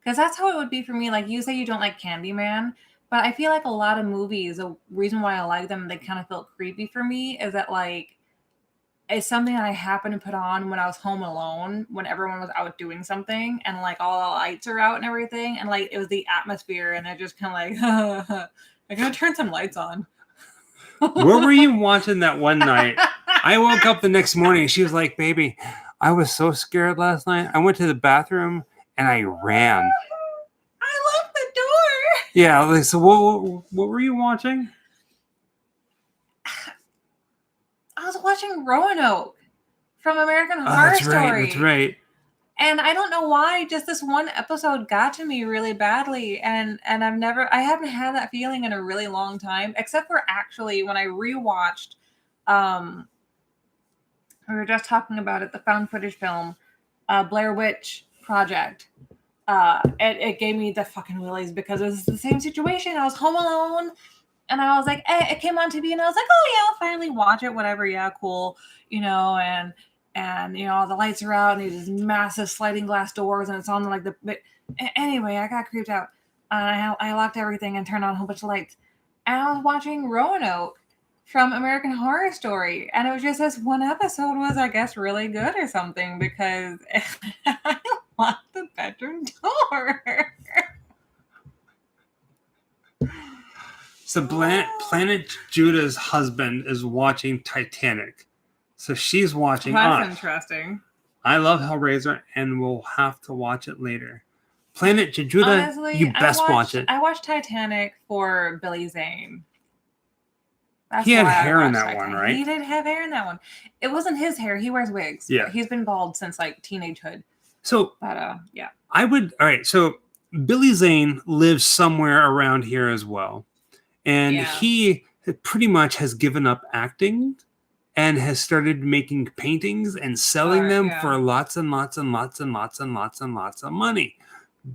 Because that's how it would be for me. Like, you say you don't like Candyman, but I feel like a lot of movies, the reason why I like them, they kind of felt creepy for me, is that, like, it's something that I happened to put on when I was home alone, when everyone was out doing something, and, like, all the lights are out and everything, and, like, it was the atmosphere, and they're just kind of like, I'm going to turn some lights on. Where were you watching that one night? I woke up the next morning, she was like, baby, I was so scared last night. I went to the bathroom, and I ran. I locked the door. Yeah, like, so what were you watching? I was watching Roanoke from American Horror Story. That's right. And I don't know why, just this one episode got to me really badly. And I haven't had that feeling in a really long time, except for actually when I rewatched, we were just talking about it, the found footage film, Blair Witch Project. It gave me the fucking willies because it was the same situation. I was home alone. And I was like, it came on TV, and I was like, oh, yeah, I'll finally watch it, whatever, yeah, cool, and the lights are out, and these massive sliding glass doors, and it's on, like, anyway, I got creeped out. I locked everything and turned on a whole bunch of lights. And I was watching Roanoke from American Horror Story, and it was just this one episode was, I guess, really good or something, because I locked the bedroom door. So Planet Judah's husband is watching Titanic. So she's watching That's interesting. I love Hellraiser, and we'll have to watch it later. Planet Judah, honestly, you best watch it. I watched Titanic for Billy Zane. He had hair in that one, right? He did have hair in that one. It wasn't his hair. He wears wigs. Yeah. He's been bald since, like, teenagehood. So, but, yeah. all right, so Billy Zane lives somewhere around here as well. And he pretty much has given up acting and has started making paintings and selling them for lots and lots and lots and lots and lots and lots of money.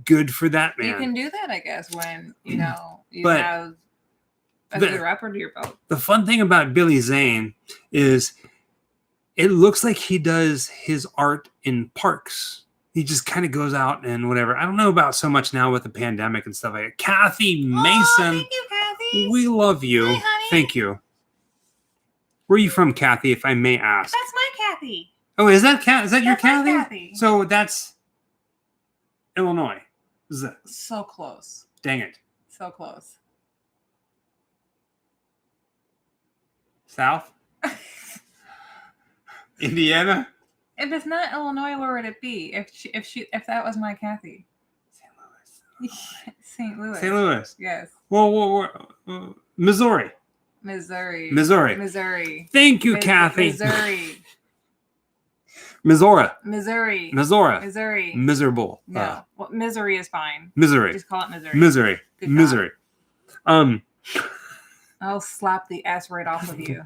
Good for that man. You can do that, I guess, when, you have a good rep under your belt. The fun thing about Billy Zane is it looks like he does his art in parks. He just kind of goes out and whatever. I don't know about so much now with the pandemic and stuff like that. Kathy Mason. Thank you, Kathy. We love you. Hi, honey. Thank you. Where are you from, Kathy, if I may ask? That's my Kathy. Oh, is that your Kathy? Kathy? So that's Illinois. Is that so close? Dang it. So close. South? Indiana? If it's not Illinois, where would it be? If that was my Kathy? St. Louis. St. Louis. Yes. Well, Missouri. Missouri. Thank you, Kathy. Missouri. Missouri. Missouri. Missouri. Missouri. Miserable. No. Well, misery is fine. Misery. Just call it misery. Misery. Good job. Misery. I'll slap the S right off of you.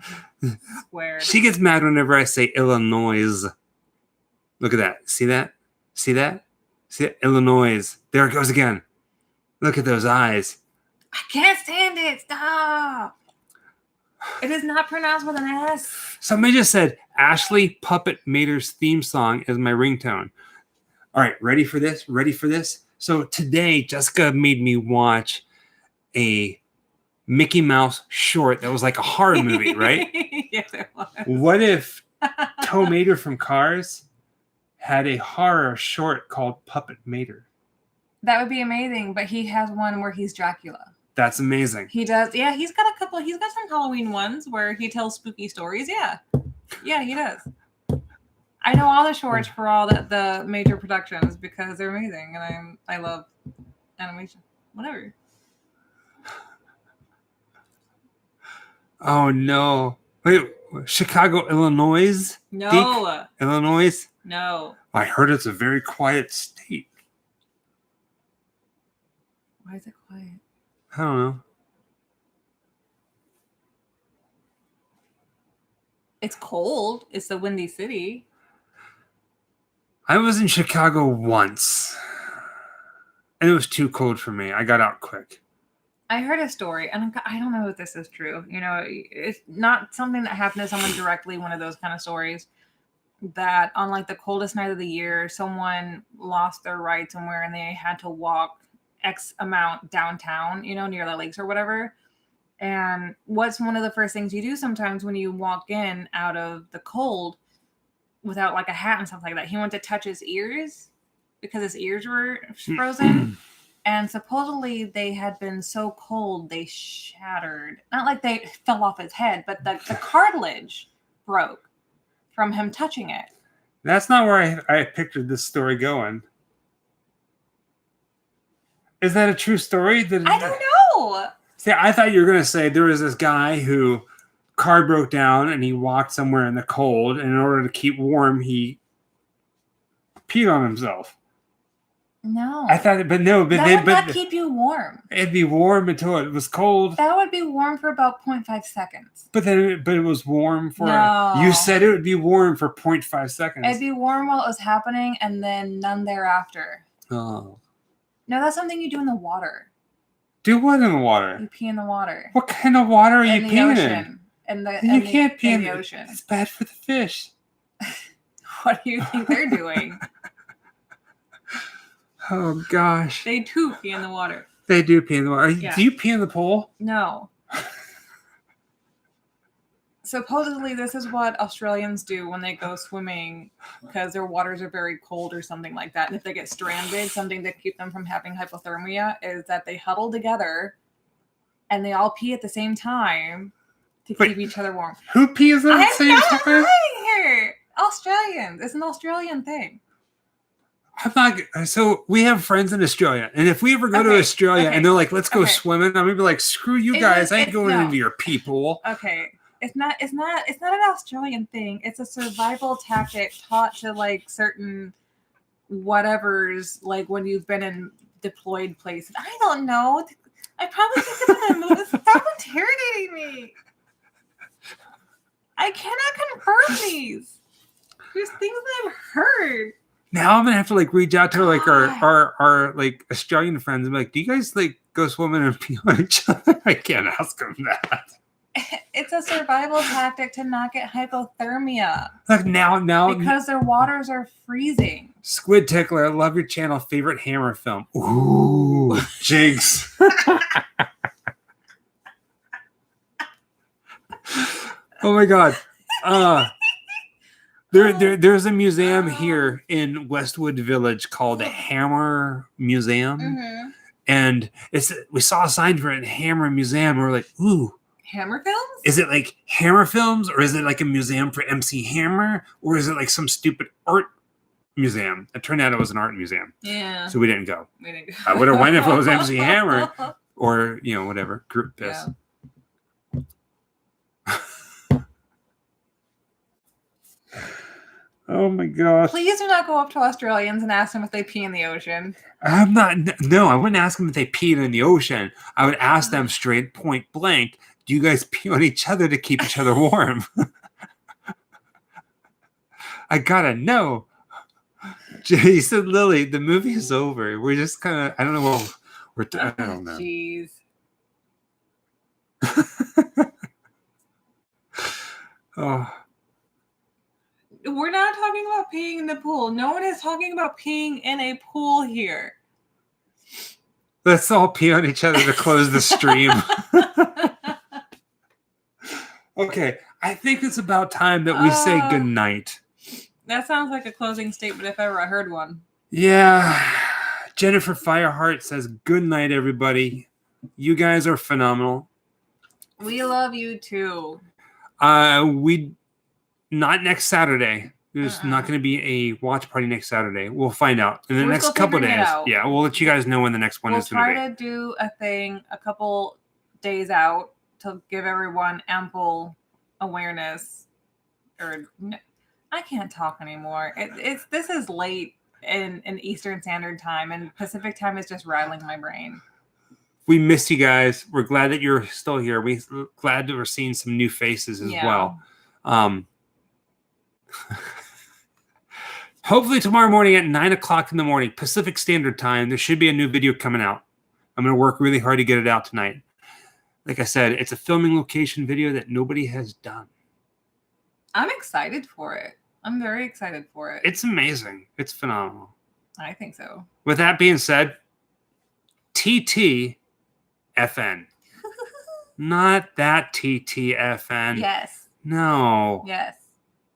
Squared. She gets mad whenever I say Illinois. Look at that. See that? See that? See that? Illinois. There it goes again. Look at those eyes. I can't stand it. Stop. It is not pronounced with an S. Somebody just said Ashley Puppet Mater's theme song is my ringtone. All right, ready for this? Ready for this? So today, Jessica made me watch a Mickey Mouse short that was like a horror movie, right? Yes, it was. What if Tow Mater from Cars had a horror short called Puppet Mater? That would be amazing, but he has one where he's Dracula. That's amazing. He does. Yeah, he's got some Halloween ones where he tells spooky stories. Yeah. Yeah, he does. I know all the shorts for all the major productions because they're amazing and I love animation. Whatever. Oh no. Wait, Chicago, Illinois? No. Deke? Illinois? No. I heard it's a very quiet state. Why is it quiet? I don't know. It's cold. It's the Windy City. I was in Chicago once, and it was too cold for me. I got out quick. I heard a story, and I don't know if this is true. You know, it's not something that happened to someone directly, one of those kind of stories, that on like the coldest night of the year, someone lost their ride somewhere and they had to walk X amount downtown, you know, near the lakes or whatever. And what's one of the first things you do sometimes when you walk in out of the cold without like a hat and stuff like that? He went to touch his ears because his ears were frozen. And supposedly they had been so cold they shattered. Not like they fell off his head, but the cartilage broke from him touching it. That's not where I pictured this story going. Is that a true story? I don't know. See, I thought you were going to say there was this guy who car broke down and he walked somewhere in the cold, and in order to keep warm, he peed on himself. No. I thought, but no, but that would not keep you warm. It'd be warm until it was cold. That would be warm for about 0.5 seconds. But then, it was warm for. No. You said it would be warm for 0.5 seconds. It'd be warm while it was happening, and then none thereafter. Oh. No, that's something you do in the water. Do what in the water? You pee in the water. What kind of water are you peeing in? You can't pee in the ocean. It's bad for the fish. What do you think they're doing? Oh gosh. They too pee in the water. They do pee in the water. Yeah. Do you pee in the pool? No. Supposedly, this is what Australians do when they go swimming because their waters are very cold or something like that. And if they get stranded, something to keep them from having hypothermia is that they huddle together and they all pee at the same time to keep each other warm. Who pees at the same time? I'm not here. Australians. It's an Australian thing. I'm not. So we have friends in Australia, and if we ever go to Australia and they're like, "Let's go swimming," I'm gonna be like, "Screw you guys! I ain't going into your pee pool." Okay, it's not an Australian thing. It's a survival tactic taught to like certain whatevers, like when you've been in deployed places. I don't know. I probably think it's in a movie. Stop interrogating me. I cannot confirm these. There's things that I've heard. Now I'm gonna have to like reach out to like our like Australian friends and be like, "Do you guys like go swimming and pee on each other?" I can't ask them that. It's a survival tactic to not get hypothermia. Like now because their waters are freezing. Squid Tickler, I love your channel. Favorite Hammer film? Ooh, Jinx. Oh my god. There's a museum here in Westwood Village called the Hammer Museum. Mm-hmm. And we saw a sign for it, Hammer Museum. And we're like, ooh. Hammer films? Is it like Hammer Films, or is it like a museum for MC Hammer? Or is it like some stupid art museum? It turned out it was an art museum. Yeah. So we didn't go. I would have went if it was MC Hammer or, whatever, Group Piss. Yeah. Oh my gosh. Please do not go up to Australians and ask them if they pee in the ocean. I'm not. No, I wouldn't ask them if they peed in the ocean. I would ask them straight point blank, do you guys pee on each other to keep each other warm? I gotta know. Jason, Lily, the movie is over. We're just kind of, I don't know what I don't know. Jeez. Oh. We're not talking about peeing in the pool. No one is talking about peeing in a pool here. Let's all pee on each other to close the stream. Okay, I think it's about time that we say goodnight. That sounds like a closing statement if ever I heard one. Yeah. Jennifer Fireheart says, good night, everybody. You guys are phenomenal. We love you too. Not next Saturday. There's not going to be a watch party next Saturday. We'll find out in the next couple days. Yeah, we'll let you guys know when the next one is going to be. We'll try to do a thing a couple days out to give everyone ample awareness. I can't talk anymore. This is late in Eastern Standard Time, and Pacific Time is just rattling my brain. We missed you guys. We're glad that you're still here. We're glad that we're seeing some new faces as well. Hopefully tomorrow morning at 9 o'clock in the morning, Pacific Standard Time, there should be a new video coming out. I'm going to work really hard to get it out tonight. Like I said, it's a filming location video that nobody has done. I'm excited for it. I'm very excited for it. It's amazing. It's phenomenal. I think so. With that being said, TTFN. Not that TTFN. Yes. No. Yes.